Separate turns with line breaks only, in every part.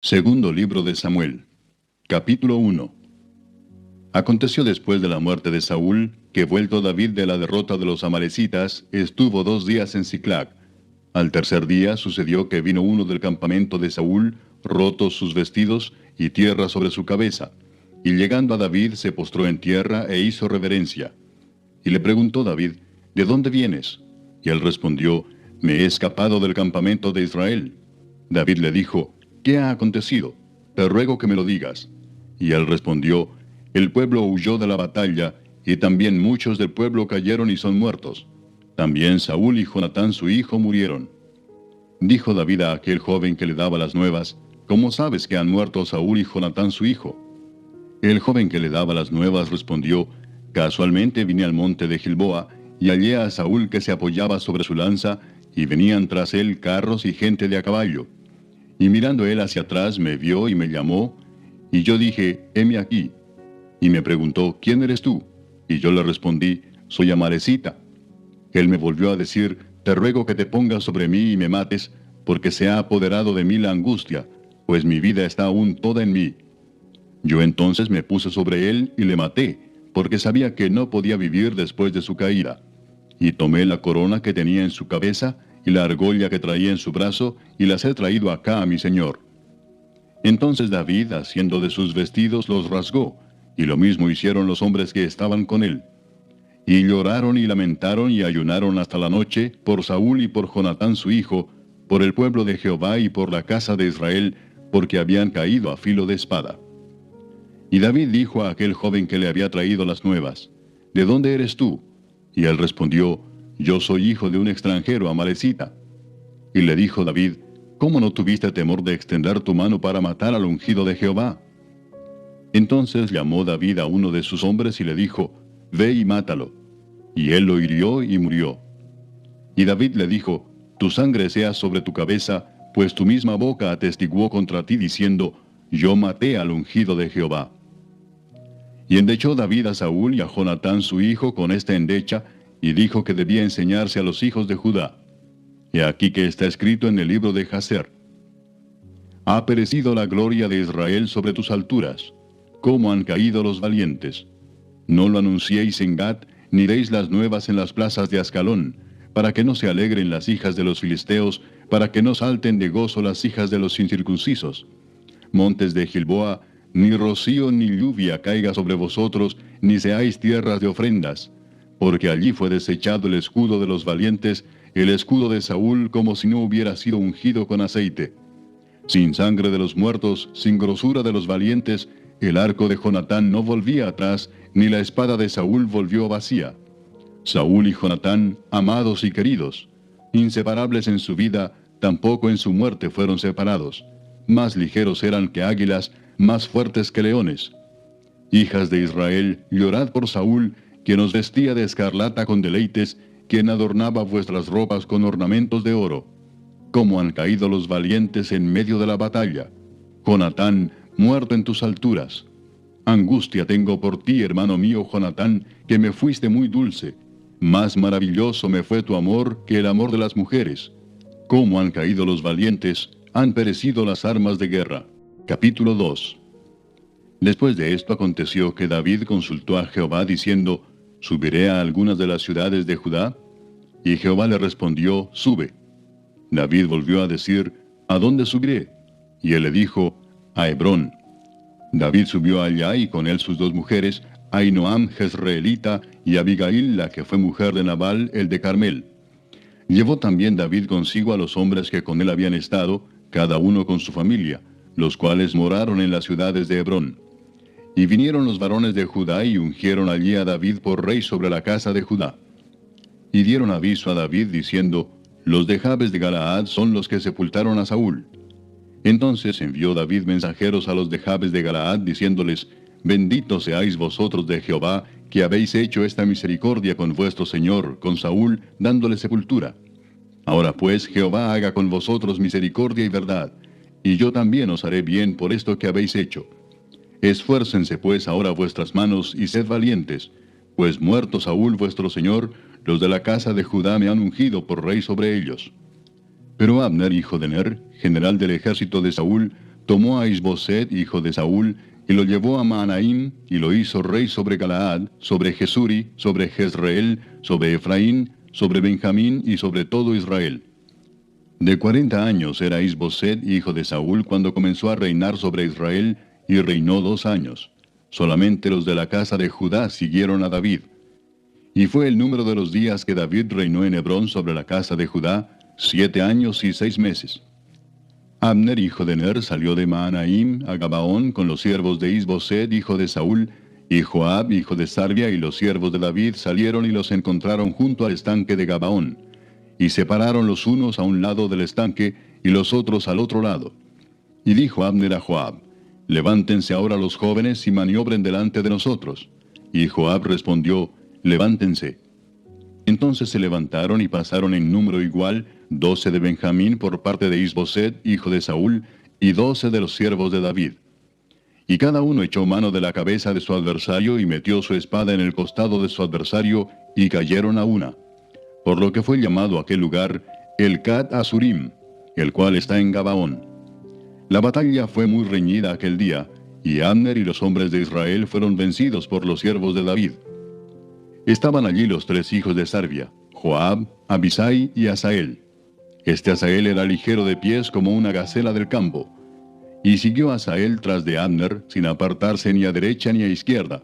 Segundo libro de Samuel, capítulo 1. Aconteció después de la muerte de Saúl, que vuelto David de la derrota de los amalecitas, estuvo 2 días en Siclag. Al tercer día sucedió que vino uno del campamento de Saúl, rotos sus vestidos y tierra sobre su cabeza. Y llegando a David se postró en tierra e hizo reverencia. Y le preguntó David, ¿de dónde vienes? Y él respondió, me he escapado del campamento de Israel. David le dijo, ¿qué ha acontecido? Te ruego que me lo digas. Y él respondió, el pueblo huyó de la batalla, y también muchos del pueblo cayeron y son muertos. También Saúl y Jonatán su hijo murieron. Dijo David a aquel joven que le daba las nuevas, ¿cómo sabes que han muerto Saúl y Jonatán su hijo? El joven que le daba las nuevas respondió, casualmente vine al monte de Gilboa, y hallé a Saúl que se apoyaba sobre su lanza, y venían tras él carros y gente de a caballo. Y mirando él hacia atrás me vio y me llamó, y yo dije, heme aquí. Y me preguntó, ¿quién eres tú? Y yo le respondí, soy amalecita. Él me volvió a decir, te ruego que te pongas sobre mí y me mates, porque se ha apoderado de mí la angustia, pues mi vida está aún toda en mí. Yo entonces me puse sobre él y le maté, porque sabía que no podía vivir después de su caída. Y tomé la corona que tenía en su cabeza, y la argolla que traía en su brazo, y las he traído acá a mi señor. Entonces David, haciendo de sus vestidos, los rasgó, y lo mismo hicieron los hombres que estaban con él. Y lloraron y lamentaron y ayunaron hasta la noche, por Saúl y por Jonatán su hijo, por el pueblo de Jehová y por la casa de Israel, porque habían caído a filo de espada. Y David dijo a aquel joven que le había traído las nuevas, ¿de dónde eres tú? Y él respondió, yo soy hijo de un extranjero amalecita. Y le dijo David, ¿cómo no tuviste temor de extender tu mano para matar al ungido de Jehová? Entonces llamó David a uno de sus hombres y le dijo, ve y mátalo. Y él lo hirió y murió. Y David le dijo, tu sangre sea sobre tu cabeza, pues tu misma boca atestiguó contra ti diciendo, yo maté al ungido de Jehová. Y endechó David a Saúl y a Jonatán su hijo con esta endecha, y dijo que debía enseñarse a los hijos de Judá. He aquí que está escrito en el libro de Jaser. Ha perecido la gloria de Israel sobre tus alturas. ¿Cómo han caído los valientes? No lo anunciéis en Gat, ni deis las nuevas en las plazas de Ascalón, para que no se alegren las hijas de los filisteos, para que no salten de gozo las hijas de los incircuncisos. Montes de Gilboa, ni rocío ni lluvia caiga sobre vosotros, ni seáis tierras de ofrendas, porque allí fue desechado el escudo de los valientes, el escudo de Saúl, como si no hubiera sido ungido con aceite. Sin sangre de los muertos, sin grosura de los valientes, el arco de Jonatán no volvía atrás, ni la espada de Saúl volvió vacía. Saúl y Jonatán, amados y queridos, inseparables en su vida, tampoco en su muerte fueron separados. Más ligeros eran que águilas, más fuertes que leones. Hijas de Israel, llorad por Saúl, quien os vestía de escarlata con deleites, quien adornaba vuestras ropas con ornamentos de oro. Cómo han caído los valientes en medio de la batalla. Jonatán, muerto en tus alturas. Angustia tengo por ti, hermano mío Jonatán, que me fuiste muy dulce. Más maravilloso me fue tu amor que el amor de las mujeres. Cómo han caído los valientes, han perecido las armas de guerra. Capítulo 2. Después de esto aconteció que David consultó a Jehová diciendo, ¿subiré a algunas de las ciudades de Judá? Y Jehová le respondió, sube. David volvió a decir, ¿a dónde subiré? Y él le dijo, a Hebrón. David subió allá y con él sus 2 mujeres, Ahinoam jezreelita y Abigail, la que fue mujer de Nabal, el de Carmel. Llevó también David consigo a los hombres que con él habían estado, cada uno con su familia, los cuales moraron en las ciudades de Hebrón. Y vinieron los varones de Judá y ungieron allí a David por rey sobre la casa de Judá. Y dieron aviso a David diciendo, los de Jabes de Galaad son los que sepultaron a Saúl. Entonces envió David mensajeros a los de Jabes de Galaad diciéndoles, benditos seáis vosotros de Jehová, que habéis hecho esta misericordia con vuestro señor, con Saúl, dándole sepultura. Ahora pues Jehová haga con vosotros misericordia y verdad, y yo también os haré bien por esto que habéis hecho. Esfuércense pues ahora vuestras manos y sed valientes, pues muerto Saúl vuestro señor, los de la casa de Judá me han ungido por rey sobre ellos. Pero Abner, hijo de Ner, general del ejército de Saúl, tomó a Isboset, hijo de Saúl, y lo llevó a Mahanaim, y lo hizo rey sobre Galaad, sobre Jesuri, sobre Jezreel, sobre Efraín, sobre Benjamín y sobre todo Israel. De 40 años era Isboset, hijo de Saúl, cuando comenzó a reinar sobre Israel, y reinó 2 años. Solamente los de la casa de Judá siguieron a David. Y fue el número de los días que David reinó en Hebrón sobre la casa de Judá, 7 años y 6 meses. Abner, hijo de Ner, salió de Mahanaim a Gabaón con los siervos de Isboset, hijo de Saúl, y Joab, hijo de Sarvia, y los siervos de David salieron y los encontraron junto al estanque de Gabaón. Y se pararon los unos a un lado del estanque, y los otros al otro lado. Y dijo Abner a Joab: levántense ahora los jóvenes y maniobren delante de nosotros. Y Joab respondió: levántense. Entonces se levantaron y pasaron en número igual 12 de Benjamín por parte de Isboset, hijo de Saúl, y 12 de los siervos de David. Y cada uno echó mano de la cabeza de su adversario y metió su espada en el costado de su adversario, y cayeron a una. Por lo que fue llamado aquel lugar el Cat Asurim, el cual está en Gabaón. La batalla fue muy reñida aquel día, y Abner y los hombres de Israel fueron vencidos por los siervos de David. Estaban allí los 3 hijos de Sarvia, Joab, Abisai y Asael. Este Asael era ligero de pies como una gacela del campo. Y siguió Asael tras de Abner, sin apartarse ni a derecha ni a izquierda.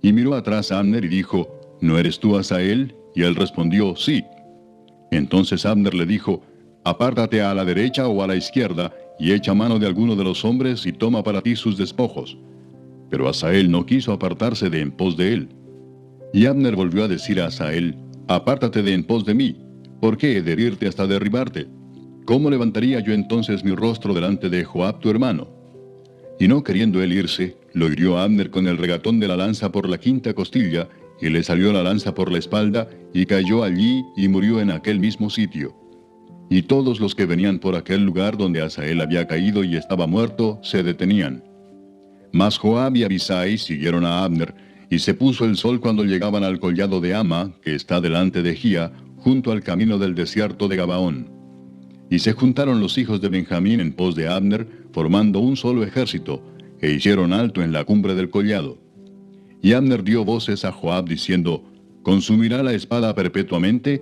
Y miró atrás a Abner y dijo: ¿no eres tú Asael? Y él respondió: sí. Entonces Abner le dijo: apártate a la derecha o a la izquierda, y echa mano de alguno de los hombres y toma para ti sus despojos. Pero Asael no quiso apartarse de en pos de él. Y Abner volvió a decir a Asael: apártate de en pos de mí. ¿Por qué he de herirte hasta derribarte? ¿Cómo levantaría yo entonces mi rostro delante de Joab tu hermano? Y no queriendo él irse, lo hirió a Abner con el regatón de la lanza por la quinta costilla, y le salió la lanza por la espalda, y cayó allí y murió en aquel mismo sitio. Y todos los que venían por aquel lugar donde Asael había caído y estaba muerto, se detenían. Mas Joab y Abisai siguieron a Abner, y se puso el sol cuando llegaban al collado de Ama, que está delante de Gía, junto al camino del desierto de Gabaón. Y se juntaron los hijos de Benjamín en pos de Abner, formando un solo ejército, e hicieron alto en la cumbre del collado. Y Abner dio voces a Joab diciendo: ¿consumirá la espada perpetuamente?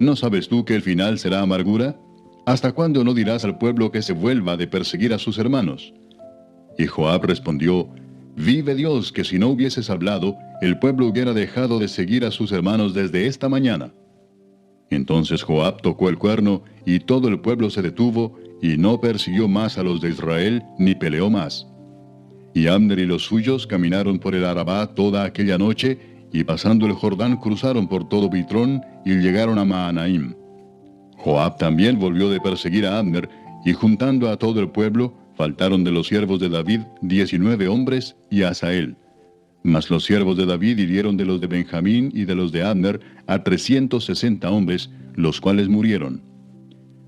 ¿No sabes tú que el final será amargura? ¿Hasta cuándo no dirás al pueblo que se vuelva de perseguir a sus hermanos? Y Joab respondió: vive Dios, que si no hubieses hablado, el pueblo hubiera dejado de seguir a sus hermanos desde esta mañana. Entonces Joab tocó el cuerno, y todo el pueblo se detuvo, y no persiguió más a los de Israel, ni peleó más. Y Abner y los suyos caminaron por el Arabá toda aquella noche, y pasando el Jordán cruzaron por todo Bitrón, y llegaron a Mahanaim. Joab también volvió de perseguir a Abner, y juntando a todo el pueblo, faltaron de los siervos de David 19 hombres y Asael. Mas los siervos de David hirieron de los de Benjamín y de los de Abner a 360 hombres, los cuales murieron.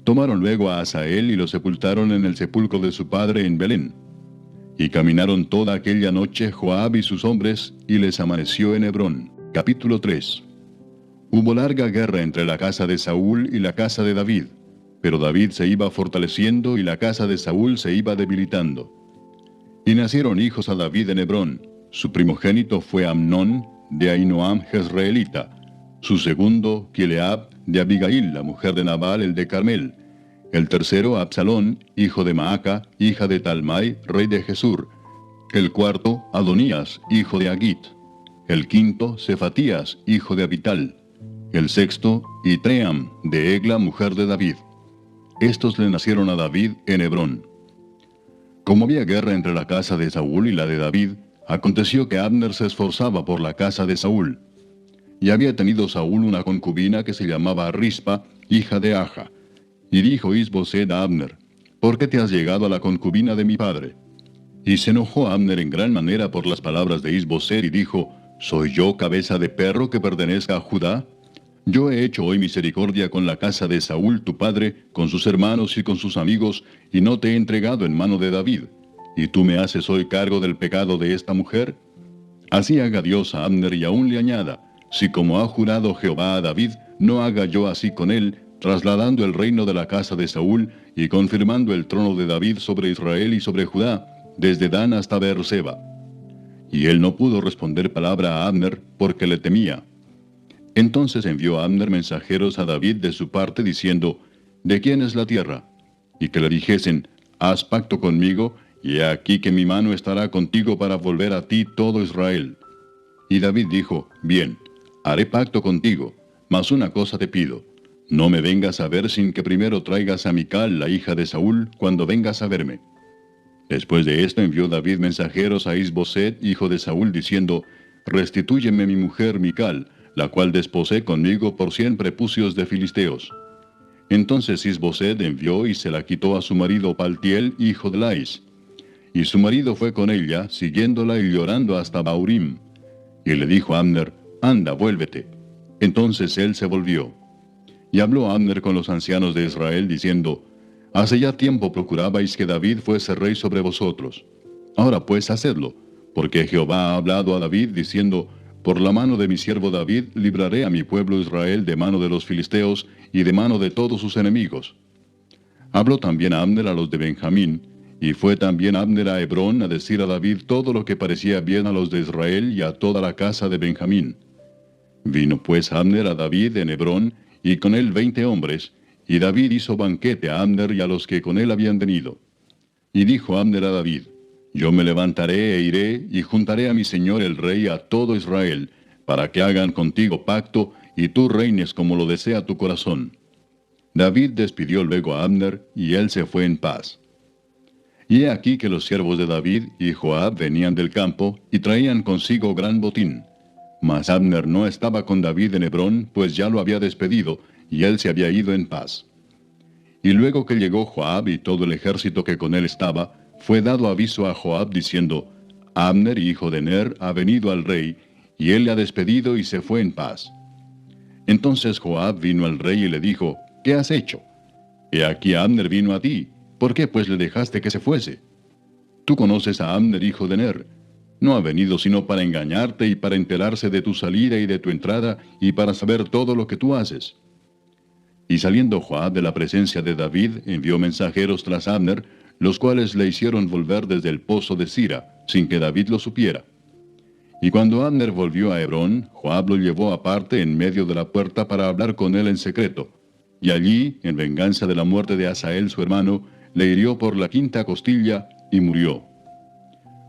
Tomaron luego a Asael y lo sepultaron en el sepulcro de su padre en Belén. Y caminaron toda aquella noche Joab y sus hombres, y les amaneció en Hebrón. Capítulo 3. Hubo larga guerra entre la casa de Saúl y la casa de David, pero David se iba fortaleciendo y la casa de Saúl se iba debilitando. Y nacieron hijos a David en Hebrón. Su primogénito fue Amnón, de Ahinoam Jezreelita. Su segundo, Kileab, de Abigail, la mujer de Nabal, el de Carmel. El tercero, Absalón, hijo de Maaca, hija de Talmai, rey de Jesur. El cuarto, Adonías, hijo de Agit. El quinto, Cefatías, hijo de Abital. El sexto, Itream, de Egla, mujer de David. Estos le nacieron a David en Hebrón. Como había guerra entre la casa de Saúl y la de David, aconteció que Abner se esforzaba por la casa de Saúl. Y había tenido Saúl una concubina que se llamaba Rispa, hija de Aja. Y dijo Isboset a Abner: ¿por qué te has llegado a la concubina de mi padre? Y se enojó Abner en gran manera por las palabras de Isboset y dijo: ¿soy yo cabeza de perro que pertenezca a Judá? Yo he hecho hoy misericordia con la casa de Saúl tu padre, con sus hermanos y con sus amigos, y no te he entregado en mano de David. ¿Y tú me haces hoy cargo del pecado de esta mujer? Así haga Dios a Abner y aún le añada: si como ha jurado Jehová a David, no haga yo así con él, trasladando el reino de la casa de Saúl, y confirmando el trono de David sobre Israel y sobre Judá, desde Dan hasta Beerseba. Y él no pudo responder palabra a Abner, porque le temía. Entonces envió Abner mensajeros a David de su parte, diciendo, ¿de quién es la tierra? Y que le dijesen, haz pacto conmigo, y he aquí que mi mano estará contigo para volver a ti todo Israel. Y David dijo, bien, haré pacto contigo, mas una cosa te pido, no me vengas a ver sin que primero traigas a Mical, la hija de Saúl, cuando vengas a verme. Después de esto envió David mensajeros a Is-Boset, hijo de Saúl, diciendo, restitúyeme mi mujer Mical, la cual desposé conmigo por 100 prepucios de filisteos. Entonces Is-Boset envió y se la quitó a su marido Paltiel, hijo de Lais. Y su marido fue con ella, siguiéndola y llorando hasta Baurim. Y le dijo a Abner, anda, vuélvete. Entonces él se volvió. Y habló Abner con los ancianos de Israel, diciendo, hace ya tiempo procurabais que David fuese rey sobre vosotros. Ahora pues hacedlo, porque Jehová ha hablado a David, diciendo, por la mano de mi siervo David libraré a mi pueblo Israel de mano de los filisteos y de mano de todos sus enemigos. Habló también Abner a los de Benjamín, y fue también Abner a Hebrón a decir a David todo lo que parecía bien a los de Israel y a toda la casa de Benjamín. Vino pues Abner a David en Hebrón, y con él 20 hombres, y David hizo banquete a Abner y a los que con él habían venido. Y dijo Abner a David, yo me levantaré e iré, y juntaré a mi señor el rey a todo Israel, para que hagan contigo pacto, y tú reines como lo desea tu corazón. David despidió luego a Abner, y él se fue en paz. Y he aquí que los siervos de David y Joab venían del campo, y traían consigo gran botín. Mas Abner no estaba con David en Hebrón, pues ya lo había despedido, y él se había ido en paz. Y luego que llegó Joab y todo el ejército que con él estaba, fue dado aviso a Joab diciendo, Abner, hijo de Ner, ha venido al rey, y él le ha despedido y se fue en paz. Entonces Joab vino al rey y le dijo, ¿qué has hecho? He aquí Abner vino a ti, ¿por qué pues le dejaste que se fuese? Tú conoces a Abner, hijo de Ner. No ha venido sino para engañarte y para enterarse de tu salida y de tu entrada, y para saber todo lo que tú haces. Y saliendo Joab de la presencia de David, envió mensajeros tras Abner, los cuales le hicieron volver desde el pozo de Sira, sin que David lo supiera. Y cuando Abner volvió a Hebrón, Joab lo llevó aparte en medio de la puerta para hablar con él en secreto. Y allí, en venganza de la muerte de Asael su hermano, le hirió por la 5ª costilla y murió.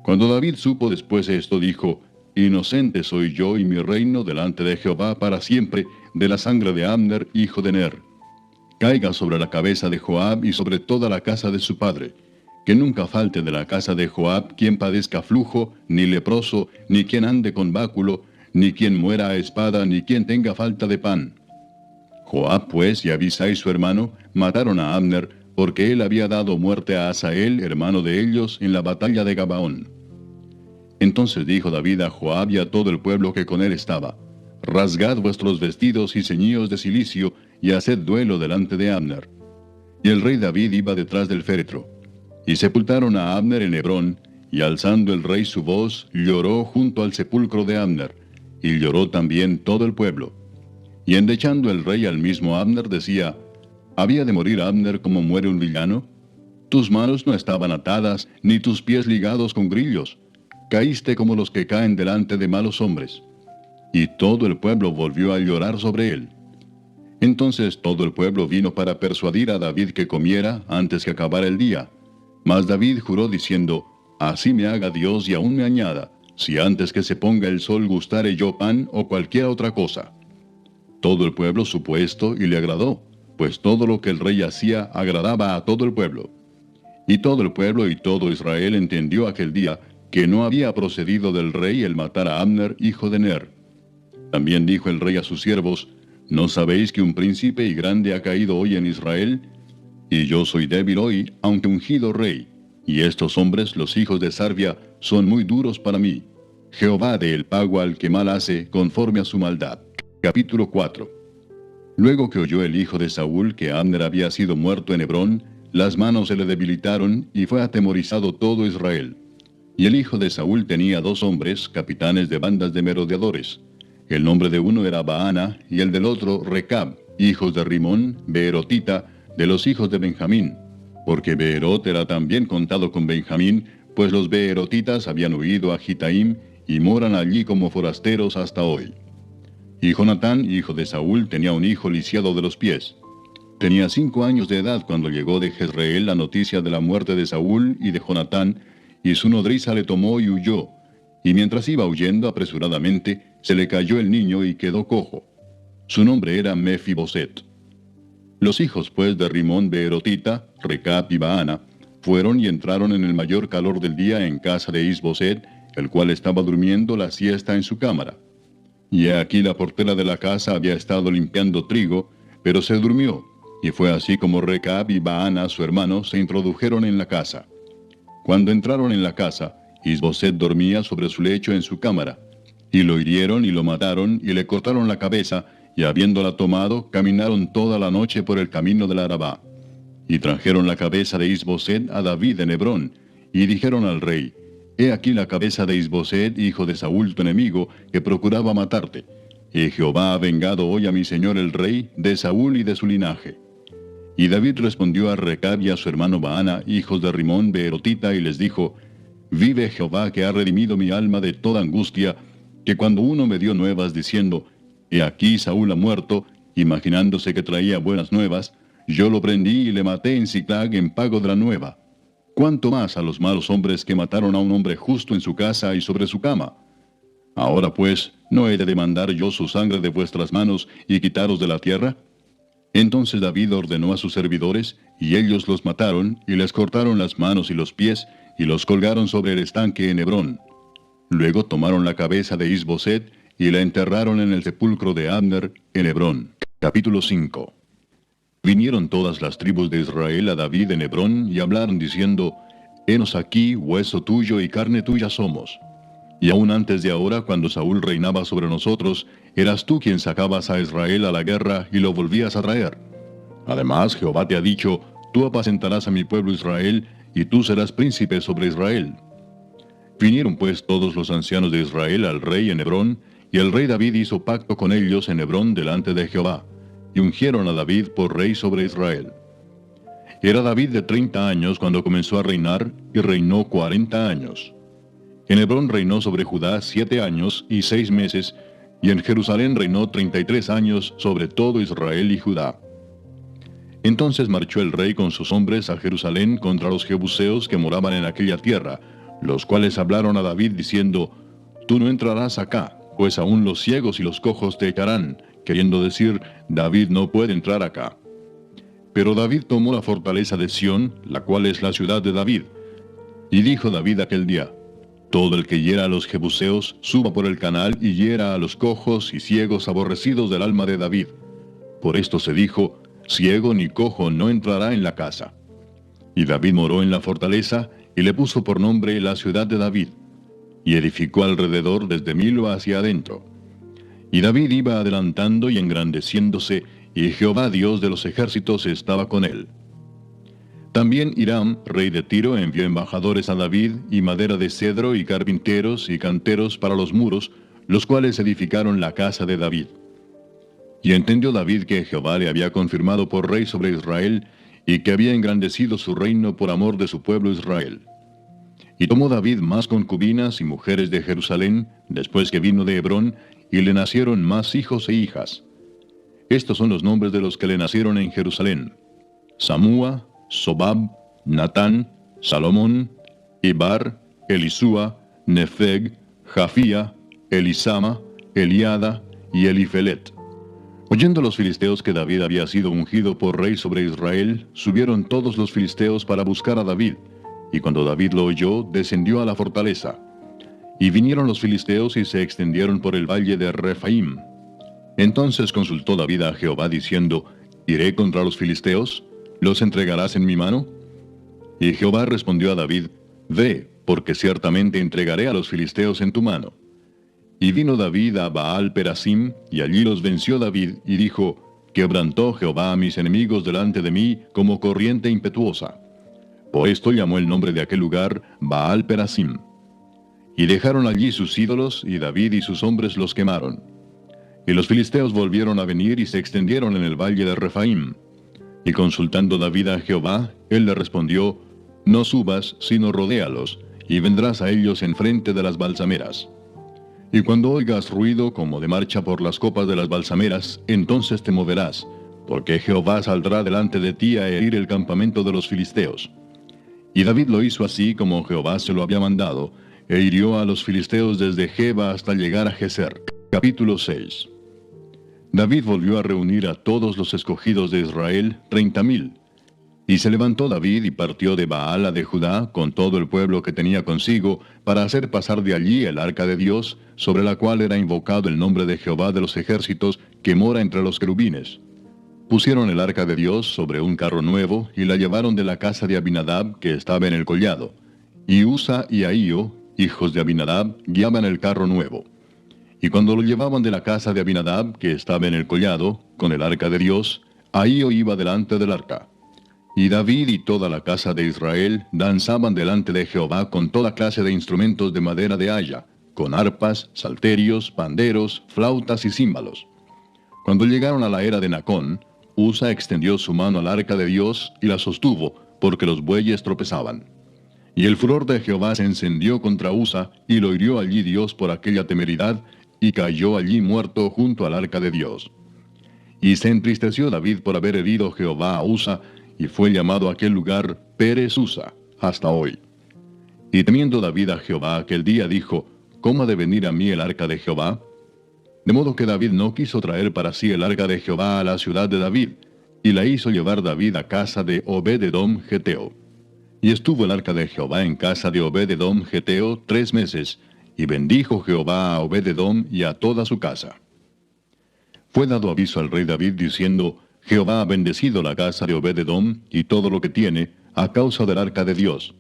Cuando David supo después esto, dijo, inocente soy yo y mi reino delante de Jehová para siempre de la sangre de Abner, hijo de Ner. Caiga sobre la cabeza de Joab y sobre toda la casa de su padre, que nunca falte de la casa de Joab quien padezca flujo, ni leproso, ni quien ande con báculo, ni quien muera a espada, ni quien tenga falta de pan. Joab pues y Abisai su hermano mataron a Abner, porque él había dado muerte a Asael, hermano de ellos, en la batalla de Gabaón. Entonces dijo David a Joab y a todo el pueblo que con él estaba, rasgad vuestros vestidos y ceñíos de cilicio, y haced duelo delante de Abner. Y el rey David iba detrás del féretro. Y sepultaron a Abner en Hebrón, y alzando el rey su voz, lloró junto al sepulcro de Abner, y lloró también todo el pueblo. Y endechando el rey al mismo Abner decía, ¿había de morir Abner como muere un villano? Tus manos no estaban atadas, ni tus pies ligados con grillos. Caíste como los que caen delante de malos hombres. Y todo el pueblo volvió a llorar sobre él. Entonces todo el pueblo vino para persuadir a David que comiera antes que acabara el día. Mas David juró diciendo, así me haga Dios y aún me añada, si antes que se ponga el sol gustare yo pan o cualquier otra cosa. Todo el pueblo supo esto y le agradó, pues todo lo que el rey hacía agradaba a todo el pueblo. Y todo el pueblo y todo Israel entendió aquel día que no había procedido del rey el matar a Abner, hijo de Ner. También dijo el rey a sus siervos, ¿no sabéis que un príncipe y grande ha caído hoy en Israel? Y yo soy débil hoy, aunque ungido rey, y estos hombres, los hijos de Sarvia, son muy duros para mí. Jehová dé el pago al que mal hace, conforme a su maldad. Capítulo 4. Luego que oyó el hijo de Saúl que Abner había sido muerto en Hebrón, las manos se le debilitaron, y fue atemorizado todo Israel. Y el hijo de Saúl tenía 2 hombres, capitanes de bandas de merodeadores. El nombre de uno era Baana, y el del otro Recab, hijos de Rimón, Beerotita, de los hijos de Benjamín. porque Beerot era también contado con Benjamín, pues los beerotitas habían huido a Gitaim y moran allí como forasteros hasta hoy. Y Jonatán, hijo de Saúl, tenía un hijo lisiado de los pies. Tenía 5 años de edad cuando llegó de Jezreel la noticia de la muerte de Saúl y de Jonatán, y su nodriza le tomó y huyó. Y mientras iba huyendo apresuradamente, se le cayó el niño y quedó cojo. Su nombre era Mefiboset. Los hijos pues de Rimón beerotita, Recab y Baana, fueron y entraron en el mayor calor del día en casa de Isboset, el cual estaba durmiendo la siesta en su cámara. Y he aquí la portera de la casa había estado limpiando trigo, pero se durmió, y fue así como Recab y Baana su hermano se introdujeron en la casa. Cuando entraron en la casa, Isboset dormía sobre su lecho en su cámara, y lo hirieron y lo mataron y le cortaron la cabeza, y habiéndola tomado, caminaron toda la noche por el camino del Arabá. Y trajeron la cabeza de Isboset a David en Hebrón, y dijeron al rey: He aquí la cabeza de Isboset, hijo de Saúl tu enemigo, que procuraba matarte. Y Jehová ha vengado hoy a mi señor el rey, de Saúl y de su linaje. Y David respondió a Recab y a su hermano Baana, hijos de Rimón beerotita, y les dijo: Vive Jehová, que ha redimido mi alma de toda angustia, que cuando uno me dio nuevas diciendo: He aquí Saúl ha muerto, imaginándose que traía buenas nuevas, yo lo prendí y le maté en Siclag en pago de la nueva. ¿Cuánto más a los malos hombres que mataron a un hombre justo en su casa y sobre su cama? Ahora pues, ¿no he de demandar yo su sangre de vuestras manos y quitaros de la tierra? Entonces David ordenó a sus servidores, y ellos los mataron, y les cortaron las manos y los pies, y los colgaron sobre el estanque en Hebrón. Luego tomaron la cabeza de Isboset, y la enterraron en el sepulcro de Abner, en Hebrón. Capítulo 5. Vinieron todas las tribus de Israel a David en Hebrón, y hablaron diciendo: Henos aquí, hueso tuyo y carne tuya somos. Y aún antes de ahora, cuando Saúl reinaba sobre nosotros, eras tú quien sacabas a Israel a la guerra y lo volvías a traer. Además, Jehová te ha dicho: Tú apacentarás a mi pueblo Israel, y tú serás príncipe sobre Israel. Vinieron pues todos los ancianos de Israel al rey en Hebrón, y el rey David hizo pacto con ellos en Hebrón delante de Jehová, y ungieron a David por rey sobre Israel. Era David de 30 años cuando comenzó a reinar, y reinó 40 años. En Hebrón reinó sobre Judá 7 años y 6 meses, y en Jerusalén reinó 33 años sobre todo Israel y Judá. Entonces marchó el rey con sus hombres a Jerusalén contra los jebuseos que moraban en aquella tierra, los cuales hablaron a David diciendo: Tú no entrarás acá, pues aún los ciegos y los cojos te echarán, queriendo decir: David no puede entrar acá. Pero David tomó la fortaleza de Sión, la cual es la ciudad de David. Y dijo David aquel día: Todo el que hiera a los jebuseos, suba por el canal y hiera a los cojos y ciegos aborrecidos del alma de David. Por esto se dijo: Ciego ni cojo no entrará en la casa. Y David moró en la fortaleza, y le puso por nombre la ciudad de David, y edificó alrededor desde Milo hacia adentro. Y David iba adelantando y engrandeciéndose, y Jehová Dios de los ejércitos estaba con él. También Hiram, rey de Tiro, envió embajadores a David, y madera de cedro, y carpinteros, y canteros para los muros, los cuales edificaron la casa de David. Y entendió David que Jehová le había confirmado por rey sobre Israel, y que había engrandecido su reino por amor de su pueblo Israel. Y tomó David más concubinas y mujeres de Jerusalén, después que vino de Hebrón, y le nacieron más hijos e hijas. Estos son los nombres de los que le nacieron en Jerusalén: Samúa, Sobab, Natán, Salomón, Ibar, Elisúa, Nefeg, Jafía, Elisama, Eliada y Elifelet. Oyendo los filisteos que David había sido ungido por rey sobre Israel, subieron todos los filisteos para buscar a David, y cuando David lo oyó, descendió a la fortaleza. Y vinieron los filisteos y se extendieron por el valle de Refaim. Entonces consultó David a Jehová diciendo: ¿Iré contra los filisteos? ¿Los entregarás en mi mano? Y Jehová respondió a David: Ve, porque ciertamente entregaré a los filisteos en tu mano. Y vino David a Baal Perasim, y allí los venció David, y dijo: Quebrantó Jehová a mis enemigos delante de mí como corriente impetuosa. Por esto llamó el nombre de aquel lugar Baal Perasim. Y dejaron allí sus ídolos, y David y sus hombres los quemaron. Y los filisteos volvieron a venir y se extendieron en el valle de Refaim. Y consultando David a Jehová, él le respondió, no subas, sino rodéalos, y vendrás a ellos enfrente de las balsameras. Y cuando oigas ruido como de marcha por las copas de las balsameras, entonces te moverás, porque Jehová saldrá delante de ti a herir el campamento de los filisteos. Y David lo hizo así como Jehová se lo había mandado, e hirió a los filisteos desde Geba hasta llegar a Geser. Capítulo 6. David volvió a reunir a todos los escogidos de Israel, 30,000. Y se levantó David y partió de Baala de Judá con todo el pueblo que tenía consigo, para hacer pasar de allí el arca de Dios, sobre la cual era invocado el nombre de Jehová de los ejércitos, que mora entre los querubines. Pusieron el arca de Dios sobre un carro nuevo, y la llevaron de la casa de Abinadab, que estaba en el collado. Y Usa y Ahío, hijos de Abinadab, guiaban el carro nuevo. Y cuando lo llevaban de la casa de Abinadab, que estaba en el collado, con el arca de Dios, Ahío iba delante del arca. Y David y toda la casa de Israel danzaban delante de Jehová con toda clase de instrumentos de madera de haya, con arpas, salterios, panderos, flautas y címbalos. Cuando llegaron a la era de Nacón, Usa extendió su mano al arca de Dios y la sostuvo, porque los bueyes tropezaban. Y el furor de Jehová se encendió contra Usa, y lo hirió allí Dios por aquella temeridad, y cayó allí muerto junto al arca de Dios. Y se entristeció David por haber herido Jehová a Usa, y fue llamado aquel lugar Pérez Usa, hasta hoy. Y temiendo David a Jehová aquel día dijo, ¿cómo ha de venir a mí el arca de Jehová? De modo que David no quiso traer para sí el arca de Jehová a la ciudad de David, y la hizo llevar David a casa de Obed-edom Geteo. Y estuvo el arca de Jehová en casa de Obed-edom Geteo 3 meses, y bendijo Jehová a Obed-edom y a toda su casa. Fue dado aviso al rey David diciendo, Jehová ha bendecido la casa de Obed-edom y todo lo que tiene, a causa del arca de Dios.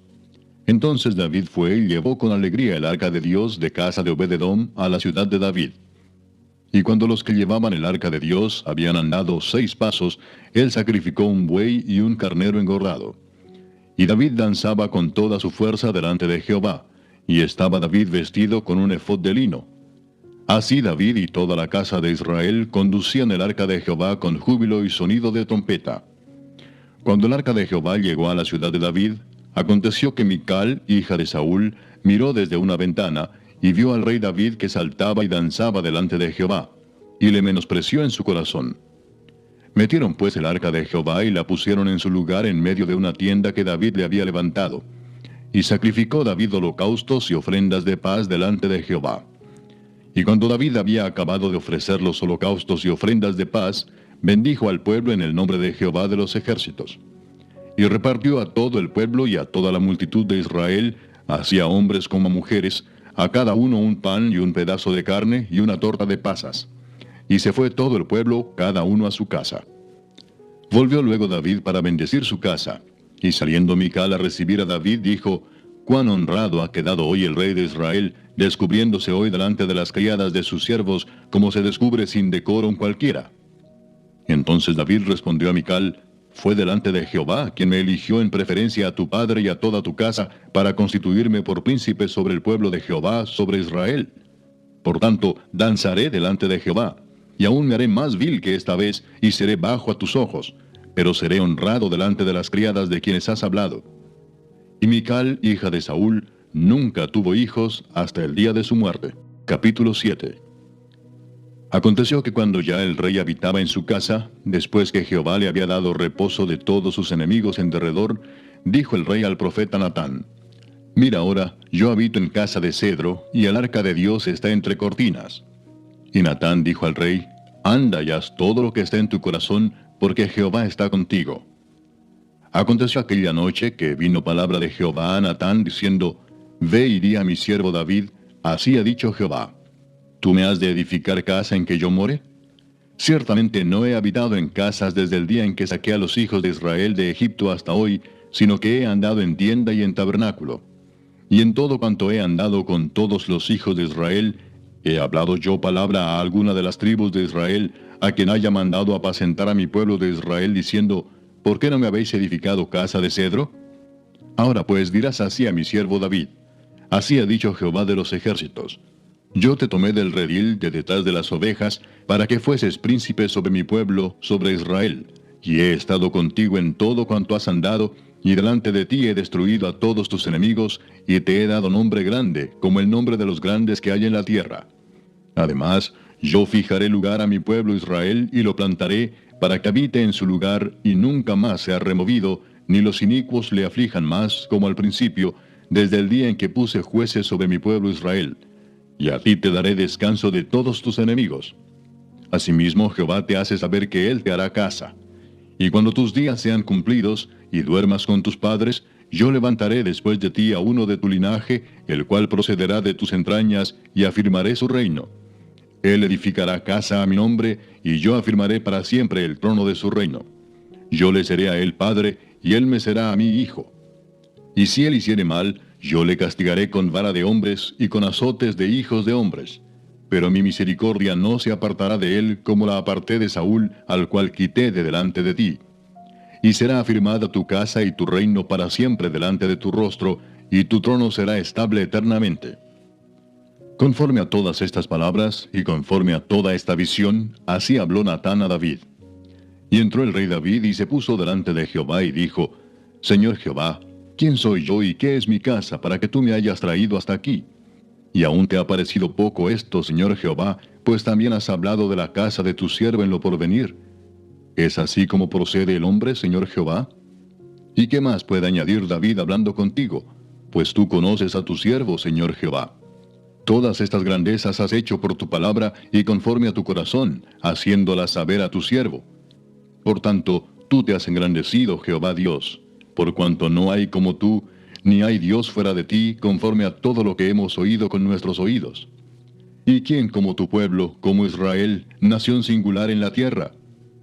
Entonces David fue y llevó con alegría el arca de Dios de casa de Obed-edom a la ciudad de David. Y cuando los que llevaban el arca de Dios habían andado 6 pasos, él sacrificó un buey y un carnero engordado. Y David danzaba con toda su fuerza delante de Jehová, y estaba David vestido con un efod de lino. Así David y toda la casa de Israel conducían el arca de Jehová con júbilo y sonido de trompeta. Cuando el arca de Jehová llegó a la ciudad de David, aconteció que Mical, hija de Saúl, miró desde una ventana, y vio al rey David que saltaba y danzaba delante de Jehová, y le menospreció en su corazón. Metieron pues el arca de Jehová y la pusieron en su lugar en medio de una tienda que David le había levantado. Y sacrificó David holocaustos y ofrendas de paz delante de Jehová. Y cuando David había acabado de ofrecer los holocaustos y ofrendas de paz, bendijo al pueblo en el nombre de Jehová de los ejércitos. Y repartió a todo el pueblo y a toda la multitud de Israel, así a hombres como a mujeres, a cada uno un pan y un pedazo de carne y una torta de pasas. Y se fue todo el pueblo, cada uno a su casa. Volvió luego David para bendecir su casa, y saliendo Mical a recibir a David, dijo, «Cuán honrado ha quedado hoy el rey de Israel, descubriéndose hoy delante de las criadas de sus siervos, como se descubre sin decoro cualquiera». Entonces David respondió a Mical, «Fue delante de Jehová quien me eligió en preferencia a tu padre y a toda tu casa, para constituirme por príncipe sobre el pueblo de Jehová, sobre Israel. Por tanto, danzaré delante de Jehová, y aún me haré más vil que esta vez, y seré bajo a tus ojos, pero seré honrado delante de las criadas de quienes has hablado». Y Mical, hija de Saúl, nunca tuvo hijos hasta el día de su muerte. Capítulo 7. Aconteció que cuando ya el rey habitaba en su casa, después que Jehová le había dado reposo de todos sus enemigos en derredor, dijo el rey al profeta Natán, «Mira ahora, yo habito en casa de cedro, y el arca de Dios está entre cortinas». Y Natán dijo al rey, «Anda y haz todo lo que está en tu corazón, porque Jehová está contigo». Aconteció aquella noche que vino palabra de Jehová a Natán, diciendo, «Ve y di a mi siervo David, así ha dicho Jehová, ¿tú me has de edificar casa en que yo more? Ciertamente no he habitado en casas desde el día en que saqué a los hijos de Israel de Egipto hasta hoy, sino que he andado en tienda y en tabernáculo. Y en todo cuanto he andado con todos los hijos de Israel, ¿he hablado yo palabra a alguna de las tribus de Israel, a quien haya mandado apacentar a mi pueblo de Israel, diciendo, ¿por qué no me habéis edificado casa de cedro? Ahora pues dirás así a mi siervo David, así ha dicho Jehová de los ejércitos, yo te tomé del redil de detrás de las ovejas, para que fueses príncipe sobre mi pueblo, sobre Israel, y he estado contigo en todo cuanto has andado, y delante de ti he destruido a todos tus enemigos, y te he dado nombre grande, como el nombre de los grandes que hay en la tierra. Además, yo fijaré lugar a mi pueblo Israel, y lo plantaré, para que habite en su lugar, y nunca más sea removido, ni los inicuos le aflijan más, como al principio, desde el día en que puse jueces sobre mi pueblo Israel. Y a ti te daré descanso de todos tus enemigos. Asimismo, Jehová te hace saber que Él te hará casa. Y cuando tus días sean cumplidos, y duermas con tus padres, yo levantaré después de ti a uno de tu linaje, el cual procederá de tus entrañas, y afirmaré su reino. Él edificará casa a mi nombre, y yo afirmaré para siempre el trono de su reino. Yo le seré a él padre, y él me será a mí hijo. Y si él hiciere mal, yo le castigaré con vara de hombres, y con azotes de hijos de hombres. Pero mi misericordia no se apartará de él, como la aparté de Saúl, al cual quité de delante de ti. Y será afirmada tu casa y tu reino para siempre delante de tu rostro, y tu trono será estable eternamente. Conforme a todas estas palabras, y conforme a toda esta visión, así habló Natán a David. Y entró el rey David, y se puso delante de Jehová, y dijo: Señor Jehová, ¿quién soy yo, y qué es mi casa, para que tú me hayas traído hasta aquí? Y aún te ha parecido poco esto, Señor Jehová, pues también has hablado de la casa de tu siervo en lo porvenir. ¿Es así como procede el hombre, Señor Jehová? ¿Y qué más puede añadir David hablando contigo? Pues tú conoces a tu siervo, Señor Jehová. Todas estas grandezas has hecho por tu palabra y conforme a tu corazón, haciéndolas saber a tu siervo. Por tanto, tú te has engrandecido, Jehová Dios, por cuanto no hay como tú, ni hay Dios fuera de ti, conforme a todo lo que hemos oído con nuestros oídos. ¿Y quién como tu pueblo, como Israel, nación singular en la tierra?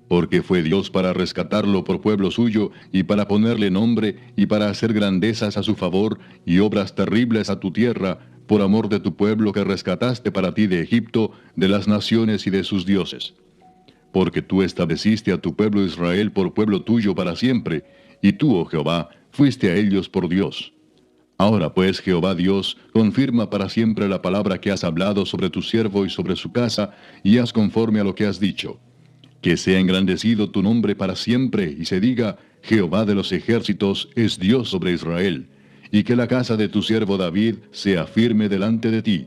Porque fue Dios para rescatarlo por pueblo suyo, y para ponerle nombre, y para hacer grandezas a su favor, y obras terribles a tu tierra, por amor de tu pueblo que rescataste para ti de Egipto, de las naciones y de sus dioses. Porque tú estableciste a tu pueblo Israel por pueblo tuyo para siempre, y tú, oh Jehová, fuiste a ellos por Dios. Ahora pues, Jehová Dios, confirma para siempre la palabra que has hablado sobre tu siervo y sobre su casa, y haz conforme a lo que has dicho. Que sea engrandecido tu nombre para siempre, y se diga: Jehová de los ejércitos es Dios sobre Israel, y que la casa de tu siervo David sea firme delante de ti.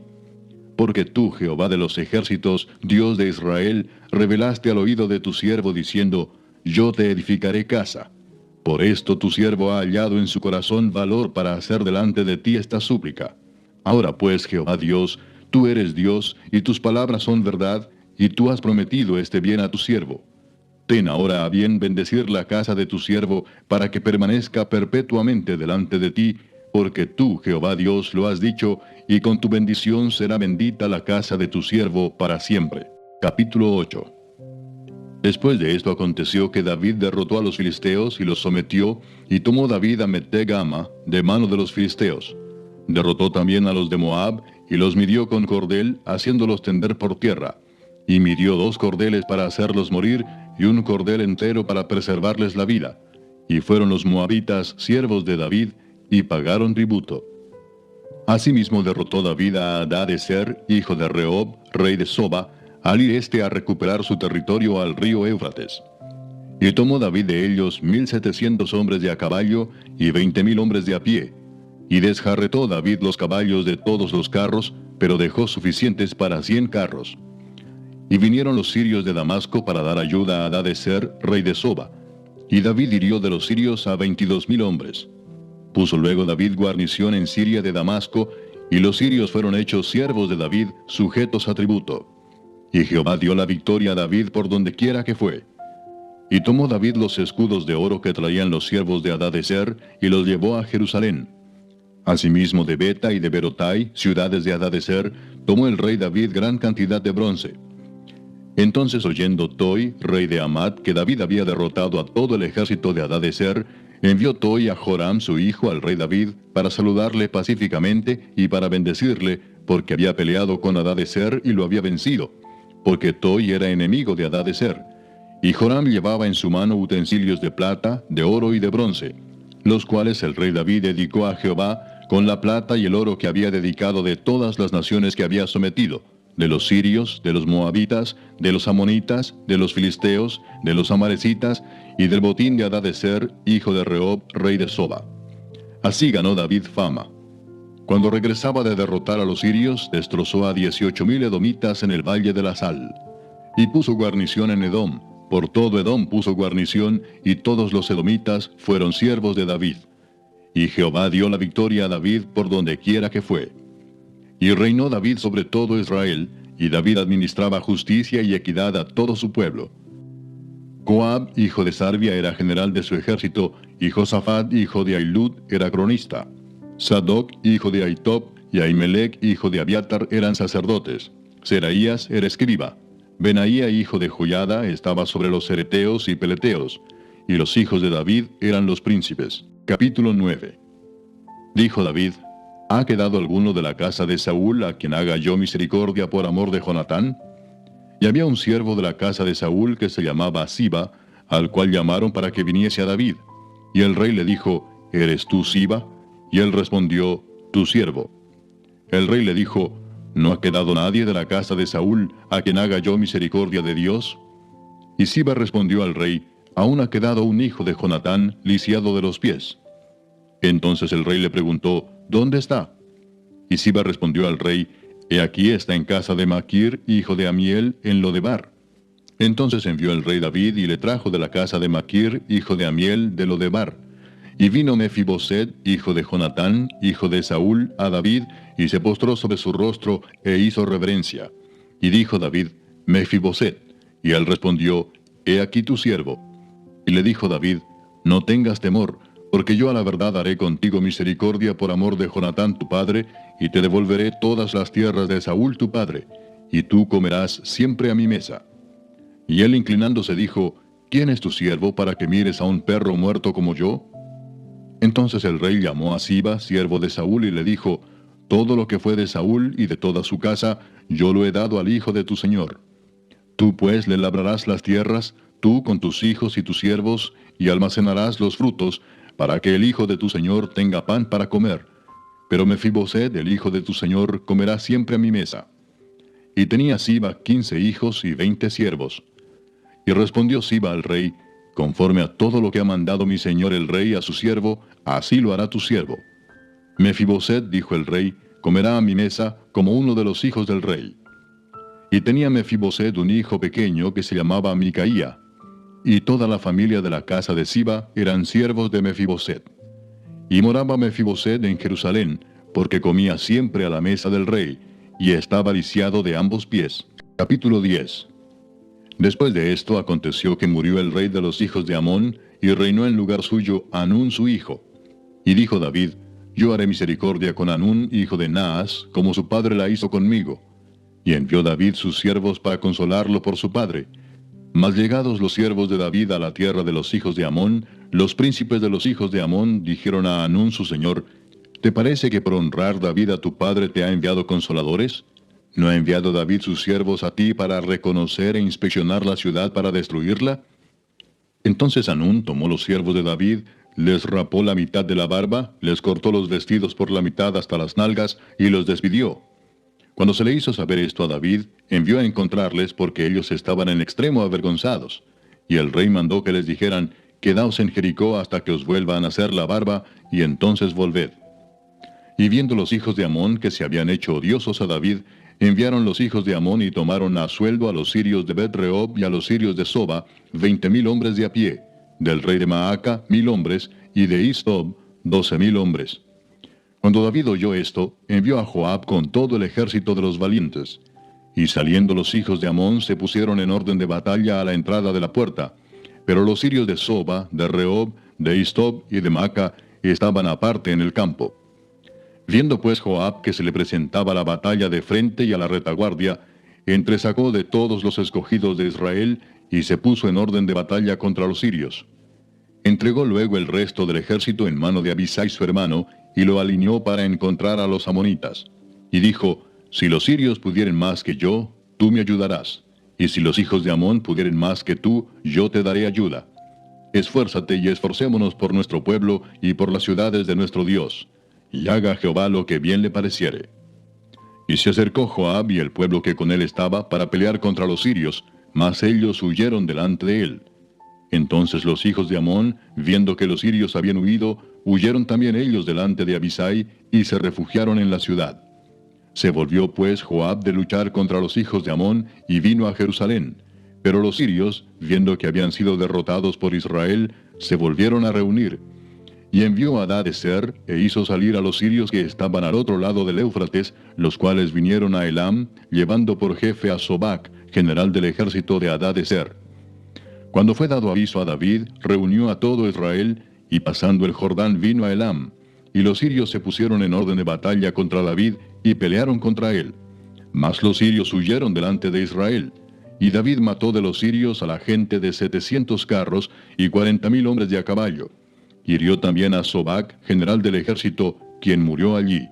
Porque tú, Jehová de los ejércitos, Dios de Israel, revelaste al oído de tu siervo diciendo: Yo te edificaré casa. Por esto tu siervo ha hallado en su corazón valor para hacer delante de ti esta súplica. Ahora pues, Jehová Dios, tú eres Dios, y tus palabras son verdad, y tú has prometido este bien a tu siervo. Ten ahora a bien bendecir la casa de tu siervo, para que permanezca perpetuamente delante de ti, porque tú, Jehová Dios, lo has dicho, y con tu bendición será bendita la casa de tu siervo para siempre. Capítulo 8. Después de esto aconteció que David derrotó a los filisteos y los sometió, y tomó David a Met-Gama de mano de los filisteos. Derrotó también a los de Moab, y los midió con cordel, haciéndolos tender por tierra. Y midió 2 cordeles para hacerlos morir, y un cordel entero para preservarles la vida. Y fueron los moabitas siervos de David, y pagaron tributo. Asimismo derrotó David a Hadadezer, hijo de Rehob, rey de Soba, al ir a recuperar su territorio al río Éufrates. Y tomó David de ellos 1,700 hombres de a caballo, y 20,000 hombres de a pie. Y desjarretó David los caballos de todos los carros, pero dejó suficientes para 100 carros. Y vinieron los sirios de Damasco para dar ayuda a Hadadezer, rey de Soba. Y David hirió de los sirios a 22,000 hombres. Puso luego David guarnición en Siria de Damasco, y los sirios fueron hechos siervos de David, sujetos a tributo. Y Jehová dio la victoria a David por donde quiera que fue. Y tomó David los escudos de oro que traían los siervos de Hadadezer, y los llevó a Jerusalén. Asimismo de Beta y de Berotai, ciudades de Hadadezer, tomó el rey David gran cantidad de bronce. Entonces, oyendo Toi, rey de Amat, que David había derrotado a todo el ejército de Hadadezer, envió Toi a Joram su hijo al rey David, para saludarle pacíficamente y para bendecirle, porque había peleado con Hadadezer y lo había vencido, porque Toi era enemigo de Hadadezer. Y Joram llevaba en su mano utensilios de plata, de oro y de bronce, los cuales el rey David dedicó a Jehová, con la plata y el oro que había dedicado de todas las naciones que había sometido, de los sirios, de los moabitas, de los amonitas, de los filisteos, de los amalecitas, y del botín de Hadadezer, hijo de Rehob, rey de Soba. Así ganó David fama. Cuando regresaba de derrotar a los sirios, destrozó a 18,000 edomitas en el valle de la Sal. Y puso guarnición en Edom. Por todo Edom puso guarnición, y todos los edomitas fueron siervos de David. Y Jehová dio la victoria a David por donde quiera que fue. Y reinó David sobre todo Israel, y David administraba justicia y equidad a todo su pueblo. Joab, hijo de Sarvia, era general de su ejército, y Josafat, hijo de Ahilud, era cronista. Sadoc, hijo de Ahitob, y Ahimelech, hijo de Abiatar, eran sacerdotes. Seraías era escriba. Benaía, hijo de Joiada, estaba sobre los cereteos y peleteos, y los hijos de David eran los príncipes. Capítulo 9. Dijo David: ¿Ha quedado alguno de la casa de Saúl a quien haga yo misericordia por amor de Jonatán? Y había un siervo de la casa de Saúl que se llamaba Siba, al cual llamaron para que viniese a David. Y el rey le dijo: ¿Eres tú Siba? Y él respondió: Tu siervo. El rey le dijo: ¿No ha quedado nadie de la casa de Saúl a quien haga yo misericordia de Dios? Y Siba respondió al rey: Aún ha quedado un hijo de Jonatán, lisiado de los pies. Entonces el rey le preguntó: ¿Dónde está? Y Siba respondió al rey: He aquí está en casa de Maquir, hijo de Amiel, en Lodebar. Entonces envió el rey David y le trajo de la casa de Maquir, hijo de Amiel, de Lodebar. Y vino Mefiboset, hijo de Jonatán, hijo de Saúl, a David, y se postró sobre su rostro e hizo reverencia. Y dijo David: Mefiboset. Y él respondió: He aquí tu siervo. Y le dijo David: No tengas temor, porque yo a la verdad haré contigo misericordia por amor de Jonatán tu padre, y te devolveré todas las tierras de Saúl tu padre, y tú comerás siempre a mi mesa. Y él inclinándose dijo: ¿Quién es tu siervo para que mires a un perro muerto como yo? Entonces el rey llamó a Siba, siervo de Saúl, y le dijo: Todo lo que fue de Saúl y de toda su casa, yo lo he dado al hijo de tu señor. Tú pues le labrarás las tierras, tú con tus hijos y tus siervos, y almacenarás los frutos, para que el hijo de tu señor tenga pan para comer. Pero Mefiboset, el hijo de tu señor, comerá siempre a mi mesa. Y tenía Siba 15 hijos y 20 siervos. Y respondió Siba al rey: Conforme a todo lo que ha mandado mi señor el rey a su siervo, así lo hará tu siervo. Mefiboset, dijo el rey, comerá a mi mesa como uno de los hijos del rey. Y tenía Mefiboset un hijo pequeño que se llamaba Micaía. Y toda la familia de la casa de Siba eran siervos de Mefiboset. Y moraba Mefiboset en Jerusalén, porque comía siempre a la mesa del rey, y estaba lisiado de ambos pies. Capítulo 10. Después de esto aconteció que murió el rey de los hijos de Amón, y reinó en lugar suyo Hanún su hijo. Y dijo David: Yo haré misericordia con Hanún, hijo de Naas, como su padre la hizo conmigo. Y envió David sus siervos para consolarlo por su padre. Mas llegados los siervos de David a la tierra de los hijos de Amón, los príncipes de los hijos de Amón dijeron a Hanún su señor: ¿Te parece que por honrar David a tu padre te ha enviado consoladores? ¿No ha enviado David sus siervos a ti para reconocer e inspeccionar la ciudad para destruirla? Entonces Hanún tomó los siervos de David, les rapó la mitad de la barba, les cortó los vestidos por la mitad hasta las nalgas, y los despidió. Cuando se le hizo saber esto a David, envió a encontrarles porque ellos estaban en extremo avergonzados. Y el rey mandó que les dijeran: Quedaos en Jericó hasta que os vuelvan a hacer la barba, y entonces volved. Y viendo los hijos de Amón que se habían hecho odiosos a David, enviaron los hijos de Amón y tomaron a sueldo a los sirios de Bet-Rehob y a los sirios de Soba, 20,000 hombres de a pie, del rey de Maaca 1,000 hombres, y de Istob 12,000 hombres. Cuando David oyó esto, envió a Joab con todo el ejército de los valientes. Y saliendo los hijos de Amón se pusieron en orden de batalla a la entrada de la puerta. Pero los sirios de Soba, de Rehob, de Istob y de Maaca estaban aparte en el campo. Viendo pues Joab que se le presentaba la batalla de frente y a la retaguardia, entresacó de todos los escogidos de Israel y se puso en orden de batalla contra los sirios. Entregó luego el resto del ejército en mano de Abisai su hermano, y lo alineó para encontrar a los amonitas. Y dijo: Si los sirios pudieren más que yo, tú me ayudarás. Y si los hijos de Amón pudieren más que tú, yo te daré ayuda. Esfuérzate y esforcémonos por nuestro pueblo y por las ciudades de nuestro Dios. Y haga Jehová lo que bien le pareciere. Y se acercó Joab y el pueblo que con él estaba para pelear contra los sirios, mas ellos huyeron delante de él. Entonces los hijos de Amón, viendo que los sirios habían huido, huyeron también ellos delante de Abisai y se refugiaron en la ciudad. Se volvió pues Joab de luchar contra los hijos de Amón y vino a Jerusalén. Pero los sirios, viendo que habían sido derrotados por Israel, se volvieron a reunir. Y envió a Hadadezer e hizo salir a los sirios que estaban al otro lado del Éufrates, los cuales vinieron a Elam, llevando por jefe a Sobac, general del ejército de Hadadezer. Cuando fue dado aviso a David, reunió a todo Israel, y pasando el Jordán vino a Elam. Y los sirios se pusieron en orden de batalla contra David, y pelearon contra él. Mas los sirios huyeron delante de Israel. Y David mató de los sirios a la gente de 700 carros y 40,000 hombres de a caballo. Hirió también a Sobac, general del ejército, quien murió allí.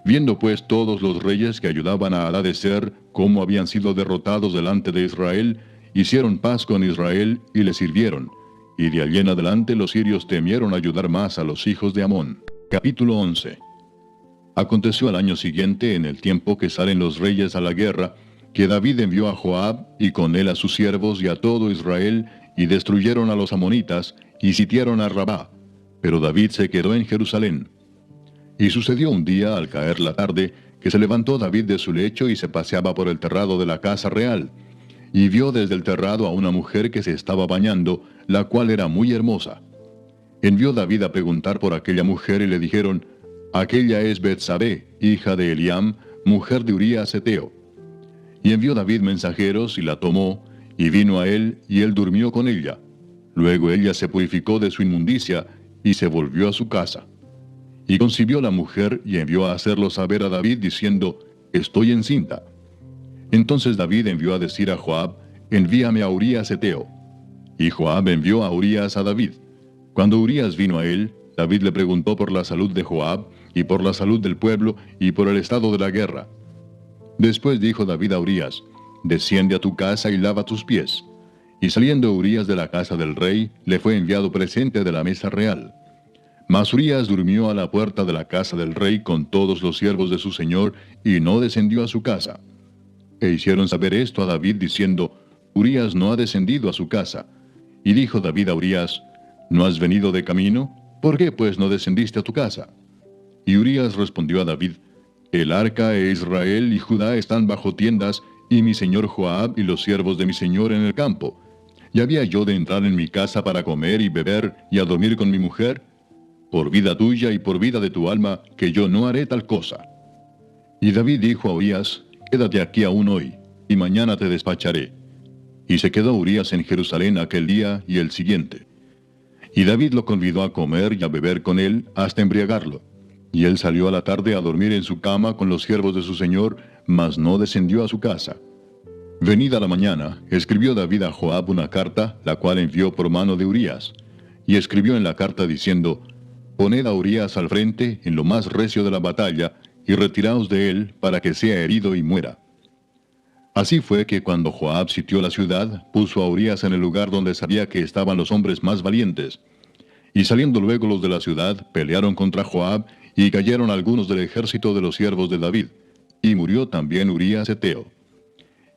Viendo pues todos los reyes que ayudaban a Hadadezer cómo habían sido derrotados delante de Israel, hicieron paz con Israel y le sirvieron. Y de allí en adelante los sirios temieron ayudar más a los hijos de Amón. Capítulo 11. Aconteció al año siguiente, en el tiempo que salen los reyes a la guerra, que David envió a Joab, y con él a sus siervos y a todo Israel, y destruyeron a los amonitas, y sitiaron a Rabá. Pero David se quedó en Jerusalén. Y sucedió un día, al caer la tarde, que se levantó David de su lecho y se paseaba por el terrado de la casa real. Y vio desde el terrado a una mujer que se estaba bañando, la cual era muy hermosa. Envió David a preguntar por aquella mujer, y le dijeron: aquella es Betsabé, hija de Eliam, mujer de Urías Heteo. Y envió David mensajeros, y la tomó, y vino a él, y él durmió con ella. Luego ella se purificó de su inmundicia, y se volvió a su casa. Y concibió la mujer, y envió a hacerlo saber a David, diciendo: estoy encinta. Entonces David envió a decir a Joab: envíame a Urías Heteo. Y Joab envió a Urías a David. Cuando Urías vino a él, David le preguntó por la salud de Joab, y por la salud del pueblo, y por el estado de la guerra. Después dijo David a Urías: desciende a tu casa y lava tus pies. Y saliendo Urías de la casa del rey, le fue enviado presente de la mesa real. Mas Urías durmió a la puerta de la casa del rey con todos los siervos de su señor, y no descendió a su casa. E hicieron saber esto a David, diciendo: Urías no ha descendido a su casa. Y dijo David a Urías: ¿no has venido de camino? ¿Por qué pues no descendiste a tu casa? Y Urías respondió a David: el arca e Israel y Judá están bajo tiendas, y mi señor Joab y los siervos de mi señor en el campo. ¿Y había yo de entrar en mi casa para comer y beber y a dormir con mi mujer? Por vida tuya y por vida de tu alma, que yo no haré tal cosa. Y David dijo a Urías: quédate aquí aún hoy, y mañana te despacharé. Y se quedó Urías en Jerusalén aquel día y el siguiente. Y David lo convidó a comer y a beber con él hasta embriagarlo. Y él salió a la tarde a dormir en su cama con los siervos de su señor, mas no descendió a su casa. Venida la mañana, escribió David a Joab una carta, la cual envió por mano de Urías. Y escribió en la carta diciendo: poned a Urías al frente en lo más recio de la batalla, y retiraos de él para que sea herido y muera. Así fue que cuando Joab sitió la ciudad, puso a Urías en el lugar donde sabía que estaban los hombres más valientes. Y saliendo luego los de la ciudad, pelearon contra Joab, y cayeron algunos del ejército de los siervos de David, y murió también Urías Heteo.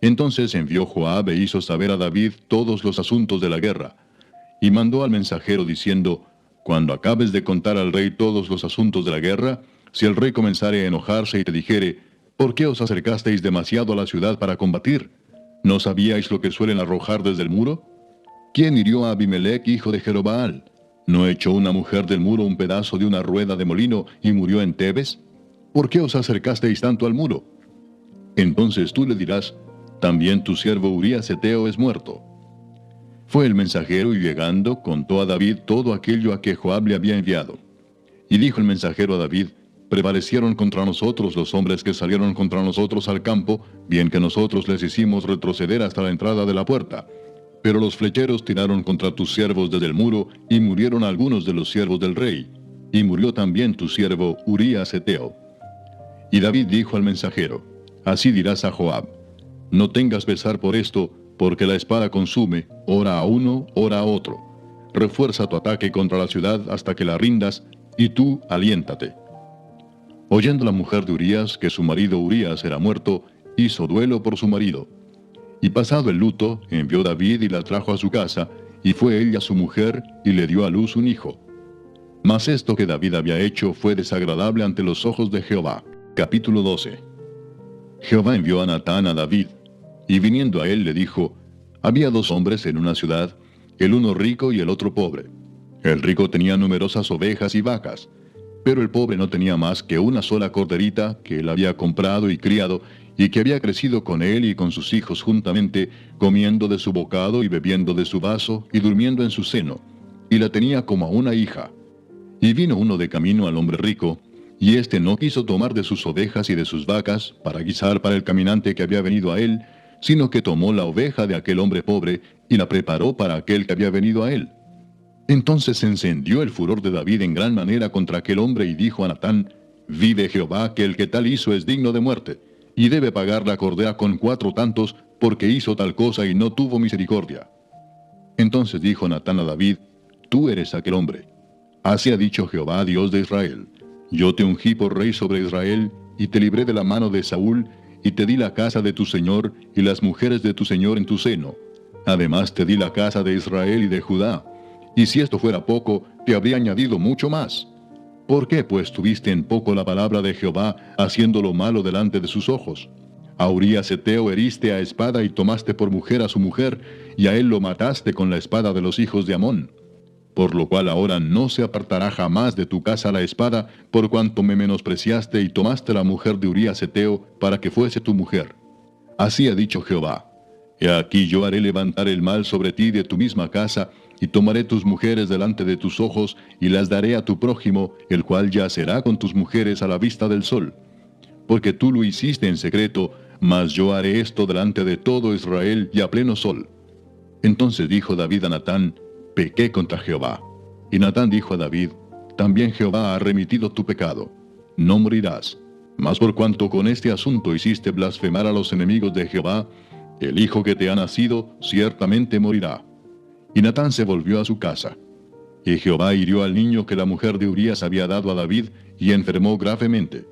Entonces envió Joab e hizo saber a David todos los asuntos de la guerra, y mandó al mensajero diciendo: cuando acabes de contar al rey todos los asuntos de la guerra, si el rey comenzare a enojarse y te dijere: ¿por qué os acercasteis demasiado a la ciudad para combatir? ¿No sabíais lo que suelen arrojar desde el muro? ¿Quién hirió a Abimelech, hijo de Jerobaal? ¿No echó una mujer del muro un pedazo de una rueda de molino y murió en Tebes? ¿Por qué os acercasteis tanto al muro? Entonces tú le dirás: también tu siervo Urías Heteo es muerto. Fue el mensajero, y llegando, contó a David todo aquello a que Joab le había enviado. Y dijo el mensajero a David: prevalecieron contra nosotros los hombres que salieron contra nosotros al campo, bien que nosotros les hicimos retroceder hasta la entrada de la puerta. Pero los flecheros tiraron contra tus siervos desde el muro, y murieron algunos de los siervos del rey. Y murió también tu siervo Urías Heteo. Y David dijo al mensajero: así dirás a Joab: no tengas pesar por esto, porque la espada consume, ora a uno, ora a otro. Refuerza tu ataque contra la ciudad hasta que la rindas, y tú aliéntate. Oyendo la mujer de Urías que su marido Urías era muerto, hizo duelo por su marido. Y pasado el luto, envió David y la trajo a su casa, y fue ella su mujer, y le dio a luz un hijo. Mas esto que David había hecho fue desagradable ante los ojos de Jehová. Capítulo 12. Jehová envió a Natán a David, y viniendo a él le dijo: había dos hombres en una ciudad, el uno rico y el otro pobre. El rico tenía numerosas ovejas y vacas, pero el pobre no tenía más que una sola corderita que él había comprado y criado, y que había crecido con él y con sus hijos juntamente, comiendo de su bocado y bebiendo de su vaso y durmiendo en su seno, y la tenía como a una hija. Y vino uno de camino al hombre rico, y éste no quiso tomar de sus ovejas y de sus vacas para guisar para el caminante que había venido a él, sino que tomó la oveja de aquel hombre pobre y la preparó para aquel que había venido a él. Entonces se encendió el furor de David en gran manera contra aquel hombre y dijo a Natán: vive Jehová, que el que tal hizo es digno de muerte, y debe pagar la cordera con 4 tantos, porque hizo tal cosa y no tuvo misericordia. Entonces dijo Natán a David: tú eres aquel hombre. Así ha dicho Jehová, Dios de Israel: yo te ungí por rey sobre Israel, y te libré de la mano de Saúl, y te di la casa de tu señor, y las mujeres de tu señor en tu seno. Además te di la casa de Israel y de Judá. Y si esto fuera poco, te habría añadido mucho más. ¿Por qué pues tuviste en poco la palabra de Jehová, haciendo lo malo delante de sus ojos? A Urías Heteo heriste a espada y tomaste por mujer a su mujer, y a él lo mataste con la espada de los hijos de Amón. Por lo cual ahora no se apartará jamás de tu casa la espada, por cuanto me menospreciaste y tomaste la mujer de Urías Heteo para que fuese tu mujer. Así ha dicho Jehová: he aquí yo haré levantar el mal sobre ti de tu misma casa, y tomaré tus mujeres delante de tus ojos, y las daré a tu prójimo, el cual yacerá con tus mujeres a la vista del sol. Porque tú lo hiciste en secreto, mas yo haré esto delante de todo Israel y a pleno sol. Entonces dijo David a Natán: pequé contra Jehová. Y Natán dijo a David: también Jehová ha remitido tu pecado. No morirás. Mas por cuanto con este asunto hiciste blasfemar a los enemigos de Jehová, el hijo que te ha nacido ciertamente morirá. Y Natán se volvió a su casa. Y Jehová hirió al niño que la mujer de Urías había dado a David, y enfermó gravemente.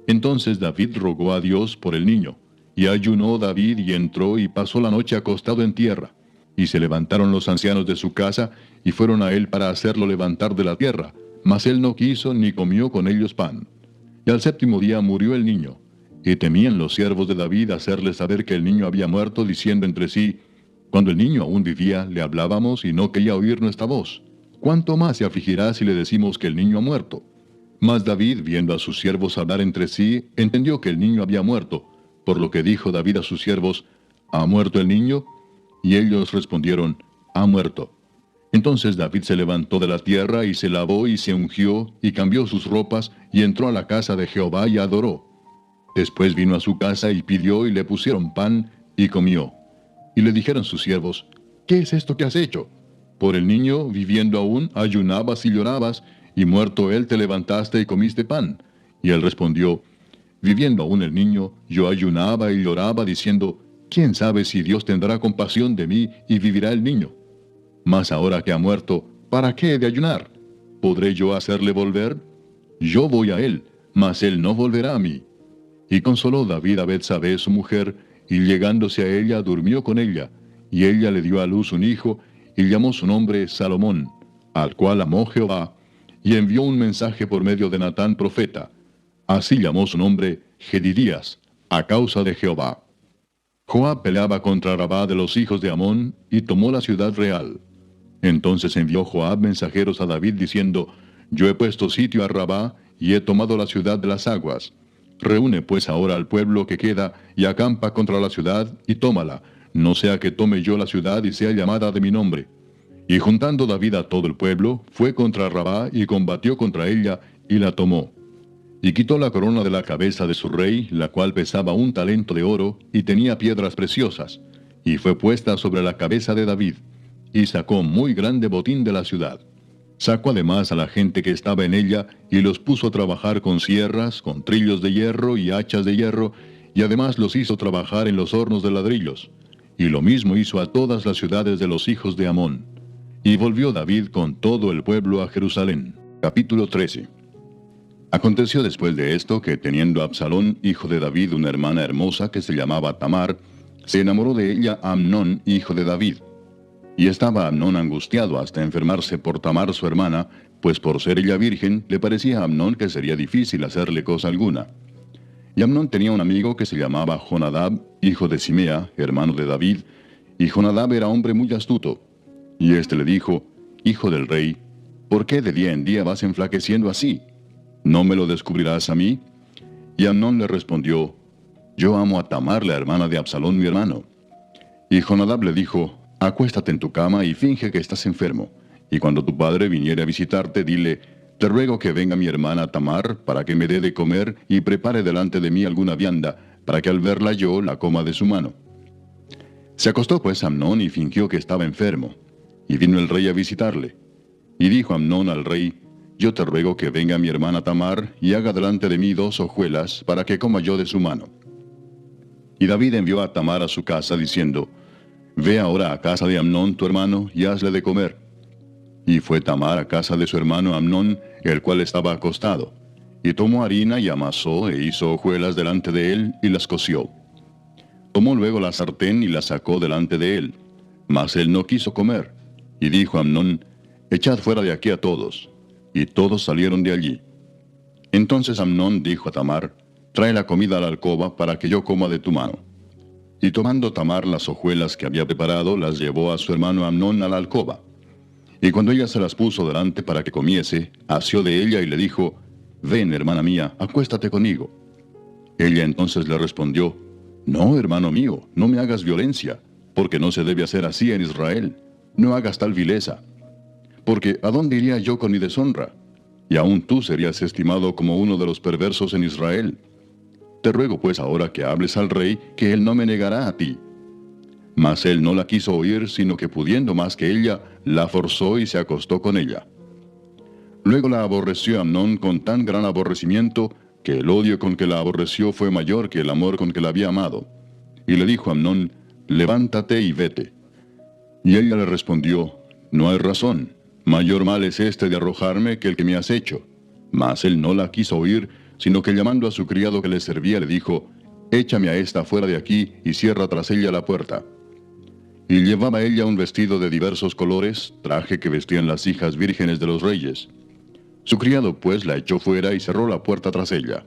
Entonces David rogó a Dios por el niño, y ayunó David y entró y pasó la noche acostado en tierra. Y se levantaron los ancianos de su casa, y fueron a él para hacerlo levantar de la tierra, mas él no quiso ni comió con ellos pan. Y al 7º día murió el niño, y temían los siervos de David hacerle saber que el niño había muerto, diciendo entre sí: cuando el niño aún vivía, le hablábamos y no quería oír nuestra voz. ¿Cuánto más se afligirá si le decimos que el niño ha muerto? Mas David, viendo a sus siervos hablar entre sí, entendió que el niño había muerto, por lo que dijo David a sus siervos: ¿ha muerto el niño? Y ellos respondieron: ha muerto. Entonces David se levantó de la tierra y se lavó y se ungió y cambió sus ropas y entró a la casa de Jehová y adoró. Después vino a su casa y pidió y le pusieron pan y comió. Y le dijeron sus siervos: ¿qué es esto que has hecho? Por el niño, viviendo aún, ayunabas y llorabas, y muerto él te levantaste y comiste pan. Y él respondió: viviendo aún el niño, yo ayunaba y lloraba, diciendo: ¿quién sabe si Dios tendrá compasión de mí y vivirá el niño? Mas ahora que ha muerto, ¿para qué he de ayunar? ¿Podré yo hacerle volver? Yo voy a él, mas él no volverá a mí. Y consoló David a Betsabé su mujer, y llegándose a ella durmió con ella, y ella le dio a luz un hijo, y llamó su nombre Salomón, al cual amó Jehová, y envió un mensaje por medio de Natán profeta. Así llamó su nombre Jedidías, a causa de Jehová. Joab peleaba contra Rabá de los hijos de Amón, y tomó la ciudad real. Entonces envió Joab mensajeros a David diciendo: yo he puesto sitio a Rabá, y he tomado la ciudad de las aguas. Reúne pues ahora al pueblo que queda, y acampa contra la ciudad, y tómala, no sea que tome yo la ciudad y sea llamada de mi nombre. Y juntando David a todo el pueblo, fue contra Rabá, y combatió contra ella, y la tomó. Y quitó la corona de la cabeza de su rey, la cual pesaba 1 talento de oro, y tenía piedras preciosas, y fue puesta sobre la cabeza de David, y sacó muy grande botín de la ciudad. Sacó además a la gente que estaba en ella, y los puso a trabajar con sierras, con trillos de hierro y hachas de hierro, y además los hizo trabajar en los hornos de ladrillos. Y lo mismo hizo a todas las ciudades de los hijos de Amón. Y volvió David con todo el pueblo a Jerusalén. Capítulo 13. Aconteció después de esto que teniendo Absalón, hijo de David, una hermana hermosa que se llamaba Tamar, se enamoró de ella Amnón, hijo de David. Y estaba Amnón angustiado hasta enfermarse por Tamar su hermana, pues por ser ella virgen, le parecía a Amnón que sería difícil hacerle cosa alguna. Y Amnón tenía un amigo que se llamaba Jonadab, hijo de Simea, hermano de David, y Jonadab era hombre muy astuto. Y éste le dijo: Hijo del rey, ¿por qué de día en día vas enflaqueciendo así? ¿No me lo descubrirás a mí? Y Amnón le respondió: Yo amo a Tamar, la hermana de Absalón mi hermano. Y Jonadab le dijo: Acuéstate en tu cama y finge que estás enfermo. Y cuando tu padre viniere a visitarte, dile: Te ruego que venga mi hermana Tamar, para que me dé de comer y prepare delante de mí alguna vianda, para que al verla yo la coma de su mano. Se acostó pues Amnón y fingió que estaba enfermo. Y vino el rey a visitarle. Y dijo Amnón al rey: Yo te ruego que venga mi hermana Tamar y haga delante de mí 2 hojuelas, para que coma yo de su mano. Y David envió a Tamar a su casa, diciendo: Ve ahora a casa de Amnón tu hermano, y hazle de comer. Y fue Tamar a casa de su hermano Amnón, el cual estaba acostado. Y tomó harina y amasó, e hizo hojuelas delante de él, y las coció. Tomó luego la sartén y la sacó delante de él. Mas él no quiso comer. Y dijo Amnón: Echad fuera de aquí a todos. Y todos salieron de allí. Entonces Amnón dijo a Tamar: Trae la comida a la alcoba, para que yo coma de tu mano. Y tomando Tamar las hojuelas que había preparado, las llevó a su hermano Amnón a la alcoba. Y cuando ella se las puso delante para que comiese, asió de ella y le dijo: Ven, hermana mía, acuéstate conmigo. Ella entonces le respondió: No, hermano mío, no me hagas violencia, porque no se debe hacer así en Israel. No hagas tal vileza. Porque ¿a dónde iría yo con mi deshonra? Y aún tú serías estimado como uno de los perversos en Israel. Te ruego pues ahora que hables al rey, que él no me negará a ti. Mas él no la quiso oír, sino que pudiendo más que ella, la forzó y se acostó con ella. Luego la aborreció Amnón con tan gran aborrecimiento, que el odio con que la aborreció fue mayor que el amor con que la había amado. Y le dijo a Amnón: Levántate y vete. Y ella le respondió: No hay razón. Mayor mal es este de arrojarme que el que me has hecho. Mas él no la quiso oír, sino que llamando a su criado que le servía, le dijo: Échame a esta fuera de aquí, y cierra tras ella la puerta. Y llevaba ella un vestido de diversos colores, traje que vestían las hijas vírgenes de los reyes. Su criado pues la echó fuera y cerró la puerta tras ella.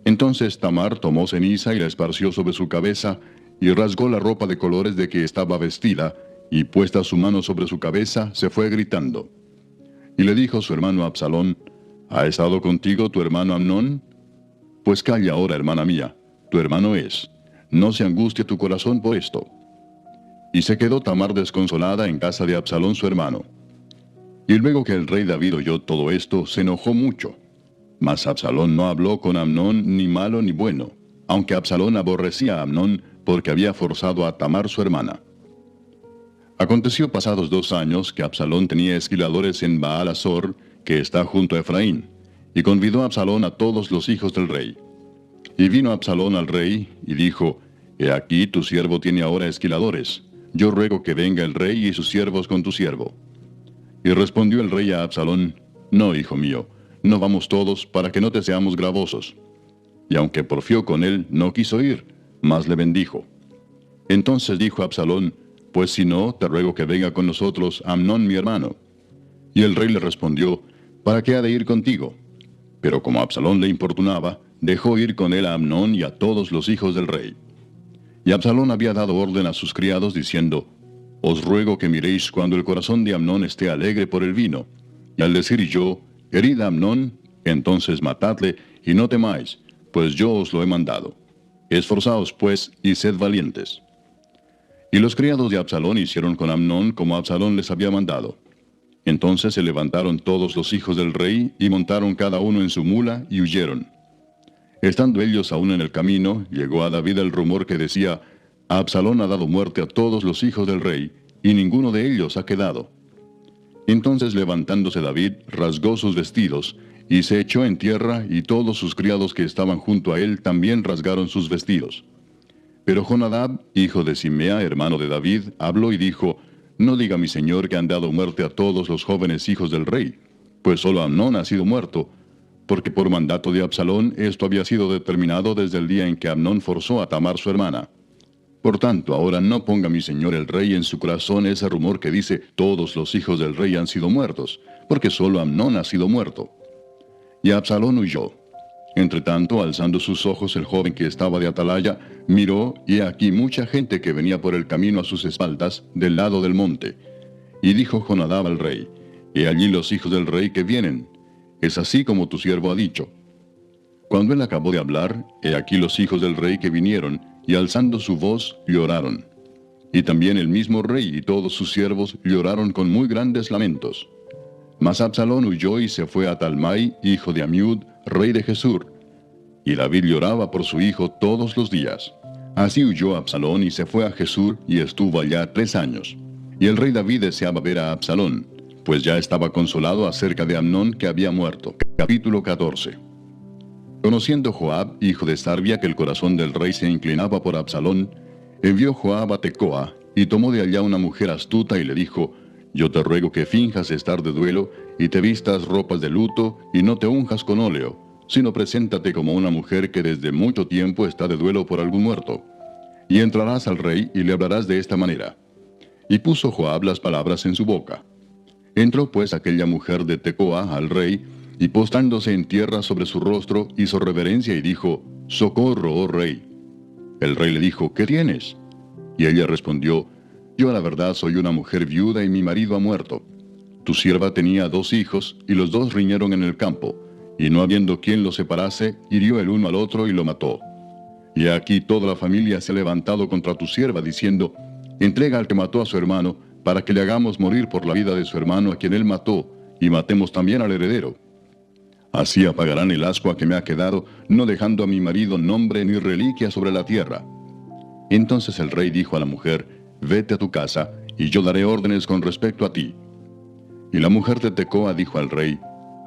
Entonces Tamar tomó ceniza y la esparció sobre su cabeza, y rasgó la ropa de colores de que estaba vestida, y puesta su mano sobre su cabeza, se fue gritando. Y le dijo su hermano Absalón: ¿Ha estado contigo tu hermano Amnón? Pues calla ahora, hermana mía, tu hermano es. No se angustie tu corazón por esto. Y se quedó Tamar desconsolada en casa de Absalón su hermano. Y luego que el rey David oyó todo esto, se enojó mucho. Mas Absalón no habló con Amnón ni malo ni bueno, aunque Absalón aborrecía a Amnón porque había forzado a Tamar su hermana. Aconteció pasados 2 años que Absalón tenía esquiladores en Baal-Azor, que está junto a Efraín, y convidó a Absalón a todos los hijos del rey. Y vino Absalón al rey, y dijo: He aquí tu siervo tiene ahora esquiladores. Yo ruego que venga el rey y sus siervos con tu siervo. Y respondió el rey a Absalón: No, hijo mío, no vamos todos, para que no te seamos gravosos. Y aunque porfió con él, no quiso ir, mas le bendijo. Entonces dijo Absalón: Pues si no, te ruego que venga con nosotros Amnón mi hermano. Y el rey le respondió: ¿Para qué ha de ir contigo? Pero como Absalón le importunaba, dejó ir con él a Amnón y a todos los hijos del rey. Y Absalón había dado orden a sus criados, diciendo: Os ruego que miréis cuando el corazón de Amnón esté alegre por el vino. Y al decir yo: Herid a Amnón, entonces matadle, y no temáis, pues yo os lo he mandado. Esforzaos pues, y sed valientes. Y los criados de Absalón hicieron con Amnón como Absalón les había mandado. Entonces se levantaron todos los hijos del rey, y montaron cada uno en su mula, y huyeron. Estando ellos aún en el camino, llegó a David el rumor que decía: Absalón ha dado muerte a todos los hijos del rey, y ninguno de ellos ha quedado. Entonces levantándose David, rasgó sus vestidos, y se echó en tierra, y todos sus criados que estaban junto a él también rasgaron sus vestidos. Pero Jonadab, hijo de Simea, hermano de David, habló y dijo: No diga mi señor que han dado muerte a todos los jóvenes hijos del rey, pues solo Amnón ha sido muerto, porque por mandato de Absalón esto había sido determinado desde el día en que Amnón forzó a Tamar su hermana. Por tanto, ahora no ponga mi señor el rey en su corazón ese rumor que dice, todos los hijos del rey han sido muertos, porque solo Amnón ha sido muerto. Y Absalón huyó. Entretanto, alzando sus ojos, el joven que estaba de atalaya, miró, y he aquí mucha gente que venía por el camino a sus espaldas, del lado del monte. Y dijo Jonadab al rey, he allí los hijos del rey que vienen. Es así como tu siervo ha dicho. Cuando él acabó de hablar, he aquí los hijos del rey que vinieron, y alzando su voz, lloraron. Y también el mismo rey y todos sus siervos lloraron con muy grandes lamentos. Mas Absalón huyó y se fue a Talmai, hijo de Amiud, rey de Gesur. Y David lloraba por su hijo todos los días. Así huyó Absalón y se fue a Gesur y estuvo allá 3 años. Y el rey David deseaba ver a Absalón, pues ya estaba consolado acerca de Amnón que había muerto. Capítulo 14. Conociendo Joab, hijo de Sarvia, que el corazón del rey se inclinaba por Absalón, envió Joab a Tecoa, y tomó de allá una mujer astuta y le dijo, yo te ruego que finjas estar de duelo, y te vistas ropas de luto, y no te unjas con óleo, sino preséntate como una mujer que desde mucho tiempo está de duelo por algún muerto. Y entrarás al rey, y le hablarás de esta manera. Y puso Joab las palabras en su boca. Entró pues aquella mujer de Tecoa al rey, y postrándose en tierra sobre su rostro, hizo reverencia y dijo, socorro, oh rey. El rey le dijo, ¿qué tienes? Y ella respondió, yo a la verdad soy una mujer viuda y mi marido ha muerto. Tu sierva tenía 2 hijos, y los 2 riñeron en el campo, y no habiendo quien los separase, hirió el uno al otro y lo mató. Y aquí toda la familia se ha levantado contra tu sierva, diciendo, entrega al que mató a su hermano, para que le hagamos morir por la vida de su hermano a quien él mató, y matemos también al heredero. Así apagarán el ascua que me ha quedado, no dejando a mi marido nombre ni reliquia sobre la tierra. Entonces el rey dijo a la mujer, vete a tu casa, y yo daré órdenes con respecto a ti. Y la mujer de Tecoa dijo al rey,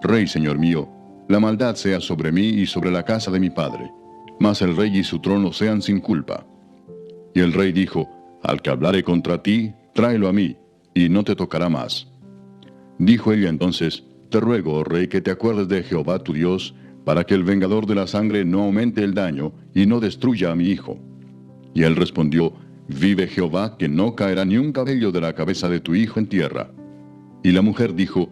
Rey, señor mío, la maldad sea sobre mí y sobre la casa de mi padre, mas el rey y su trono sean sin culpa. Y el rey dijo, al que hablare contra ti, tráelo a mí, y no te tocará más. Dijo ella entonces, te ruego, oh rey, que te acuerdes de Jehová tu Dios, para que el vengador de la sangre no aumente el daño, y no destruya a mi hijo. Y él respondió, vive Jehová, que no caerá ni un cabello de la cabeza de tu hijo en tierra. Y la mujer dijo,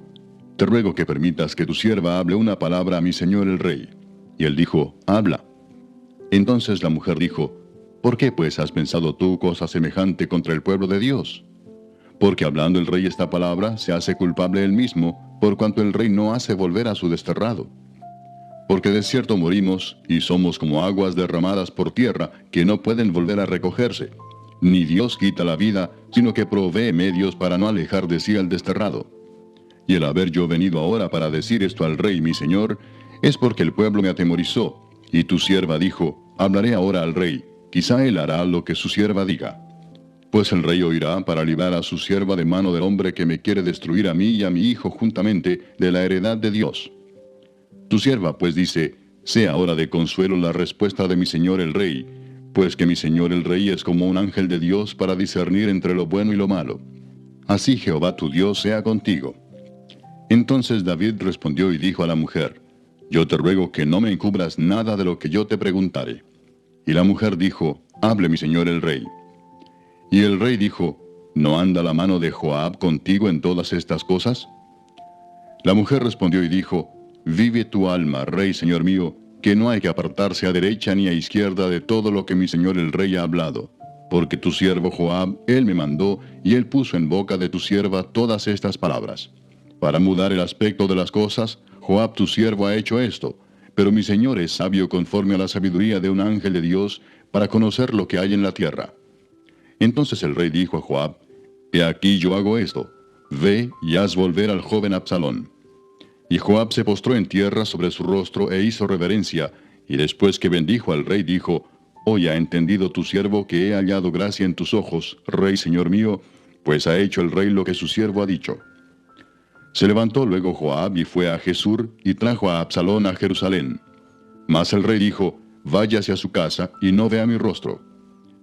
te ruego que permitas que tu sierva hable una palabra a mi señor el rey. Y él dijo, habla. Entonces la mujer dijo, ¿por qué pues has pensado tú cosa semejante contra el pueblo de Dios? Porque hablando el rey esta palabra, se hace culpable él mismo, por cuanto el rey no hace volver a su desterrado. Porque de cierto morimos, y somos como aguas derramadas por tierra, que no pueden volver a recogerse. Ni Dios quita la vida, sino que provee medios para no alejar de sí al desterrado. Y el haber yo venido ahora para decir esto al rey mi señor, es porque el pueblo me atemorizó, y tu sierva dijo, hablaré ahora al rey, quizá él hará lo que su sierva diga. Pues el rey oirá para librar a su sierva de mano del hombre que me quiere destruir a mí y a mi hijo juntamente de la heredad de Dios. Tu sierva pues dice, sea ahora de consuelo la respuesta de mi señor el rey, pues que mi señor el rey es como un ángel de Dios para discernir entre lo bueno y lo malo. Así Jehová tu Dios sea contigo. Entonces David respondió y dijo a la mujer, yo te ruego que no me encubras nada de lo que yo te preguntare. Y la mujer dijo, hable mi señor el rey. Y el rey dijo, ¿no anda la mano de Joab contigo en todas estas cosas? La mujer respondió y dijo, vive tu alma, rey señor mío, que no hay que apartarse a derecha ni a izquierda de todo lo que mi señor el rey ha hablado. Porque tu siervo Joab, él me mandó, y él puso en boca de tu sierva todas estas palabras. Para mudar el aspecto de las cosas, Joab tu siervo ha hecho esto, pero mi señor es sabio conforme a la sabiduría de un ángel de Dios, para conocer lo que hay en la tierra. Entonces el rey dijo a Joab, he aquí yo hago esto, ve y haz volver al joven Absalón. Y Joab se postró en tierra sobre su rostro e hizo reverencia, y después que bendijo al rey dijo, hoy ha entendido tu siervo que he hallado gracia en tus ojos, rey señor mío, pues ha hecho el rey lo que su siervo ha dicho. Se levantó luego Joab y fue a Gesur, y trajo a Absalón a Jerusalén. Mas el rey dijo, váyase a su casa, y no vea mi rostro.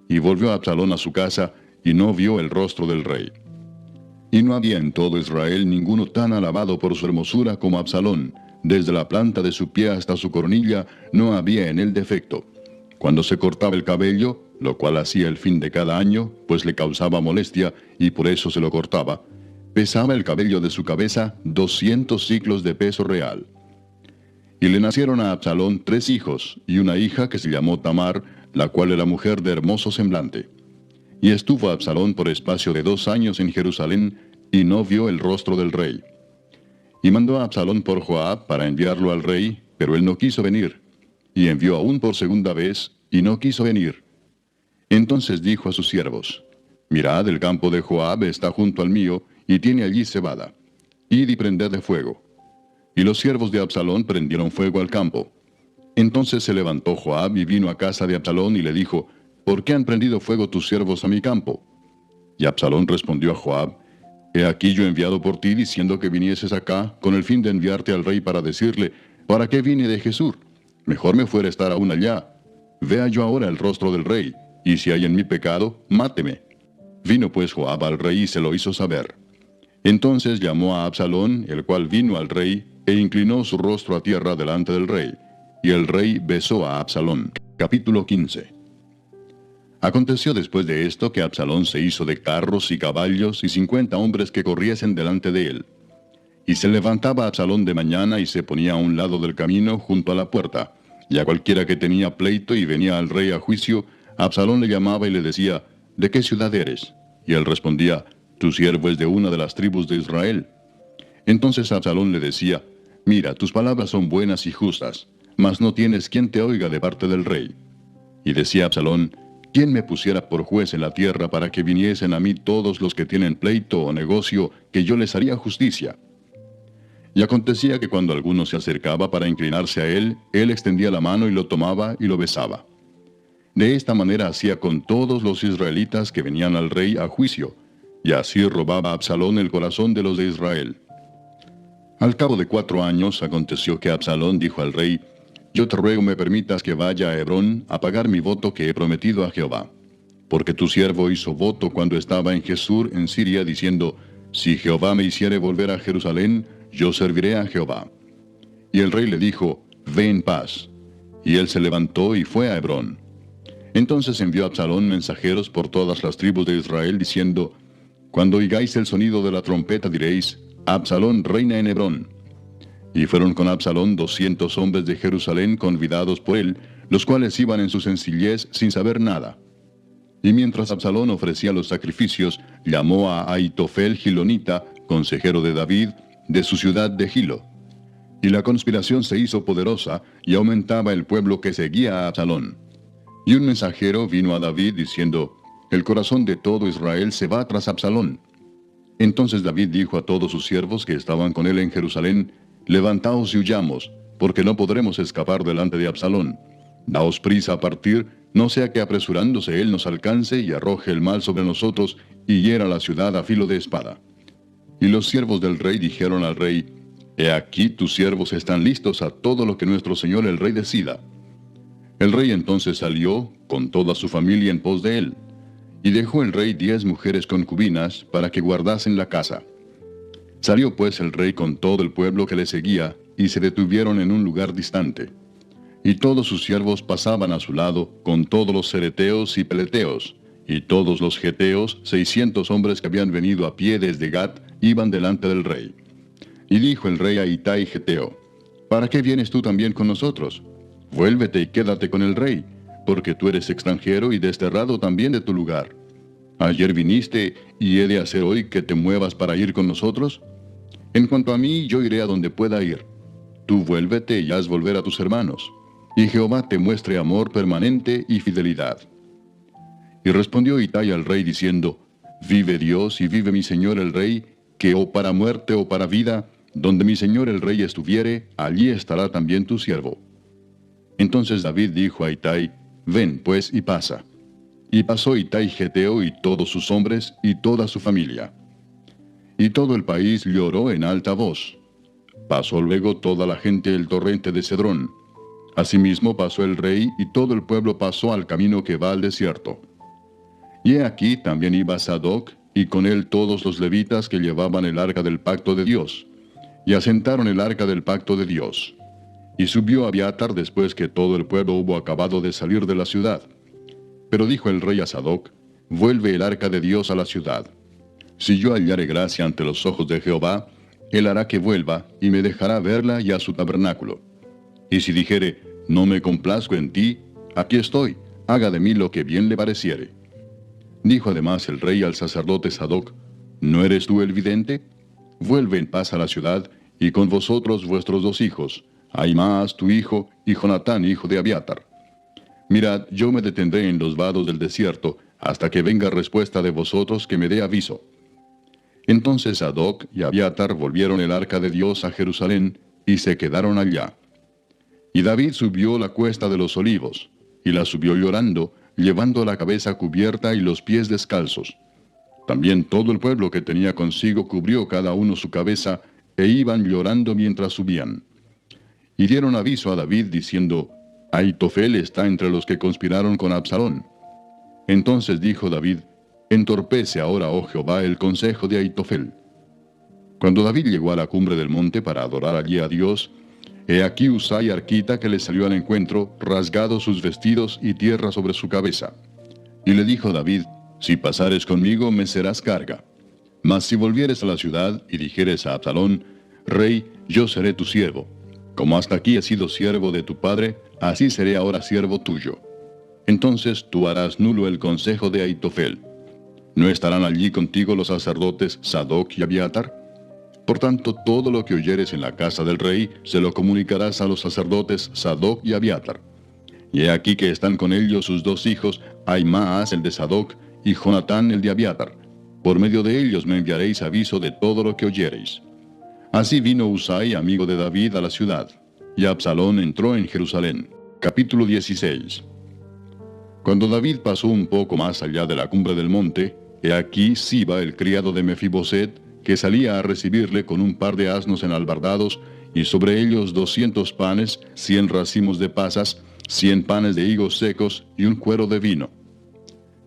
Y volvió Absalón a su casa, y no vio el rostro del rey. Y no había en todo Israel ninguno tan alabado por su hermosura como Absalón, Desde la planta de su pie hasta su coronilla no había en él defecto. Cuando se cortaba el cabello, lo cual hacía el fin de cada año, pues le causaba molestia y por eso se lo cortaba, pesaba el cabello de su cabeza 200 siclos de peso real. Y le nacieron a Absalón 3 hijos y una hija que se llamó Tamar, la cual era mujer de hermoso semblante. Y estuvo Absalón por espacio de 2 años en Jerusalén, y no vio el rostro del rey. Y mandó a Absalón por Joab para enviarlo al rey, pero él no quiso venir. Y envió aún por segunda vez, y no quiso venir. Entonces dijo a sus siervos: Mirad, el campo de Joab está junto al mío, y tiene allí cebada. Id y prended de fuego. Y los siervos de Absalón prendieron fuego al campo. Entonces se levantó Joab y vino a casa de Absalón y le dijo: ¿Por qué han prendido fuego tus siervos a mi campo? Y Absalón respondió a Joab: He aquí yo he enviado por ti diciendo que vinieses acá, con el fin de enviarte al rey para decirle: ¿Para qué vine de Jesús? Mejor me fuera estar aún allá. Vea yo ahora el rostro del rey, y si hay en mí pecado, máteme. Vino pues Joab al rey y se lo hizo saber. Entonces llamó a Absalón, el cual vino al rey, e inclinó su rostro a tierra delante del rey. Y el rey besó a Absalón. Capítulo 15. Aconteció después de esto que Absalón se hizo de carros y caballos y 50 hombres que corriesen delante de él. Y se levantaba Absalón de mañana y se ponía a un lado del camino junto a la puerta, y a cualquiera que tenía pleito y venía al rey a juicio, Absalón le llamaba y le decía: ¿De qué ciudad eres? Y él respondía: Tu siervo es de una de las tribus de Israel. Entonces Absalón le decía: Mira, tus palabras son buenas y justas, mas no tienes quien te oiga de parte del rey. Y decía Absalón: ¿Quién me pusiera por juez en la tierra para que viniesen a mí todos los que tienen pleito o negocio, que yo les haría justicia? Y acontecía que cuando alguno se acercaba para inclinarse a él extendía la mano y lo tomaba y lo besaba. De esta manera hacía con todos los israelitas que venían al rey a juicio, y así robaba Absalón el corazón de los de Israel. Al cabo de 4 años aconteció que Absalón dijo al rey: Yo te ruego me permitas que vaya a Hebrón a pagar mi voto que he prometido a Jehová. Porque tu siervo hizo voto cuando estaba en Jesús en Siria, diciendo: Si Jehová me hiciere volver a Jerusalén, yo serviré a Jehová. Y el rey le dijo: Ve en paz. Y él se levantó y fue a Hebrón. Entonces envió Absalón mensajeros por todas las tribus de Israel, diciendo: Cuando oigáis el sonido de la trompeta diréis: Absalón reina en Hebrón. Y fueron con Absalón 200 hombres de Jerusalén convidados por él, los cuales iban en su sencillez sin saber nada. Y mientras Absalón ofrecía los sacrificios, llamó a Ahitofel Gilonita, consejero de David, de su ciudad de Gilo. Y la conspiración se hizo poderosa, y aumentaba el pueblo que seguía a Absalón. Y un mensajero vino a David diciendo: El corazón de todo Israel se va tras Absalón. Entonces David dijo a todos sus siervos que estaban con él en Jerusalén: Levantaos y huyamos, porque no podremos escapar delante de Absalón. Daos prisa a partir, no sea que apresurándose él nos alcance y arroje el mal sobre nosotros y hiera la ciudad a filo de espada. Y los siervos del rey dijeron al rey: He aquí tus siervos están listos a todo lo que nuestro señor el rey decida. El rey entonces salió con toda su familia en pos de él, y dejó el rey 10 mujeres concubinas para que guardasen la casa. Salió pues el rey con todo el pueblo que le seguía, y se detuvieron en un lugar distante. Y todos sus siervos pasaban a su lado, con todos los cereteos y peleteos, y todos los geteos, 600 hombres que habían venido a pie desde Gat, iban delante del rey. Y dijo el rey a Itai Geteo: ¿Para qué vienes tú también con nosotros? Vuélvete y quédate con el rey, porque tú eres extranjero y desterrado también de tu lugar. ¿Ayer viniste, y he de hacer hoy que te muevas para ir con nosotros? En cuanto a mí, yo iré a donde pueda ir. Tú vuélvete y haz volver a tus hermanos, y Jehová te muestre amor permanente y fidelidad. Y respondió Itai al rey diciendo: Vive Dios y vive mi señor el rey, que o para muerte o para vida, donde mi señor el rey estuviere, allí estará también tu siervo. Entonces David dijo a Itai: Ven pues y pasa. Y pasó Itai Geteo y todos sus hombres y toda su familia. Y todo el país lloró en alta voz. Pasó luego toda la gente el torrente de Cedrón. Asimismo pasó el rey y todo el pueblo pasó al camino que va al desierto. Y he aquí también iba Sadoc, y con él todos los levitas que llevaban el arca del pacto de Dios. y asentaron el arca del pacto de Dios. Y subió Abiatar después que todo el pueblo hubo acabado de salir de la ciudad. Pero dijo el rey a Sadoc: vuelve el arca de Dios a la ciudad. Si yo hallare gracia ante los ojos de Jehová, él hará que vuelva, y me dejará verla y a su tabernáculo. Y si dijere: no me complazco en ti, aquí estoy, haga de mí lo que bien le pareciere. Dijo además el rey al sacerdote Sadoc: ¿no eres tú el vidente? Vuelve en paz a la ciudad, y con vosotros vuestros 2 hijos, Ahimaas tu hijo, y Jonatán hijo de Abiatar. Mirad, yo me detendré en los vados del desierto, hasta que venga respuesta de vosotros que me dé aviso. Entonces Sadoc y Abiatar volvieron el arca de Dios a Jerusalén, y se quedaron allá. Y David subió la cuesta de los olivos, y la subió llorando, llevando la cabeza cubierta y los pies descalzos. También todo el pueblo que tenía consigo cubrió cada uno su cabeza, e iban llorando mientras subían. Y dieron aviso a David, diciendo: Ahitofel está entre los que conspiraron con Absalón. Entonces dijo David: entorpece ahora, oh Jehová, el consejo de Ahitofel. Cuando David llegó a la cumbre del monte para adorar allí a Dios, he aquí Husai arquita que le salió al encuentro, rasgados sus vestidos y tierra sobre su cabeza. Y le dijo David: si pasares conmigo, me serás carga. Mas si volvieres a la ciudad y dijeres a Absalón: Rey, yo seré tu siervo. Como hasta aquí he sido siervo de tu padre, así seré ahora siervo tuyo. Entonces tú harás nulo el consejo de Ahitofel. ¿No estarán allí contigo los sacerdotes Sadoc y Abiatar? Por tanto, todo lo que oyeres en la casa del rey, se lo comunicarás a los sacerdotes Sadoc y Abiatar. Y he aquí que están con ellos sus 2 hijos, Ahimaas el de Sadoc, y Jonatán el de Abiatar. Por medio de ellos me enviaréis aviso de todo lo que oyereis. Así vino Husai, amigo de David, a la ciudad, y Absalón entró en Jerusalén. Capítulo 16. Cuando David pasó un poco más allá de la cumbre del monte, he aquí Siba, el criado de Mefiboset, que salía a recibirle con un par de asnos enalbardados, y sobre ellos 200 panes, 100 racimos de pasas, 100 panes de higos secos, y un cuero de vino.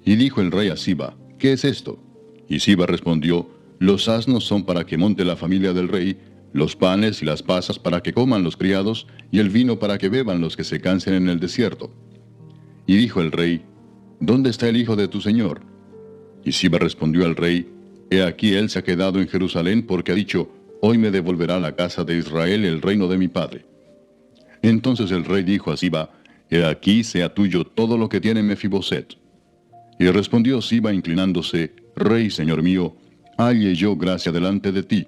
Y dijo el rey a Siba: ¿qué es esto? Y Siba respondió: los asnos son para que monte la familia del rey, los panes y las pasas para que coman los criados, y el vino para que beban los que se cansen en el desierto. Y dijo el rey: ¿dónde está el hijo de tu señor? Y Siba respondió al rey: he aquí él se ha quedado en Jerusalén, porque ha dicho: hoy me devolverá la casa de Israel el reino de mi padre. Entonces el rey dijo a Siba: he aquí sea tuyo todo lo que tiene Mefiboset. Y respondió Siba inclinándose: Rey, señor mío, halle yo gracia delante de ti.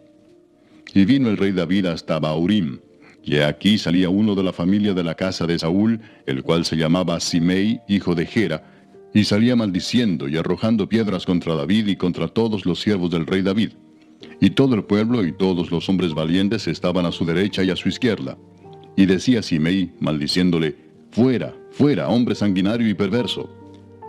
Y vino el rey David hasta Bahurim, y aquí salía uno de la familia de la casa de Saúl, el cual se llamaba Simei, hijo de Gera, y salía maldiciendo y arrojando piedras contra David y contra todos los siervos del rey David. Y todo el pueblo y todos los hombres valientes estaban a su derecha y a su izquierda. Y decía Simei, maldiciéndole: fuera, fuera, hombre sanguinario y perverso.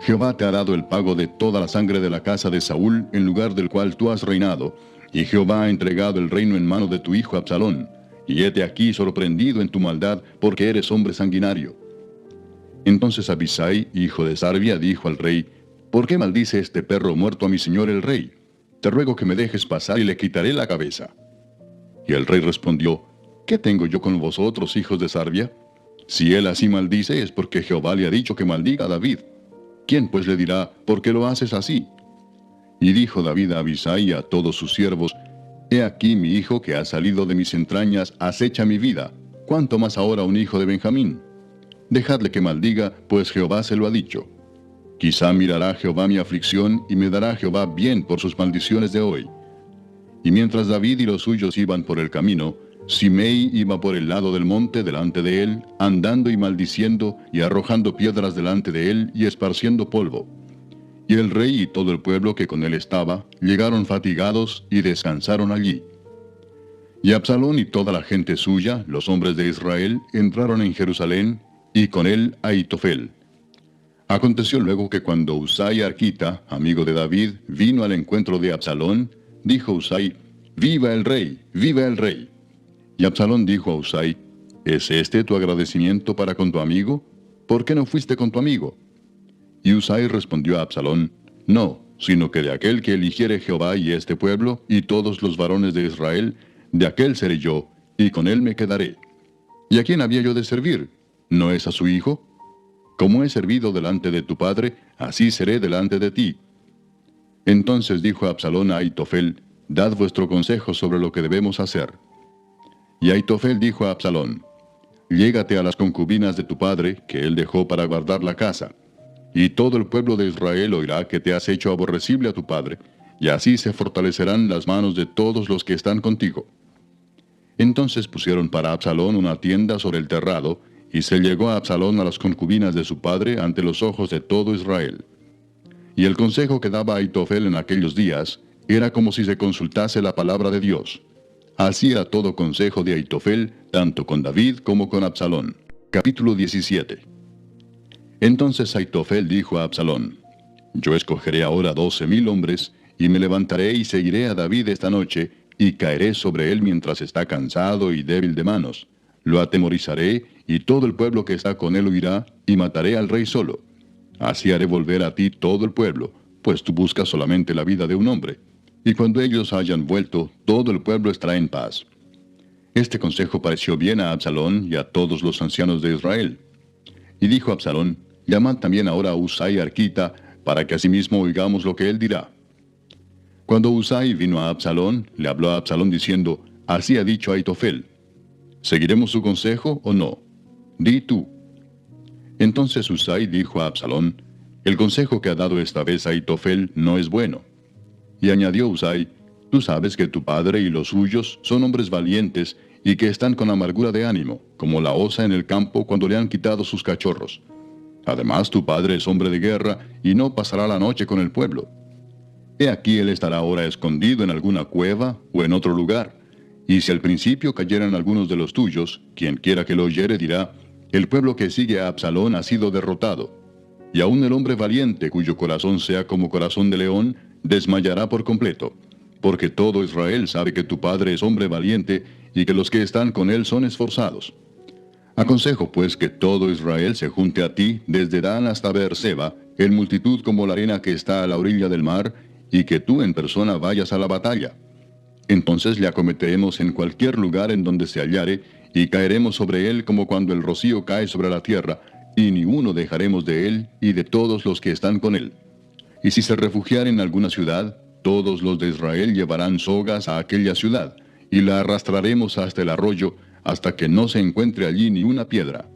Jehová te ha dado el pago de toda la sangre de la casa de Saúl, en lugar del cual tú has reinado, y Jehová ha entregado el reino en mano de tu hijo Absalón, y hete aquí sorprendido en tu maldad, porque eres hombre sanguinario. Entonces Abisai, hijo de Sarbia, dijo al rey: ¿por qué maldice este perro muerto a mi señor el rey? Te ruego que me dejes pasar y le quitaré la cabeza. Y el rey respondió: ¿qué tengo yo con vosotros, hijos de Sarbia? Si él así maldice, es porque Jehová le ha dicho que maldiga a David. ¿Quién pues le dirá: ¿por qué lo haces así? Y dijo David a Abisai y a todos sus siervos: he aquí mi hijo que ha salido de mis entrañas acecha mi vida, ¿cuánto más ahora un hijo de Benjamín? Dejadle que maldiga, pues Jehová se lo ha dicho. Quizá mirará Jehová mi aflicción, y me dará Jehová bien por sus maldiciones de hoy. Y mientras David y los suyos iban por el camino, Simei iba por el lado del monte delante de él, andando y maldiciendo, y arrojando piedras delante de él, y esparciendo polvo. Y el rey y todo el pueblo que con él estaba, llegaron fatigados, y descansaron allí. Y Absalón y toda la gente suya, los hombres de Israel, entraron en Jerusalén, y con él Ahitofel. Aconteció luego que cuando Husai arquita, amigo de David, vino al encuentro de Absalón, dijo Husai: ¡viva el rey! ¡viva el rey! Y Absalón dijo a Husai: ¿es este tu agradecimiento para con tu amigo? ¿Por qué no fuiste con tu amigo? Y Husai respondió a Absalón: no, sino que de aquel que eligiere Jehová y este pueblo, y todos los varones de Israel, de aquel seré yo, y con él me quedaré. ¿Y a quién había yo de servir? ¿No es a su hijo? Como he servido delante de tu padre, así seré delante de ti. Entonces dijo Absalón a Ahitofel, dad vuestro consejo sobre lo que debemos hacer. Y Ahitofel dijo a Absalón, llégate a las concubinas de tu padre, que él dejó para guardar la casa. Y todo el pueblo de Israel oirá que te has hecho aborrecible a tu padre, y así se fortalecerán las manos de todos los que están contigo. Entonces pusieron para Absalón una tienda sobre el terrado, y se llegó a Absalón a las concubinas de su padre ante los ojos de todo Israel. Y el consejo que daba Ahitofel en aquellos días era como si se consultase la palabra de Dios. Así era todo consejo de Ahitofel, tanto con David como con Absalón. Capítulo 17. Entonces Ahitofel dijo a Absalón, yo escogeré ahora 12,000 hombres, y me levantaré y seguiré a David esta noche, y caeré sobre él mientras está cansado y débil de manos. Lo atemorizaré, y todo el pueblo que está con él huirá, y mataré al rey solo. Así haré volver a ti todo el pueblo, pues tú buscas solamente la vida de un hombre. Y cuando ellos hayan vuelto, todo el pueblo estará en paz. Este consejo pareció bien a Absalón y a todos los ancianos de Israel. Y dijo Absalón, llamad también ahora a Husai arquita, para que asimismo oigamos lo que él dirá. Cuando Husai vino a Absalón, le habló a Absalón diciendo, así ha dicho Ahitofel, ¿seguiremos su consejo o no? Di tú. Entonces Husai dijo a Absalón, el consejo que ha dado esta vez Ahitofel no es bueno. Y añadió Husai, tú sabes que tu padre y los suyos son hombres valientes y que están con amargura de ánimo, como la osa en el campo cuando le han quitado sus cachorros. Además tu padre es hombre de guerra y no pasará la noche con el pueblo. He aquí él estará ahora escondido en alguna cueva o en otro lugar. Y si al principio cayeran algunos de los tuyos, quien quiera que lo oyere dirá, el pueblo que sigue a Absalón ha sido derrotado. Y aun el hombre valiente, cuyo corazón sea como corazón de león, desmayará por completo. Porque todo Israel sabe que tu padre es hombre valiente, y que los que están con él son esforzados. Aconsejo pues que todo Israel se junte a ti, desde Dan hasta Beerseba, en multitud como la arena que está a la orilla del mar, y que tú en persona vayas a la batalla. Entonces le acometeremos en cualquier lugar en donde se hallare, y caeremos sobre él como cuando el rocío cae sobre la tierra, y ni uno dejaremos de él y de todos los que están con él. Y si se refugiare en alguna ciudad, todos los de Israel llevarán sogas a aquella ciudad, y la arrastraremos hasta el arroyo, hasta que no se encuentre allí ni una piedra.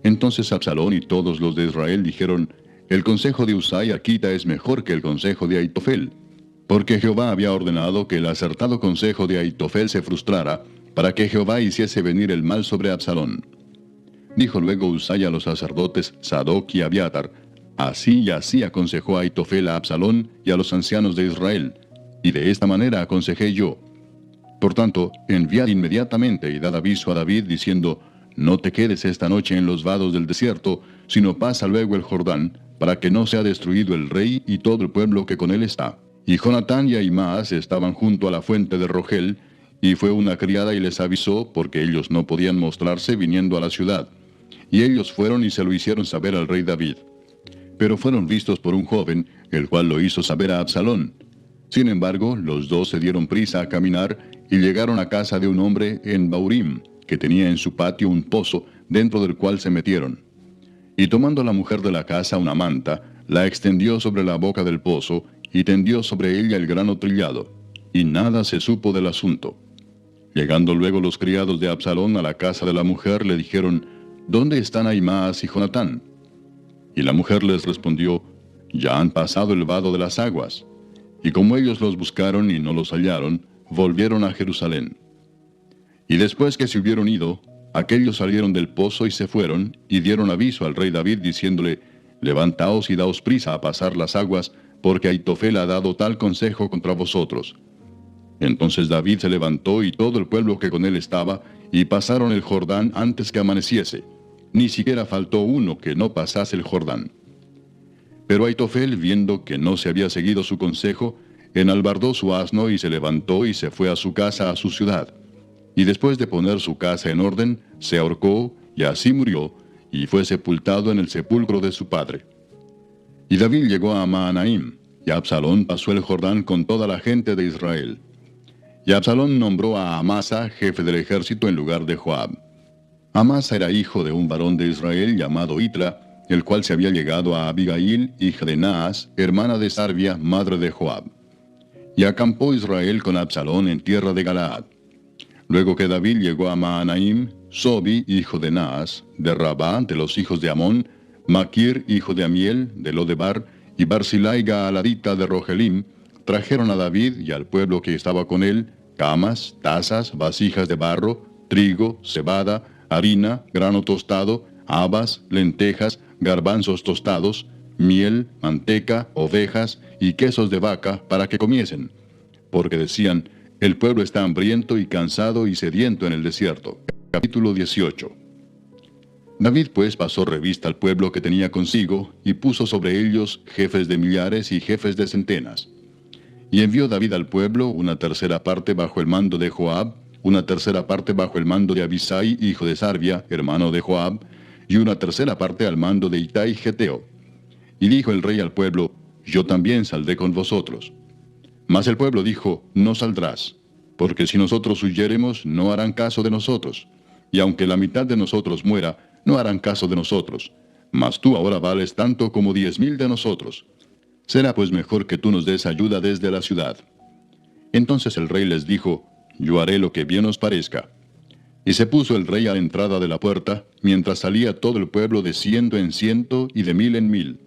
Entonces Absalón y todos los de Israel dijeron, el consejo de Husai arquita es mejor que el consejo de Ahitofel, porque Jehová había ordenado que el acertado consejo de Ahitofel se frustrara, para que Jehová hiciese venir el mal sobre Absalón. Dijo luego Husai a los sacerdotes Sadoc y Abiatar, así y así aconsejó Ahitofel a Absalón y a los ancianos de Israel, y de esta manera aconsejé yo. Por tanto, enviad inmediatamente y dad aviso a David diciendo, no te quedes esta noche en los vados del desierto, sino pasa luego el Jordán, para que no sea destruido el rey y todo el pueblo que con él está. Y Jonatán y Ahimaas estaban junto a la fuente de Rogel, y fue una criada y les avisó, porque ellos no podían mostrarse viniendo a la ciudad. Y ellos fueron y se lo hicieron saber al rey David. Pero fueron vistos por un joven, el cual lo hizo saber a Absalón. Sin embargo, los dos se dieron prisa a caminar, y llegaron a casa de un hombre en Baurim, que tenía en su patio un pozo, dentro del cual se metieron. Y tomando la mujer de la casa una manta, la extendió sobre la boca del pozo, y tendió sobre ella el grano trillado, y nada se supo del asunto. Llegando luego los criados de Absalón a la casa de la mujer, le dijeron, ¿dónde están Ahimaas y Jonatán? Y la mujer les respondió, ya han pasado el vado de las aguas. Y como ellos los buscaron y no los hallaron, volvieron a Jerusalén. Y después que se hubieron ido, aquellos salieron del pozo y se fueron, y dieron aviso al rey David, diciéndole, levantaos y daos prisa a pasar las aguas, porque Ahitofel ha dado tal consejo contra vosotros. Entonces David se levantó y todo el pueblo que con él estaba, y pasaron el Jordán antes que amaneciese. Ni siquiera faltó uno que no pasase el Jordán. Pero Ahitofel, viendo que no se había seguido su consejo, enalbardó su asno y se levantó y se fue a su casa, a su ciudad. Y después de poner su casa en orden, se ahorcó, y así murió, y fue sepultado en el sepulcro de su padre. Y David llegó a Mahanaim, y Absalón pasó el Jordán con toda la gente de Israel. Y Absalón nombró a Amasa jefe del ejército en lugar de Joab. Amasa era hijo de un varón de Israel llamado Itra, el cual se había llegado a Abigail, hija de Naas, hermana de Sarvia, madre de Joab. Y acampó Israel con Absalón en tierra de Galaad. Luego que David llegó a Mahanaim, Sobi, hijo de Naas, de Rabá, de los hijos de Amón, Maquir, hijo de Amiel, de Lodebar, y Barzilai Gaaladita de Rogelim, trajeron a David y al pueblo que estaba con él, camas, tazas, vasijas de barro, trigo, cebada, harina, grano tostado, habas, lentejas, garbanzos tostados, miel, manteca, ovejas y quesos de vaca para que comiesen. Porque decían, el pueblo está hambriento y cansado y sediento en el desierto. Capítulo 18. David pues pasó revista al pueblo que tenía consigo, y puso sobre ellos jefes de millares y jefes de centenas. Y envió David al pueblo una tercera parte bajo el mando de Joab, una tercera parte bajo el mando de Abisai, hijo de Sarvia, hermano de Joab, y una tercera parte al mando de Itai Geteo. Y dijo el rey al pueblo, yo también saldré con vosotros. Mas el pueblo dijo, no saldrás, porque si nosotros huyéremos, no harán caso de nosotros, y aunque la mitad de nosotros muera, no harán caso de nosotros. Mas tú ahora vales tanto como 10,000 de nosotros. Será pues mejor que tú nos des ayuda desde la ciudad. Entonces el rey les dijo, yo haré lo que bien os parezca. Y se puso el rey a la entrada de la puerta, mientras salía todo el pueblo de 100 en 100 y de 1000 en 1000.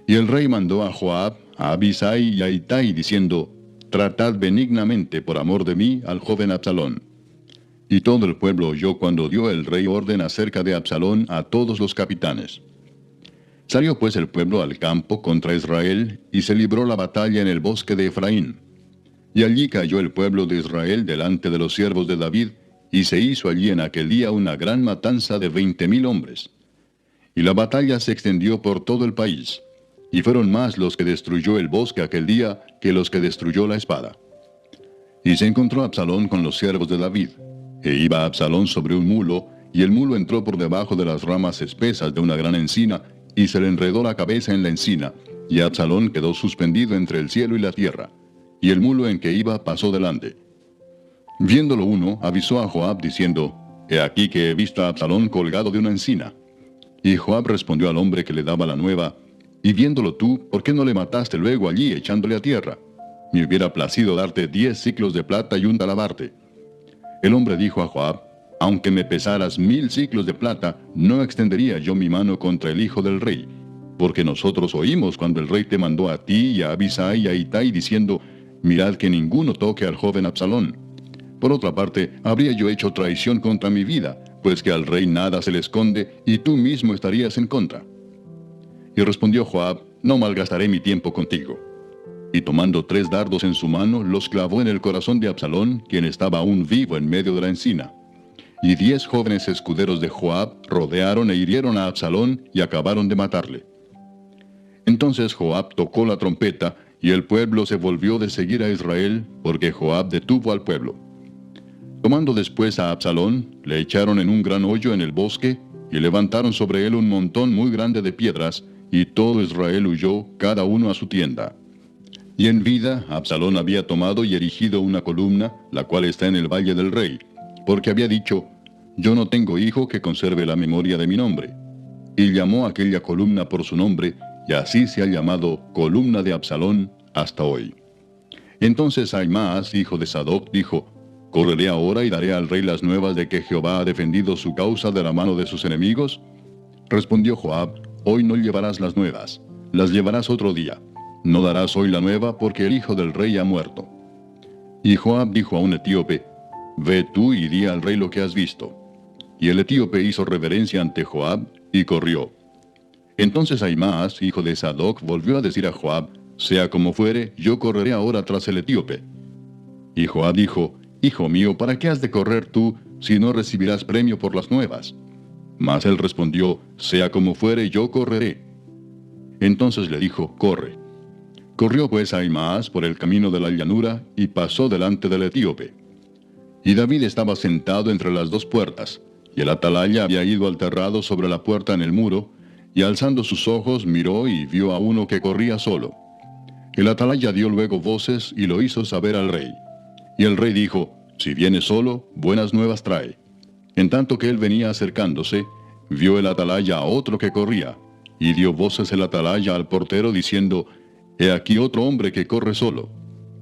Y el rey mandó a Joab, a Abisai y a Itai, diciendo, tratad benignamente por amor de mí al joven Absalón. Y todo el pueblo oyó cuando dio el rey orden acerca de Absalón a todos los capitanes. Salió pues el pueblo al campo contra Israel, y se libró la batalla en el bosque de Efraín. Y allí cayó el pueblo de Israel delante de los siervos de David, y se hizo allí en aquel día una gran matanza de 20,000 hombres. Y la batalla se extendió por todo el país, y fueron más los que destruyó el bosque aquel día que los que destruyó la espada. Y se encontró Absalón con los siervos de David, e iba Absalón sobre un mulo, y el mulo entró por debajo de las ramas espesas de una gran encina, y se le enredó la cabeza en la encina, y Absalón quedó suspendido entre el cielo y la tierra, y el mulo en que iba pasó delante. Viéndolo uno, avisó a Joab diciendo, he aquí que he visto a Absalón colgado de una encina. Y Joab respondió al hombre que le daba la nueva, y viéndolo tú, ¿por qué no le mataste luego allí echándole a tierra? Me hubiera placido darte 10 siclos de plata y un talabarte. El hombre dijo a Joab, aunque me pesaras 1000 siclos de plata, no extendería yo mi mano contra el hijo del rey, porque nosotros oímos cuando el rey te mandó a ti y a Abisai y a Itai diciendo, mirad que ninguno toque al joven Absalón. Por otra parte, habría yo hecho traición contra mi vida, pues que al rey nada se le esconde, y tú mismo estarías en contra. Y respondió Joab, no malgastaré mi tiempo contigo. Y tomando 3 dardos en su mano, los clavó en el corazón de Absalón, quien estaba aún vivo en medio de la encina. Y 10 jóvenes escuderos de Joab rodearon e hirieron a Absalón y acabaron de matarle. Entonces Joab tocó la trompeta, y el pueblo se volvió de seguir a Israel, porque Joab detuvo al pueblo. Tomando después a Absalón, le echaron en un gran hoyo en el bosque, y levantaron sobre él un montón muy grande de piedras, y todo Israel huyó, cada uno a su tienda. Y en vida, Absalón había tomado y erigido una columna, la cual está en el valle del rey, porque había dicho, yo no tengo hijo que conserve la memoria de mi nombre. Y llamó a aquella columna por su nombre, y así se ha llamado columna de Absalón hasta hoy. Entonces Ahimaas, hijo de Sadoc, dijo, ¿correré ahora y daré al rey las nuevas de que Jehová ha defendido su causa de la mano de sus enemigos? Respondió Joab, hoy no llevarás las nuevas, las llevarás otro día. No darás hoy la nueva porque el hijo del rey ha muerto. Y Joab dijo a un etíope, ve tú y di al rey lo que has visto. Y el etíope hizo reverencia ante Joab y corrió. Entonces Ahimaas, hijo de Sadoc, volvió a decir a Joab, sea como fuere, yo correré ahora tras el etíope. Y Joab dijo, hijo mío, ¿para qué has de correr tú, si no recibirás premio por las nuevas? Mas él respondió, sea como fuere, yo correré. Entonces le dijo, corre. Corrió pues Ahimaas por el camino de la llanura, y pasó delante del etíope. Y David estaba sentado entre las 2 puertas, y el atalaya había ido al terrado sobre la puerta en el muro, y alzando sus ojos miró y vio a uno que corría solo. El atalaya dio luego voces y lo hizo saber al rey. Y el rey dijo, si viene solo, buenas nuevas trae. En tanto que él venía acercándose, vio el atalaya a otro que corría, y dio voces el atalaya al portero diciendo, he aquí otro hombre que corre solo.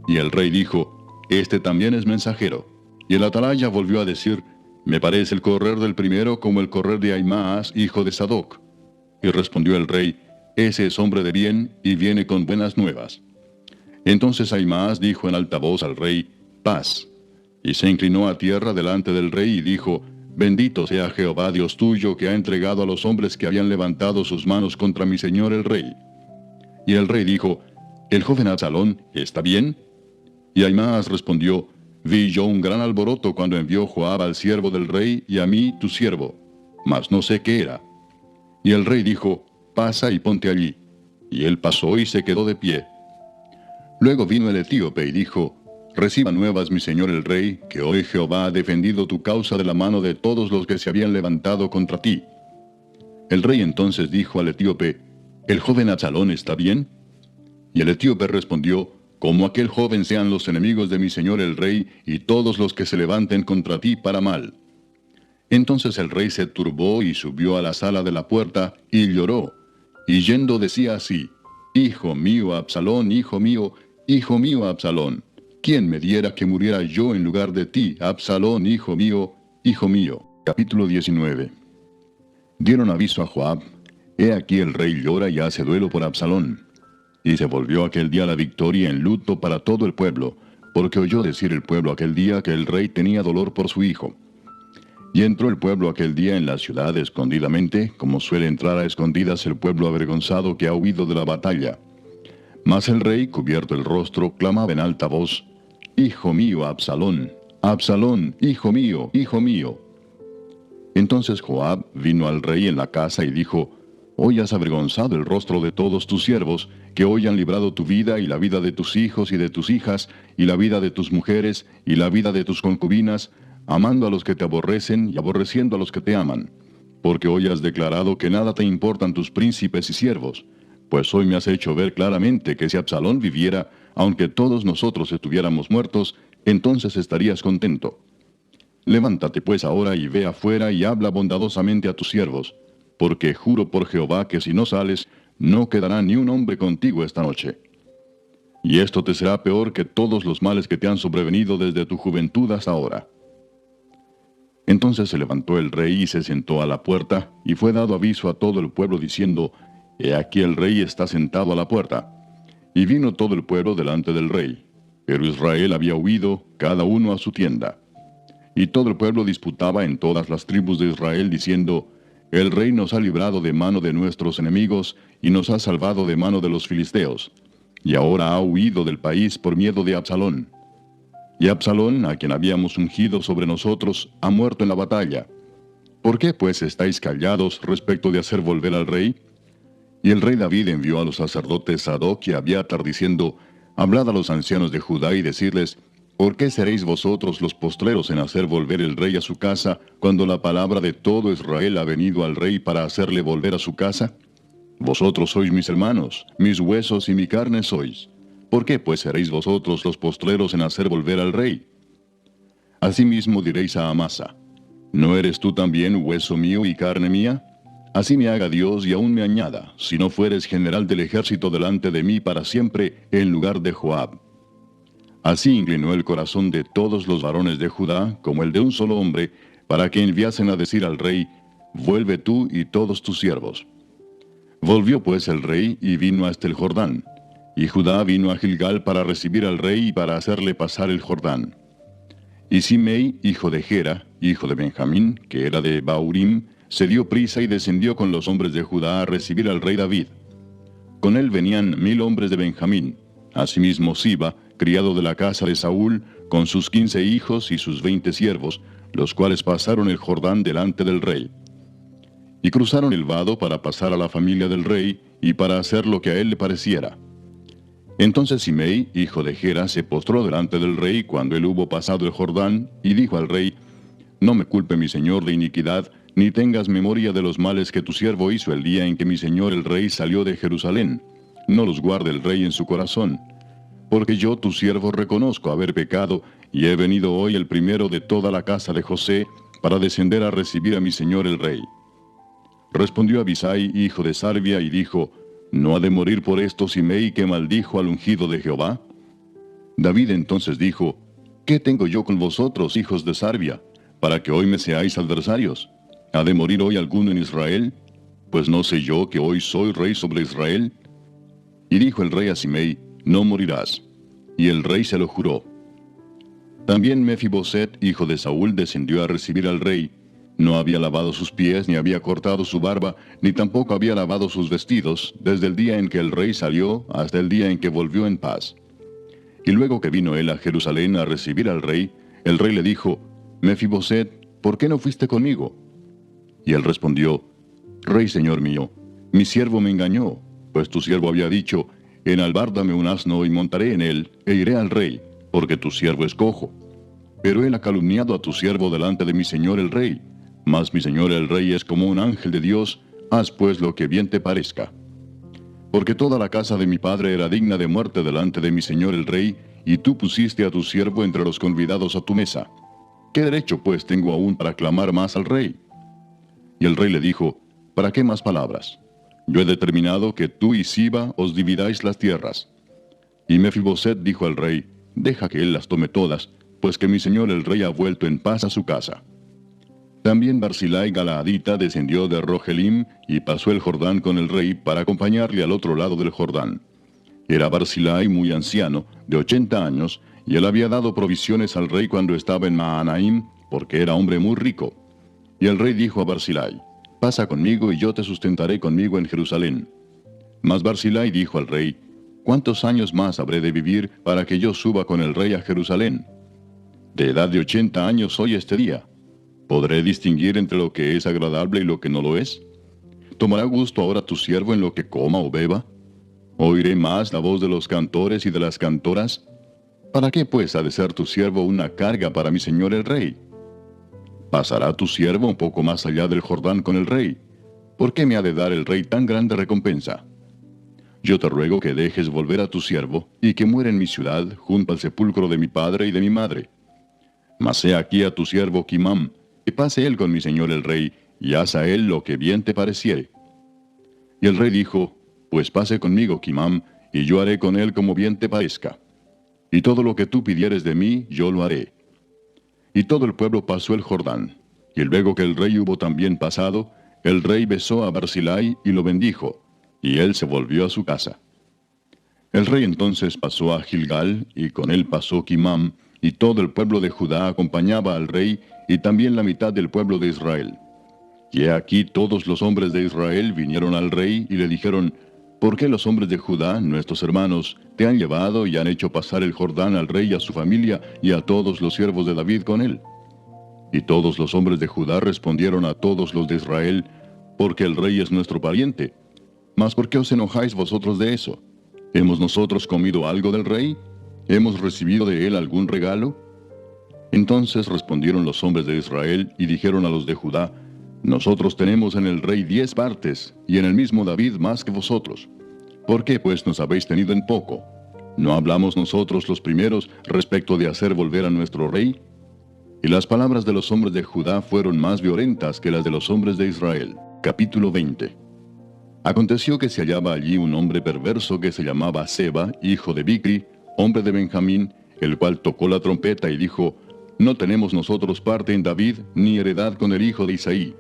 Y el rey dijo, este también es mensajero. Y el atalaya volvió a decir, me parece el correr del primero como el correr de Ahimaas, hijo de Sadoc. Y respondió el rey, ese es hombre de bien, y viene con buenas nuevas. Entonces Ahimaas dijo en alta voz al rey, paz. Y se inclinó a tierra delante del rey y dijo, bendito sea Jehová Dios tuyo, que ha entregado a los hombres que habían levantado sus manos contra mi señor el rey. Y el rey dijo, ¿el joven Absalón está bien? Y Ahimaas respondió, vi yo un gran alboroto cuando envió Joab al siervo del rey y a mí tu siervo, mas no sé qué era. Y el rey dijo, pasa y ponte allí. Y él pasó y se quedó de pie. Luego vino el etíope y dijo, reciba nuevas mi señor el rey, que hoy Jehová ha defendido tu causa de la mano de todos los que se habían levantado contra ti. El rey entonces dijo al etíope, ¿el joven Absalón está bien? Y el etíope respondió, como aquel joven sean los enemigos de mi señor el rey, y todos los que se levanten contra ti para mal. Entonces el rey se turbó y subió a la sala de la puerta, y lloró, y yendo decía así, hijo mío Absalón, hijo mío Absalón, ¿quién me diera que muriera yo en lugar de ti, Absalón, hijo mío, hijo mío? Capítulo 19. Dieron aviso a Joab, he aquí el rey llora y hace duelo por Absalón. Y se volvió aquel día la victoria en luto para todo el pueblo, porque oyó decir el pueblo aquel día que el rey tenía dolor por su hijo. Y entró el pueblo aquel día en la ciudad escondidamente, como suele entrar a escondidas el pueblo avergonzado que ha huido de la batalla. Mas el rey, cubierto el rostro, clamaba en alta voz, hijo mío Absalón, Absalón, hijo mío, hijo mío. Entonces Joab vino al rey en la casa y dijo, hoy has avergonzado el rostro de todos tus siervos, que hoy han librado tu vida y la vida de tus hijos y de tus hijas, y la vida de tus mujeres y la vida de tus concubinas, amando a los que te aborrecen y aborreciendo a los que te aman. Porque hoy has declarado que nada te importan tus príncipes y siervos, pues hoy me has hecho ver claramente que si Absalón viviera, aunque todos nosotros estuviéramos muertos, entonces estarías contento. Levántate pues ahora y ve afuera y habla bondadosamente a tus siervos, porque juro por Jehová que si no sales, no quedará ni un hombre contigo esta noche. Y esto te será peor que todos los males que te han sobrevenido desde tu juventud hasta ahora. Entonces se levantó el rey y se sentó a la puerta, y fue dado aviso a todo el pueblo diciendo, he aquí el rey está sentado a la puerta. Y vino todo el pueblo delante del rey, pero Israel había huido, cada uno a su tienda. Y todo el pueblo disputaba en todas las tribus de Israel, diciendo, el rey nos ha librado de mano de nuestros enemigos, y nos ha salvado de mano de los filisteos, y ahora ha huido del país por miedo de Absalón. Y Absalón, a quien habíamos ungido sobre nosotros, ha muerto en la batalla. ¿Por qué pues estáis callados respecto de hacer volver al rey? Y el rey David envió a los sacerdotes Sadoc y Abiatar diciendo, hablad a los ancianos de Judá y decirles, ¿por qué seréis vosotros los postreros en hacer volver el rey a su casa, cuando la palabra de todo Israel ha venido al rey para hacerle volver a su casa? Vosotros sois mis hermanos, mis huesos y mi carne sois. ¿Por qué pues seréis vosotros los postreros en hacer volver al rey? Asimismo diréis a Amasa, ¿no eres tú también hueso mío y carne mía? Así me haga Dios y aún me añada, si no fueres general del ejército delante de mí para siempre, en lugar de Joab. Así inclinó el corazón de todos los varones de Judá, como el de un solo hombre, para que enviasen a decir al rey, vuelve tú y todos tus siervos. Volvió pues el rey y vino hasta el Jordán. Y Judá vino a Gilgal para recibir al rey y para hacerle pasar el Jordán. Y Simei, hijo de Gera, hijo de Benjamín, que era de Baurim, se dio prisa y descendió con los hombres de Judá a recibir al rey David. Con él venían 1000 hombres de Benjamín, asimismo Siba, criado de la casa de Saúl, con sus 15 hijos y sus 20 siervos, los cuales pasaron el Jordán delante del rey. Y cruzaron el vado para pasar a la familia del rey, y para hacer lo que a él le pareciera. Entonces Simei, hijo de Gera, se postró delante del rey cuando él hubo pasado el Jordán, y dijo al rey, no me culpe mi señor de iniquidad, ni tengas memoria de los males que tu siervo hizo el día en que mi señor el rey salió de Jerusalén. No los guarde el rey en su corazón. Porque yo, tu siervo, reconozco haber pecado, y he venido hoy el primero de toda la casa de José, para descender a recibir a mi señor el rey. Respondió Abisai, hijo de Sarbia, y dijo, ¿no ha de morir por esto Simei, que maldijo al ungido de Jehová? David entonces dijo, ¿qué tengo yo con vosotros, hijos de Sarbia, para que hoy me seáis adversarios? ¿Ha de morir hoy alguno en Israel? Pues no sé yo que hoy soy rey sobre Israel. Y dijo el rey a Simei, no morirás. Y el rey se lo juró. También Mefiboset, hijo de Saúl, descendió a recibir al rey. No había lavado sus pies, ni había cortado su barba, ni tampoco había lavado sus vestidos, desde el día en que el rey salió hasta el día en que volvió en paz. Y luego que vino él a Jerusalén a recibir al rey, el rey le dijo, Mefiboset, ¿por qué no fuiste conmigo? Y él respondió, Rey señor mío, mi siervo me engañó, pues tu siervo había dicho, enalbárdame un asno y montaré en él, e iré al rey, porque tu siervo es cojo. Pero él ha calumniado a tu siervo delante de mi señor el rey. Mas mi señor el rey es como un ángel de Dios, haz pues lo que bien te parezca. Porque toda la casa de mi padre era digna de muerte delante de mi señor el rey, y tú pusiste a tu siervo entre los convidados a tu mesa. ¿Qué derecho pues tengo aún para clamar más al rey? Y el rey le dijo, ¿para qué más palabras? Yo he determinado que tú y Siba os dividáis las tierras. Y Mefiboset dijo al rey, deja que él las tome todas, pues que mi señor el rey ha vuelto en paz a su casa. También Barzillai Galaadita descendió de Rogelim y pasó el Jordán con el rey para acompañarle al otro lado del Jordán. Era Barzillai muy anciano, de 80 años, y él había dado provisiones al rey cuando estaba en Mahanaim, porque era hombre muy rico. Y el rey dijo a Barzillai, pasa conmigo y yo te sustentaré conmigo en Jerusalén. Mas Barzillai dijo al rey, ¿cuántos años más habré de vivir para que yo suba con el rey a Jerusalén? De edad de 80 años soy este día. ¿Podré distinguir entre lo que es agradable y lo que no lo es? ¿Tomará gusto ahora tu siervo en lo que coma o beba? ¿Oiré más la voz de los cantores y de las cantoras? ¿Para qué pues ha de ser tu siervo una carga para mi señor el rey? ¿Pasará tu siervo un poco más allá del Jordán con el rey? ¿Por qué me ha de dar el rey tan grande recompensa? Yo te ruego que dejes volver a tu siervo, y que muera en mi ciudad, junto al sepulcro de mi padre y de mi madre. Mas he aquí a tu siervo Kimam, que pase él con mi señor el rey, y haz a él lo que bien te pareciere. Y el rey dijo, pues pase conmigo Kimam, y yo haré con él como bien te parezca. Y todo lo que tú pidieres de mí, yo lo haré. Y todo el pueblo pasó el Jordán. Y luego que el rey hubo también pasado, el rey besó a Barzillai y lo bendijo, y él se volvió a su casa. El rey entonces pasó a Gilgal, y con él pasó Kimam, y todo el pueblo de Judá acompañaba al rey, y también la mitad del pueblo de Israel. Y he aquí todos los hombres de Israel vinieron al rey, y le dijeron, ¿por qué los hombres de Judá, nuestros hermanos, te han llevado y han hecho pasar el Jordán al rey y a su familia, y a todos los siervos de David con él? Y todos los hombres de Judá respondieron a todos los de Israel, porque el rey es nuestro pariente. Mas ¿por qué os enojáis vosotros de eso? ¿Hemos nosotros comido algo del rey? ¿Hemos recibido de él algún regalo? Entonces respondieron los hombres de Israel y dijeron a los de Judá, nosotros tenemos en el rey 10 partes, y en el mismo David más que vosotros. ¿Por qué pues nos habéis tenido en poco? ¿No hablamos nosotros los primeros respecto de hacer volver a nuestro rey? Y las palabras de los hombres de Judá fueron más violentas que las de los hombres de Israel. Capítulo 20. Aconteció que se hallaba allí un hombre perverso que se llamaba Seba, hijo de Bicri, hombre de Benjamín, el cual tocó la trompeta y dijo, no tenemos nosotros parte en David, ni heredad con el hijo de Isaí.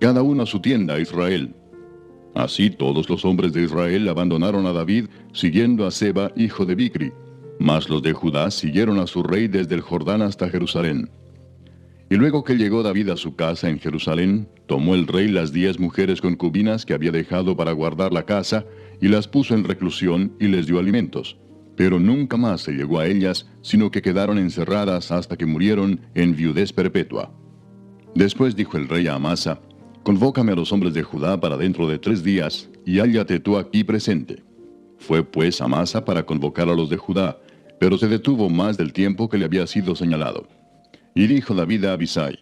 Cada uno a su tienda, Israel. Así todos los hombres de Israel abandonaron a David, siguiendo a Seba, hijo de Bicri. Mas los de Judá siguieron a su rey desde el Jordán hasta Jerusalén. Y luego que llegó David a su casa en Jerusalén, tomó el rey las 10 mujeres concubinas que había dejado para guardar la casa, y las puso en reclusión y les dio alimentos. Pero nunca más se llegó a ellas, sino que quedaron encerradas hasta que murieron en viudez perpetua. Después dijo el rey a Amasa, convócame a los hombres de Judá para dentro de 3 días, y hállate tú aquí presente. Fue pues Amasa para convocar a los de Judá, pero se detuvo más del tiempo que le había sido señalado. Y dijo David a Abisai,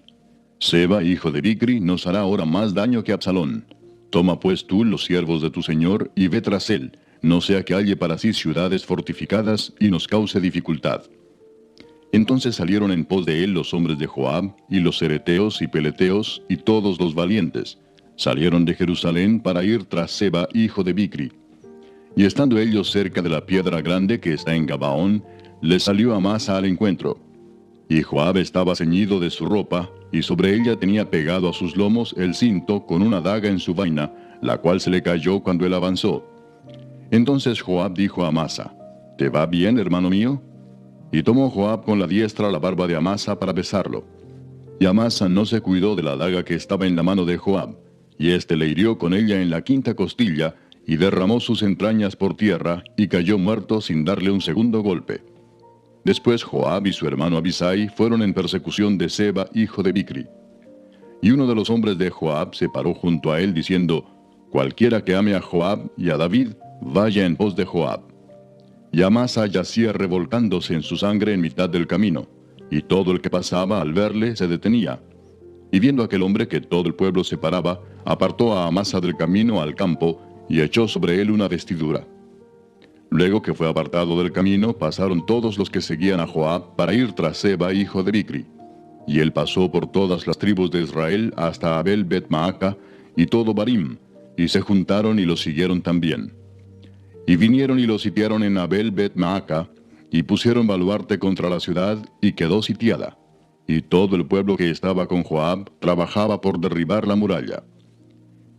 Seba, hijo de Bicri, nos hará ahora más daño que Absalón. Toma pues tú los siervos de tu señor y ve tras él, no sea que halle para sí ciudades fortificadas y nos cause dificultad. Entonces salieron en pos de él los hombres de Joab, y los cereteos y peleteos, y todos los valientes. Salieron de Jerusalén para ir tras Seba, hijo de Bicri. Y estando ellos cerca de la piedra grande que está en Gabaón, les salió Amasa al encuentro. Y Joab estaba ceñido de su ropa, y sobre ella tenía pegado a sus lomos el cinto con una daga en su vaina, la cual se le cayó cuando él avanzó. Entonces Joab dijo a Amasa: ¿Te va bien, hermano mío? Y tomó Joab con la diestra la barba de Amasa para besarlo. Y Amasa no se cuidó de la daga que estaba en la mano de Joab, y éste le hirió con ella en la quinta costilla, y derramó sus entrañas por tierra, y cayó muerto sin darle un segundo golpe. Después Joab y su hermano Abisai fueron en persecución de Seba, hijo de Bicri. Y uno de los hombres de Joab se paró junto a él, diciendo: Cualquiera que ame a Joab y a David, vaya en pos de Joab. Y Amasa yacía revolcándose en su sangre en mitad del camino, y todo el que pasaba al verle se detenía. Y viendo aquel hombre que todo el pueblo se paraba, apartó a Amasa del camino al campo, y echó sobre él una vestidura. Luego que fue apartado del camino, pasaron todos los que seguían a Joab para ir tras Seba, hijo de Bicri. Y él pasó por todas las tribus de Israel hasta Abel Bet-Maaca y todo Barim, y se juntaron y lo siguieron también. Y vinieron y lo sitiaron en Abel Bet-Maaca, y pusieron baluarte contra la ciudad, y quedó sitiada. Y todo el pueblo que estaba con Joab trabajaba por derribar la muralla.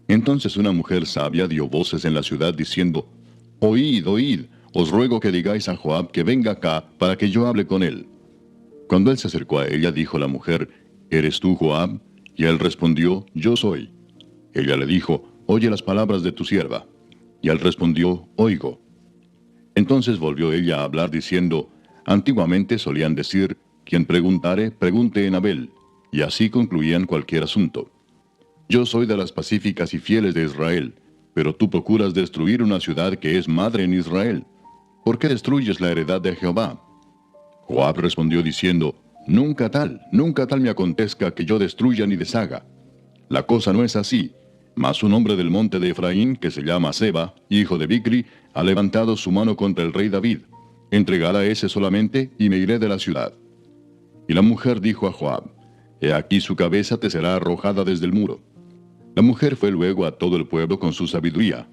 Entonces una mujer sabia dio voces en la ciudad diciendo: Oíd, oíd, os ruego que digáis a Joab que venga acá para que yo hable con él. Cuando él se acercó a ella, dijo la mujer: ¿Eres tú Joab? Y él respondió: Yo soy. Ella le dijo: Oye las palabras de tu sierva. Y él respondió: Oigo. Entonces volvió ella a hablar diciendo: Antiguamente solían decir: Quien preguntare, pregunte en Abel. Y así concluían cualquier asunto. Yo soy de las pacíficas y fieles de Israel, pero tú procuras destruir una ciudad que es madre en Israel. ¿Por qué destruyes la heredad de Jehová? Joab respondió diciendo: nunca tal me acontezca que yo destruya ni deshaga. La cosa no es así, mas un hombre del monte de Efraín, que se llama Seba, hijo de Bicri, ha levantado su mano contra el rey David. Entregad a ese solamente, y me iré de la ciudad. Y la mujer dijo a Joab: He aquí su cabeza te será arrojada desde el muro. La mujer fue luego a todo el pueblo con su sabiduría,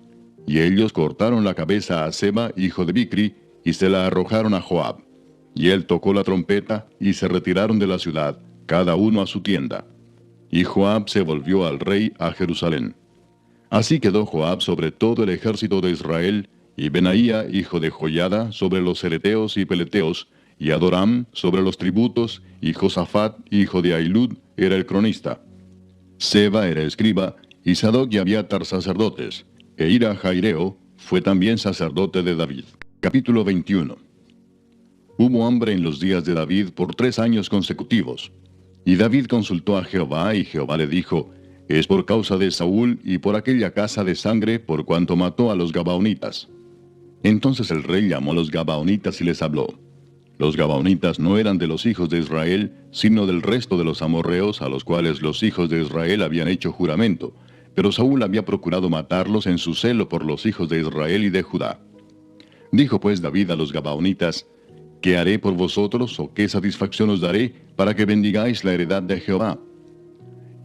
y ellos cortaron la cabeza a Seba, hijo de Bicri, y se la arrojaron a Joab. Y él tocó la trompeta, y se retiraron de la ciudad, cada uno a su tienda. Y Joab se volvió al rey a Jerusalén. Así quedó Joab sobre todo el ejército de Israel, y Benaía, hijo de Joiada, sobre los cereteos y peleteos, y Adoram sobre los tributos, y Josafat, hijo de Ahilud, era el cronista. Seba era escriba, y Sadoc y Abiatar sacerdotes, e Ira Jaireo fue también sacerdote de David. Capítulo 21. Hubo hambre en los días de David por 3 años consecutivos. Y David consultó a Jehová, y Jehová le dijo: Es por causa de Saúl y por aquella casa de sangre, por cuanto mató a los Gabaonitas. Entonces el rey llamó a los Gabaonitas y les habló. Los Gabaonitas no eran de los hijos de Israel, sino del resto de los amorreos, a los cuales los hijos de Israel habían hecho juramento, pero Saúl había procurado matarlos en su celo por los hijos de Israel y de Judá. Dijo pues David a los Gabaonitas: ¿Qué haré por vosotros, o qué satisfacción os daré, para que bendigáis la heredad de Jehová?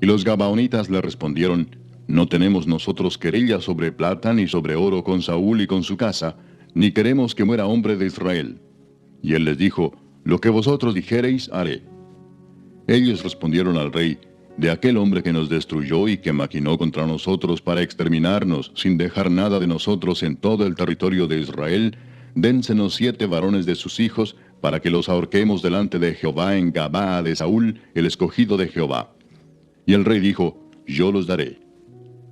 Y los Gabaonitas le respondieron: No tenemos nosotros querella sobre plata ni sobre oro con Saúl y con su casa, ni queremos que muera hombre de Israel. Y él les dijo: Lo que vosotros dijereis, haré. Ellos respondieron al rey: De aquel hombre que nos destruyó y que maquinó contra nosotros para exterminarnos, sin dejar nada de nosotros en todo el territorio de Israel, dénsenos 7 varones de sus hijos, para que los ahorquemos delante de Jehová en Gabaa de Saúl, el escogido de Jehová. Y el rey dijo: Yo los daré.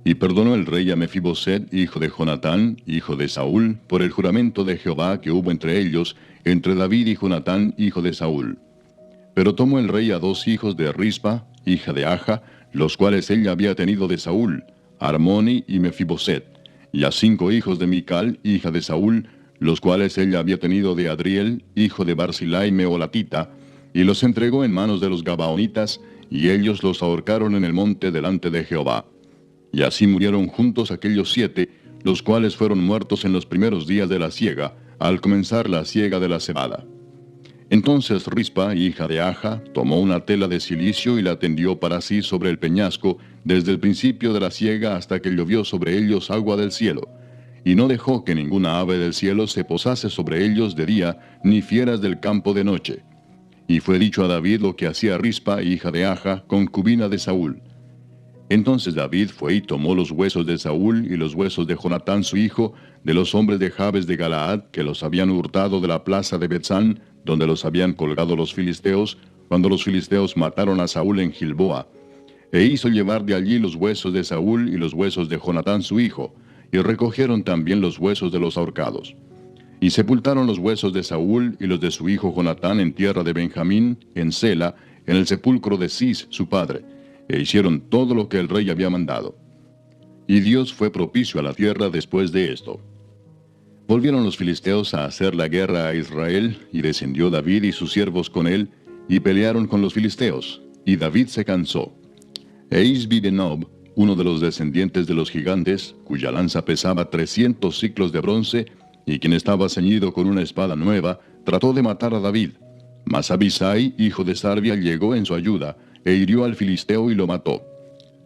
Y perdonó el rey a Mefiboset, hijo de Jonatán, hijo de Saúl, por el juramento de Jehová que hubo entre ellos, entre David y Jonatán, hijo de Saúl. Pero tomó el rey a 2 hijos de Rispa, hija de Aja, los cuales ella había tenido de Saúl, Armoni y Mefiboset, y a 5 hijos de Mical, hija de Saúl, los cuales ella había tenido de Adriel, hijo de Barzilai Meolatita, y los entregó en manos de los Gabaonitas, y ellos los ahorcaron en el monte delante de Jehová. Y así murieron juntos aquellos 7, los cuales fueron muertos en los primeros días de la siega, al comenzar la siega de la cebada. Entonces Rispa, hija de Aja, tomó una tela de cilicio y la tendió para sí sobre el peñasco, desde el principio de la siega hasta que llovió sobre ellos agua del cielo. Y no dejó que ninguna ave del cielo se posase sobre ellos de día, ni fieras del campo de noche. Y fue dicho a David lo que hacía Rispa, hija de Aja, concubina de Saúl. Entonces David fue y tomó los huesos de Saúl y los huesos de Jonatán su hijo, de los hombres de Jabes de Galaad, que los habían hurtado de la plaza de Betzán, donde los habían colgado los filisteos, cuando los filisteos mataron a Saúl en Gilboa. E hizo llevar de allí los huesos de Saúl y los huesos de Jonatán su hijo, y recogieron también los huesos de los ahorcados. Y sepultaron los huesos de Saúl y los de su hijo Jonatán en tierra de Benjamín, en Sela, en el sepulcro de Cis su padre, e hicieron todo lo que el rey había mandado. Y Dios fue propicio a la tierra después de esto. Volvieron los filisteos a hacer la guerra a Israel, y descendió David y sus siervos con él, y pelearon con los filisteos, y David se cansó. E Isbi-Benob, uno de los descendientes de los gigantes, cuya lanza pesaba 300 siclos de bronce, y quien estaba ceñido con una espada nueva, trató de matar a David. Mas Abisai, hijo de Sarbia, llegó en su ayuda, e hirió al filisteo y lo mató.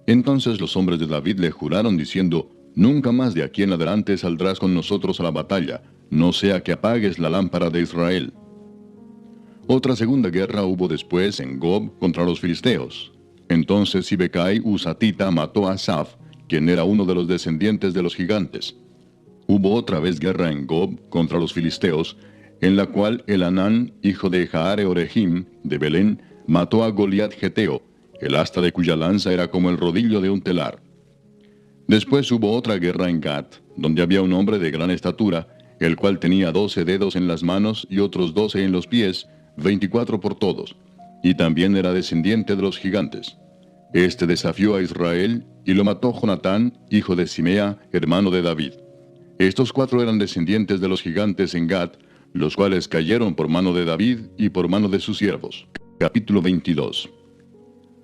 Entonces los hombres de David le juraron diciendo: Nunca más de aquí en adelante saldrás con nosotros a la batalla, no sea que apagues la lámpara de Israel. Otra segunda guerra hubo después en Gob contra los filisteos. Entonces Sibecai Husatita mató a Asaph, quien era uno de los descendientes de los gigantes. Hubo otra vez guerra en Gob contra los filisteos, en la cual Elanán, hijo de Jaare Orehim, de Belén, mató a Goliat Geteo, el asta de cuya lanza era como el rodillo de un telar. Después hubo otra guerra en Gat, donde había un hombre de gran estatura, el cual tenía 12 dedos en las manos y otros 12 en los pies, 24 por todos, y también era descendiente de los gigantes. Este desafió a Israel, y lo mató Jonatán, hijo de Simea, hermano de David. Estos 4 eran descendientes de los gigantes en Gat, los cuales cayeron por mano de David y por mano de sus siervos. Capítulo 22.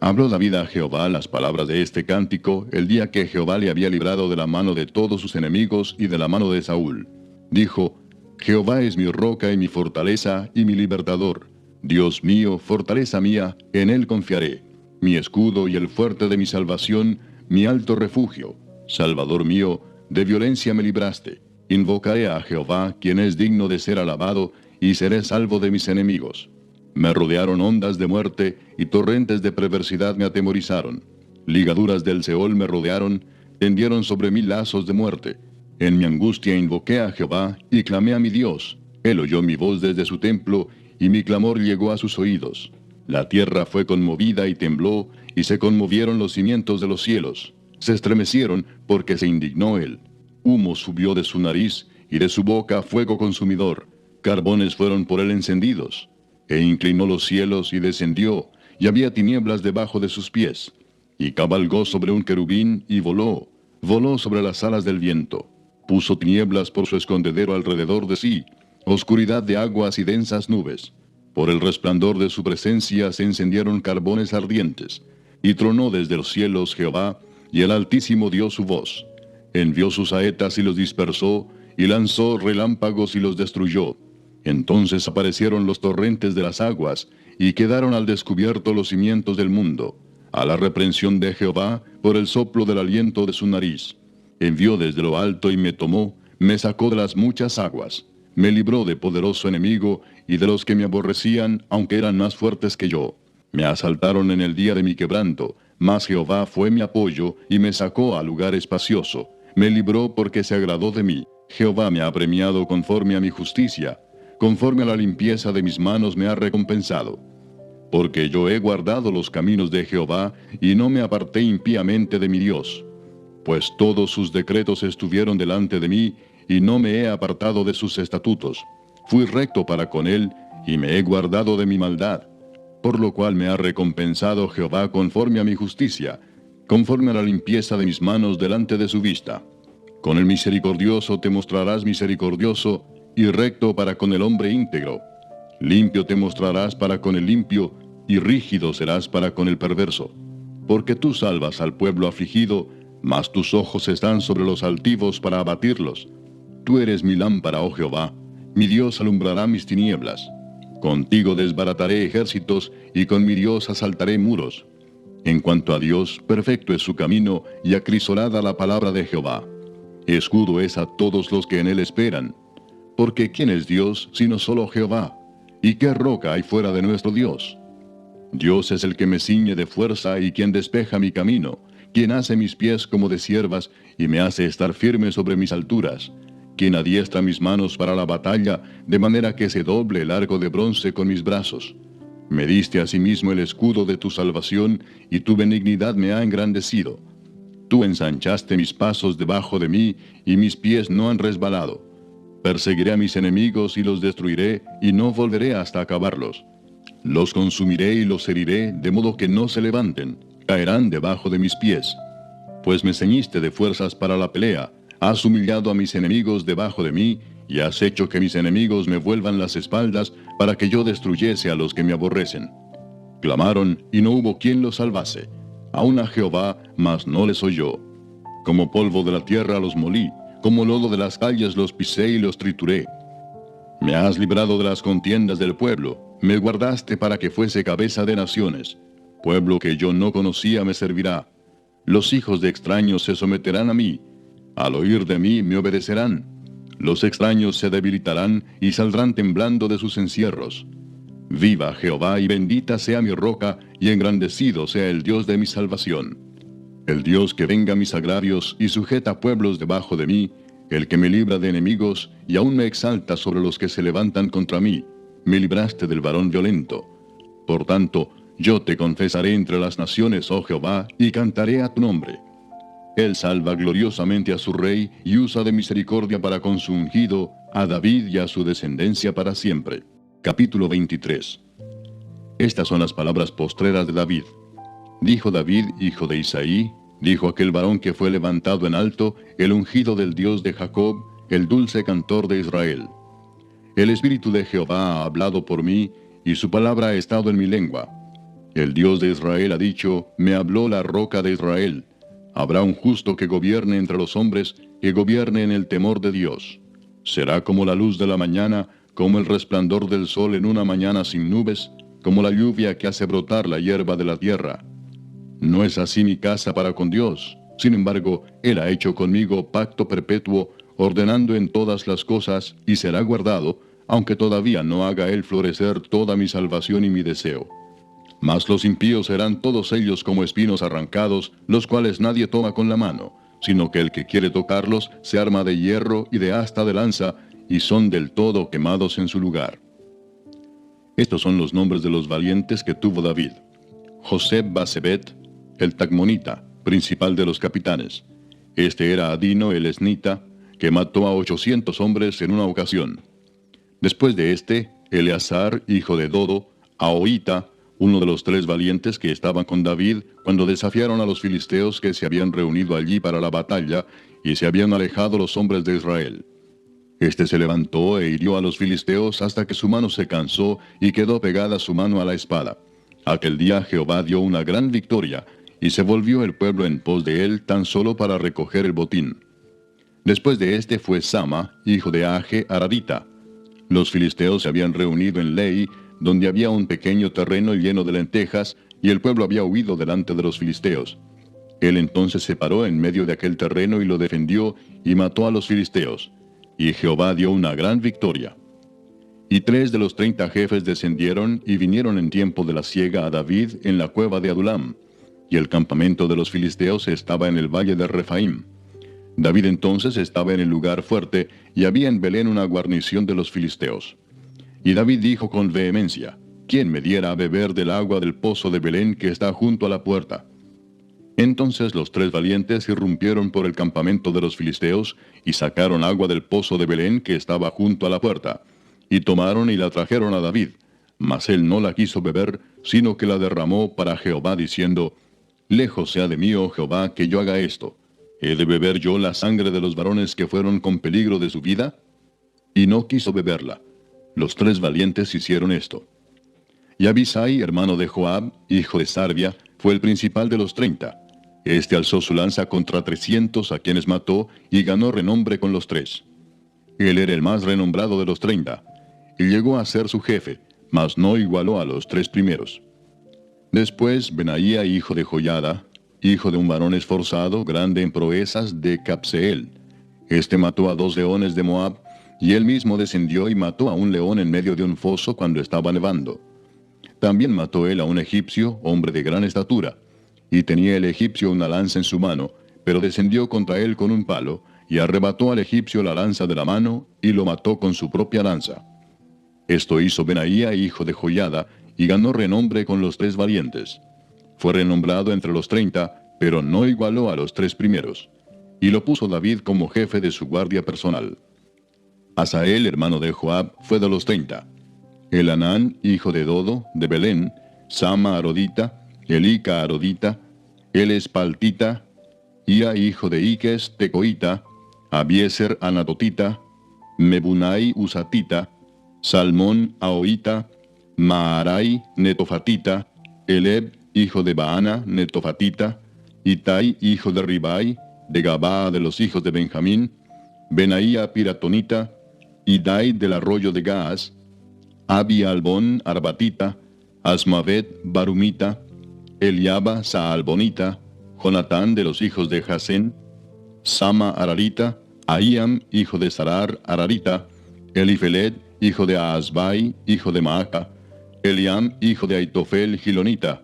Habló David a Jehová las palabras de este cántico el día que Jehová le había librado de la mano de todos sus enemigos y de la mano de Saúl. Dijo: Jehová es mi roca y mi fortaleza y mi libertador. Dios mío, fortaleza mía, en él confiaré. Mi escudo y el fuerte de mi salvación, mi alto refugio. Salvador mío, de violencia me libraste. Invocaré a Jehová, quien es digno de ser alabado, y seré salvo de mis enemigos. Me rodearon ondas de muerte, y torrentes de perversidad me atemorizaron. Ligaduras del Seol me rodearon, tendieron sobre mí lazos de muerte. En mi angustia invoqué a Jehová, y clamé a mi Dios. Él oyó mi voz desde su templo, y mi clamor llegó a sus oídos. La tierra fue conmovida y tembló, y se conmovieron los cimientos de los cielos. Se estremecieron, porque se indignó él. Humo subió de su nariz, y de su boca fuego consumidor. Carbones fueron por él encendidos. E inclinó los cielos y descendió, y había tinieblas debajo de sus pies. Y cabalgó sobre un querubín y voló sobre las alas del viento. Puso tinieblas por su escondedero alrededor de sí, oscuridad de aguas y densas nubes. Por el resplandor de su presencia se encendieron carbones ardientes. Y tronó desde los cielos Jehová, y el Altísimo dio su voz. Envió sus saetas y los dispersó, y lanzó relámpagos y los destruyó. Entonces aparecieron los torrentes de las aguas, y quedaron al descubierto los cimientos del mundo, a la reprensión de Jehová, por el soplo del aliento de su nariz. Envió desde lo alto y me tomó, me sacó de las muchas aguas, me libró de poderoso enemigo, y de los que me aborrecían, aunque eran más fuertes que yo. Me asaltaron en el día de mi quebranto, mas Jehová fue mi apoyo, y me sacó a lugar espacioso. Me libró porque se agradó de mí. Jehová me ha premiado conforme a mi justicia, conforme a la limpieza de mis manos me ha recompensado. Porque yo he guardado los caminos de Jehová, y no me aparté impíamente de mi Dios. Pues todos sus decretos estuvieron delante de mí, y no me he apartado de sus estatutos. Fui recto para con él, y me he guardado de mi maldad. Por lo cual me ha recompensado Jehová conforme a mi justicia, conforme a la limpieza de mis manos delante de su vista. Con el misericordioso te mostrarás misericordioso, y recto para con el hombre íntegro. Limpio te mostrarás para con el limpio, y rígido serás para con el perverso. Porque tú salvas al pueblo afligido, mas tus ojos están sobre los altivos para abatirlos. Tú eres mi lámpara, oh Jehová, mi Dios alumbrará mis tinieblas. Contigo desbarataré ejércitos, y con mi Dios asaltaré muros. En cuanto a Dios, perfecto es su camino, y acrisolada la palabra de Jehová. Escudo es a todos los que en él esperan. Porque ¿quién es Dios sino solo Jehová? ¿Y qué roca hay fuera de nuestro Dios? Dios es el que me ciñe de fuerza y quien despeja mi camino, quien hace mis pies como de ciervas y me hace estar firme sobre mis alturas, quien adiestra mis manos para la batalla, de manera que se doble el arco de bronce con mis brazos. Me diste asimismo el escudo de tu salvación, y tu benignidad me ha engrandecido. Tú ensanchaste mis pasos debajo de mí, y mis pies no han resbalado. Perseguiré a mis enemigos y los destruiré, y no volveré hasta acabarlos. Los consumiré y los heriré, de modo que no se levanten, caerán debajo de mis pies. Pues me ceñiste de fuerzas para la pelea, has humillado a mis enemigos debajo de mí, y has hecho que mis enemigos me vuelvan las espaldas, para que yo destruyese a los que me aborrecen. Clamaron, y no hubo quien los salvase. Aun a Jehová, mas no les oyó. Como polvo de la tierra los molí, como lodo de las calles los pisé y los trituré. Me has librado de las contiendas del pueblo, me guardaste para que fuese cabeza de naciones. Pueblo que yo no conocía me servirá. Los hijos de extraños se someterán a mí, al oír de mí me obedecerán. Los extraños se debilitarán y saldrán temblando de sus encierros. Viva Jehová y bendita sea mi roca, y engrandecido sea el Dios de mi salvación. El Dios que venga mis agravios y sujeta pueblos debajo de mí, el que me libra de enemigos y aún me exalta sobre los que se levantan contra mí. Me libraste del varón violento. Por tanto, yo te confesaré entre las naciones, oh Jehová, y cantaré a tu nombre. Él salva gloriosamente a su rey y usa de misericordia para con su ungido, a David y a su descendencia para siempre. Capítulo 23. Estas son las palabras postreras de David. Dijo David, hijo de Isaí, dijo aquel varón que fue levantado en alto, el ungido del Dios de Jacob, el dulce cantor de Israel. El Espíritu de Jehová ha hablado por mí, y su palabra ha estado en mi lengua. El Dios de Israel ha dicho, me habló la roca de Israel. Habrá un justo que gobierne entre los hombres, que gobierne en el temor de Dios. Será como la luz de la mañana, como el resplandor del sol en una mañana sin nubes, como la lluvia que hace brotar la hierba de la tierra. No es así mi casa para con Dios. Sin embargo, Él ha hecho conmigo pacto perpetuo, ordenando en todas las cosas, y será guardado, aunque todavía no haga Él florecer toda mi salvación y mi deseo. Mas los impíos serán todos ellos como espinos arrancados, los cuales nadie toma con la mano, sino que el que quiere tocarlos se arma de hierro y de asta de lanza, y son del todo quemados en su lugar. Estos son los nombres de los valientes que tuvo David. Joseb Basebet, el Tacmonita, principal de los capitanes. Este era Adino el Esnita, que mató a 800 hombres en una ocasión. Después de este, Eleazar, hijo de Dodo, Ahoita, uno de los 3 valientes que estaban con David cuando desafiaron a los filisteos que se habían reunido allí para la batalla, y se habían alejado los hombres de Israel. Este se levantó e hirió a los filisteos hasta que su mano se cansó y quedó pegada su mano a la espada. Aquel día Jehová dio una gran victoria, y se volvió el pueblo en pos de él tan solo para recoger el botín. Después de este fue Sama, hijo de Age Aradita. Los filisteos se habían reunido en Lei, donde había un pequeño terreno lleno de lentejas, y el pueblo había huido delante de los filisteos. Él entonces se paró en medio de aquel terreno y lo defendió, y mató a los filisteos. Y Jehová dio una gran victoria. Y 3 de los 30 jefes descendieron y vinieron en tiempo de la siega a David en la cueva de Adulam, y el campamento de los filisteos estaba en el valle de Refaim. David entonces estaba en el lugar fuerte, y había en Belén una guarnición de los filisteos. Y David dijo con vehemencia, ¿quién me diera a beber del agua del pozo de Belén que está junto a la puerta? Entonces los 3 valientes irrumpieron por el campamento de los filisteos, y sacaron agua del pozo de Belén que estaba junto a la puerta, y tomaron y la trajeron a David. Mas él no la quiso beber, sino que la derramó para Jehová, diciendo, lejos sea de mí, oh Jehová, que yo haga esto. ¿He de beber yo la sangre de los varones que fueron con peligro de su vida? Y no quiso beberla. Los 3 valientes hicieron esto. Y Abisai, hermano de Joab, hijo de Sarvia, fue el principal de los 30. Este alzó su lanza contra 300 a quienes mató, y ganó renombre con los 3. Él era el más renombrado de los 30, y llegó a ser su jefe, mas no igualó a los 3 primeros. Después Benaía, hijo de Joiada, hijo de un varón esforzado, grande en proezas, de Capseel. Este mató a 2 leones de Moab, y él mismo descendió y mató a un león en medio de un foso cuando estaba nevando. También mató él a un egipcio, hombre de gran estatura, y tenía el egipcio una lanza en su mano, pero descendió contra él con un palo, y arrebató al egipcio la lanza de la mano, y lo mató con su propia lanza. Esto hizo Benaía, hijo de Joiada, y ganó renombre con los 3 valientes. Fue renombrado entre los 30, pero no igualó a los 3 primeros. Y lo puso David como jefe de su guardia personal. Asael, hermano de Joab, fue de los 30. Elanán, hijo de Dodo, de Belén, Sama Arodita, Elica Arodita, Elespaltita, Ia, hijo de Iques, Tecoita, Abieser Anatotita, Mebunai Usatita, Salmón Ahoita, Maarai Netofatita, Eleb, hijo de Baana Netofatita, Itai, hijo de Ribai, de Gabaa de los hijos de Benjamín, Benaía Piratonita, Idai del arroyo de Gaas, Abi Albón Arbatita, Asmavet Barumita, Eliaba Saalbonita, Jonatán de los hijos de Jasén, Sama Ararita, Ahiam, hijo de Sarar Ararita, Elifelet, hijo de Aasbai, hijo de Maaca, Eliam, hijo de Aitofel Gilonita,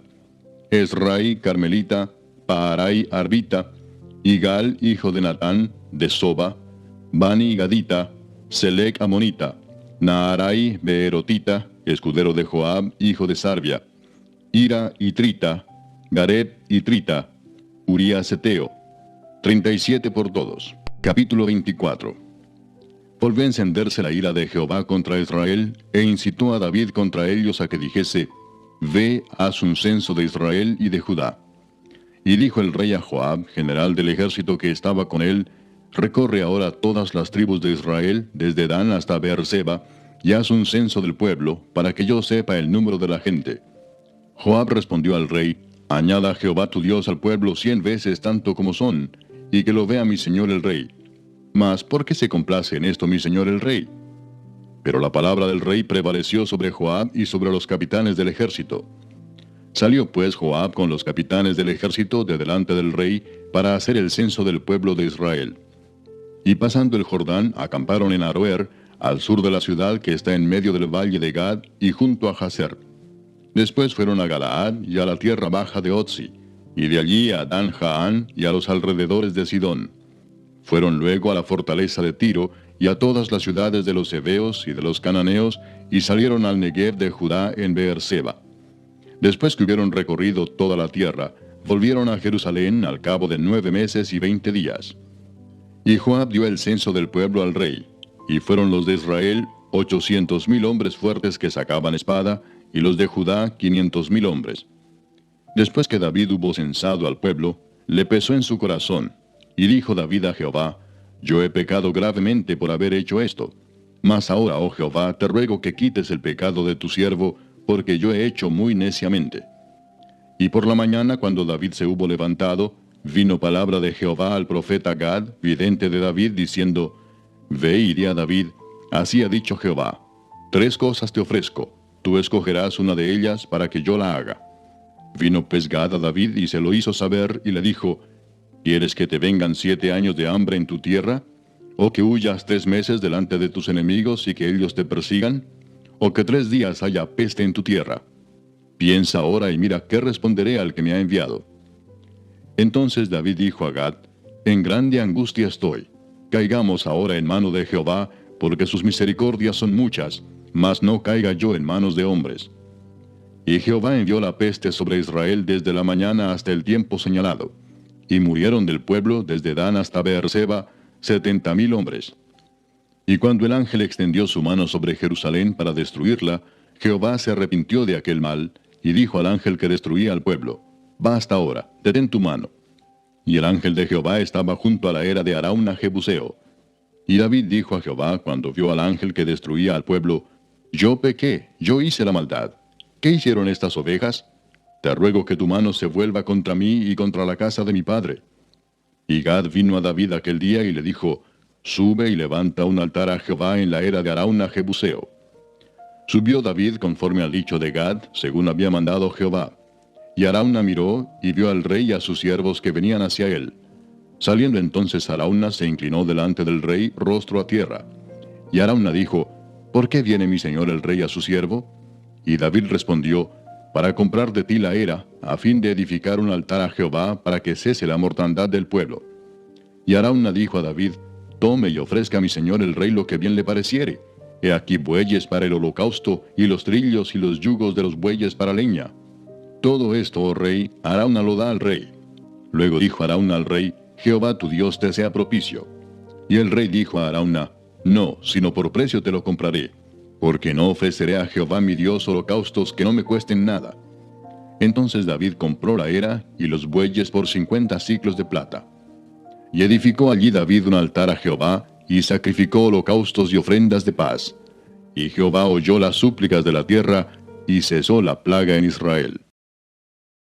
Esrai Carmelita, Paarai Arbita, Igal, hijo de Natán, de Soba, Bani Gadita, Selec Amonita, Naarai Beerotita, escudero de Joab, hijo de Sarvia, Ira y Trita, Gareb y Trita, Urías Eteo. 37 por todos. Capítulo 24. Volvió a encenderse la ira de Jehová contra Israel, e incitó a David contra ellos a que dijese: Ve, haz un censo de Israel y de Judá. Y dijo el rey a Joab, general del ejército que estaba con él: Recorre ahora todas las tribus de Israel, desde Dan hasta Beerseba, y haz un censo del pueblo, para que yo sepa el número de la gente. Joab respondió al rey: Añada Jehová tu Dios al pueblo 100 veces tanto como son, y que lo vea mi señor el rey. Mas, ¿por qué se complace en esto mi señor el rey? Pero la palabra del rey prevaleció sobre Joab y sobre los capitanes del ejército. Salió pues Joab con los capitanes del ejército de delante del rey para hacer el censo del pueblo de Israel. Y pasando el Jordán, acamparon en Aroer, al sur de la ciudad que está en medio del valle de Gad y junto a Jazer. Después fueron a Galaad y a la tierra baja de Otzi, y de allí a Dan Jaán y a los alrededores de Sidón. Fueron luego a la fortaleza de Tiro y a todas las ciudades de los heveos y de los cananeos, y salieron al Negev de Judá en Beerseba. Después que hubieron recorrido toda la tierra, volvieron a Jerusalén al cabo de 9 meses y 20 días. Y Joab dio el censo del pueblo al rey, y fueron los de Israel 800,000 hombres fuertes que sacaban espada, y los de Judá 500,000 hombres. Después que David hubo censado al pueblo, le pesó en su corazón, y dijo David a Jehová: Yo he pecado gravemente por haber hecho esto. Mas ahora, oh Jehová, te ruego que quites el pecado de tu siervo, porque yo he hecho muy neciamente. Y por la mañana, cuando David se hubo levantado, vino palabra de Jehová al profeta Gad, vidente de David, diciendo: Ve y di a David, así ha dicho Jehová: 3 cosas te ofrezco, tú escogerás una de ellas para que yo la haga. Vino pues Gad a David y se lo hizo saber, y le dijo: ¿Quieres que te vengan 7 años de hambre en tu tierra? ¿O que huyas 3 meses delante de tus enemigos y que ellos te persigan? ¿O que 3 días haya peste en tu tierra? Piensa ahora y mira qué responderé al que me ha enviado. Entonces David dijo a Gad: En grande angustia estoy. Caigamos ahora en mano de Jehová, porque sus misericordias son muchas, mas no caiga yo en manos de hombres. Y Jehová envió la peste sobre Israel desde la mañana hasta el tiempo señalado, y murieron del pueblo desde Dan hasta Beerseba 70,000 hombres. Y cuando el ángel extendió su mano sobre Jerusalén para destruirla, Jehová se arrepintió de aquel mal, y dijo al ángel que destruía al pueblo: Basta ahora, detén tu mano. Y el ángel de Jehová estaba junto a la era de Arauna Jebuseo. Y David dijo a Jehová cuando vio al ángel que destruía al pueblo: Yo pequé, yo hice la maldad. ¿Qué hicieron estas ovejas? Te ruego que tu mano se vuelva contra mí y contra la casa de mi padre. Y Gad vino a David aquel día y le dijo: Sube y levanta un altar a Jehová en la era de Arauna Jebuseo. Subió David conforme al dicho de Gad, según había mandado Jehová. Y Arauna miró, y vio al rey y a sus siervos que venían hacia él. Saliendo entonces Arauna se inclinó delante del rey, rostro a tierra. Y Arauna dijo, ¿por qué viene mi señor el rey a su siervo? Y David respondió, para comprar de ti la era, a fin de edificar un altar a Jehová, para que cese la mortandad del pueblo. Y Arauna dijo a David, tome y ofrezca a mi señor el rey lo que bien le pareciere. He aquí bueyes para el holocausto, y los trillos y los yugos de los bueyes para leña. Todo esto, oh rey, Arauna lo da al rey. Luego dijo Arauna al rey, Jehová tu Dios te sea propicio. Y el rey dijo a Arauna, no, sino por precio te lo compraré, porque no ofreceré a Jehová mi Dios holocaustos que no me cuesten nada. Entonces David compró la era y los bueyes por 50 siclos de plata. Y edificó allí David un altar a Jehová, y sacrificó holocaustos y ofrendas de paz. Y Jehová oyó las súplicas de la tierra, y cesó la plaga en Israel.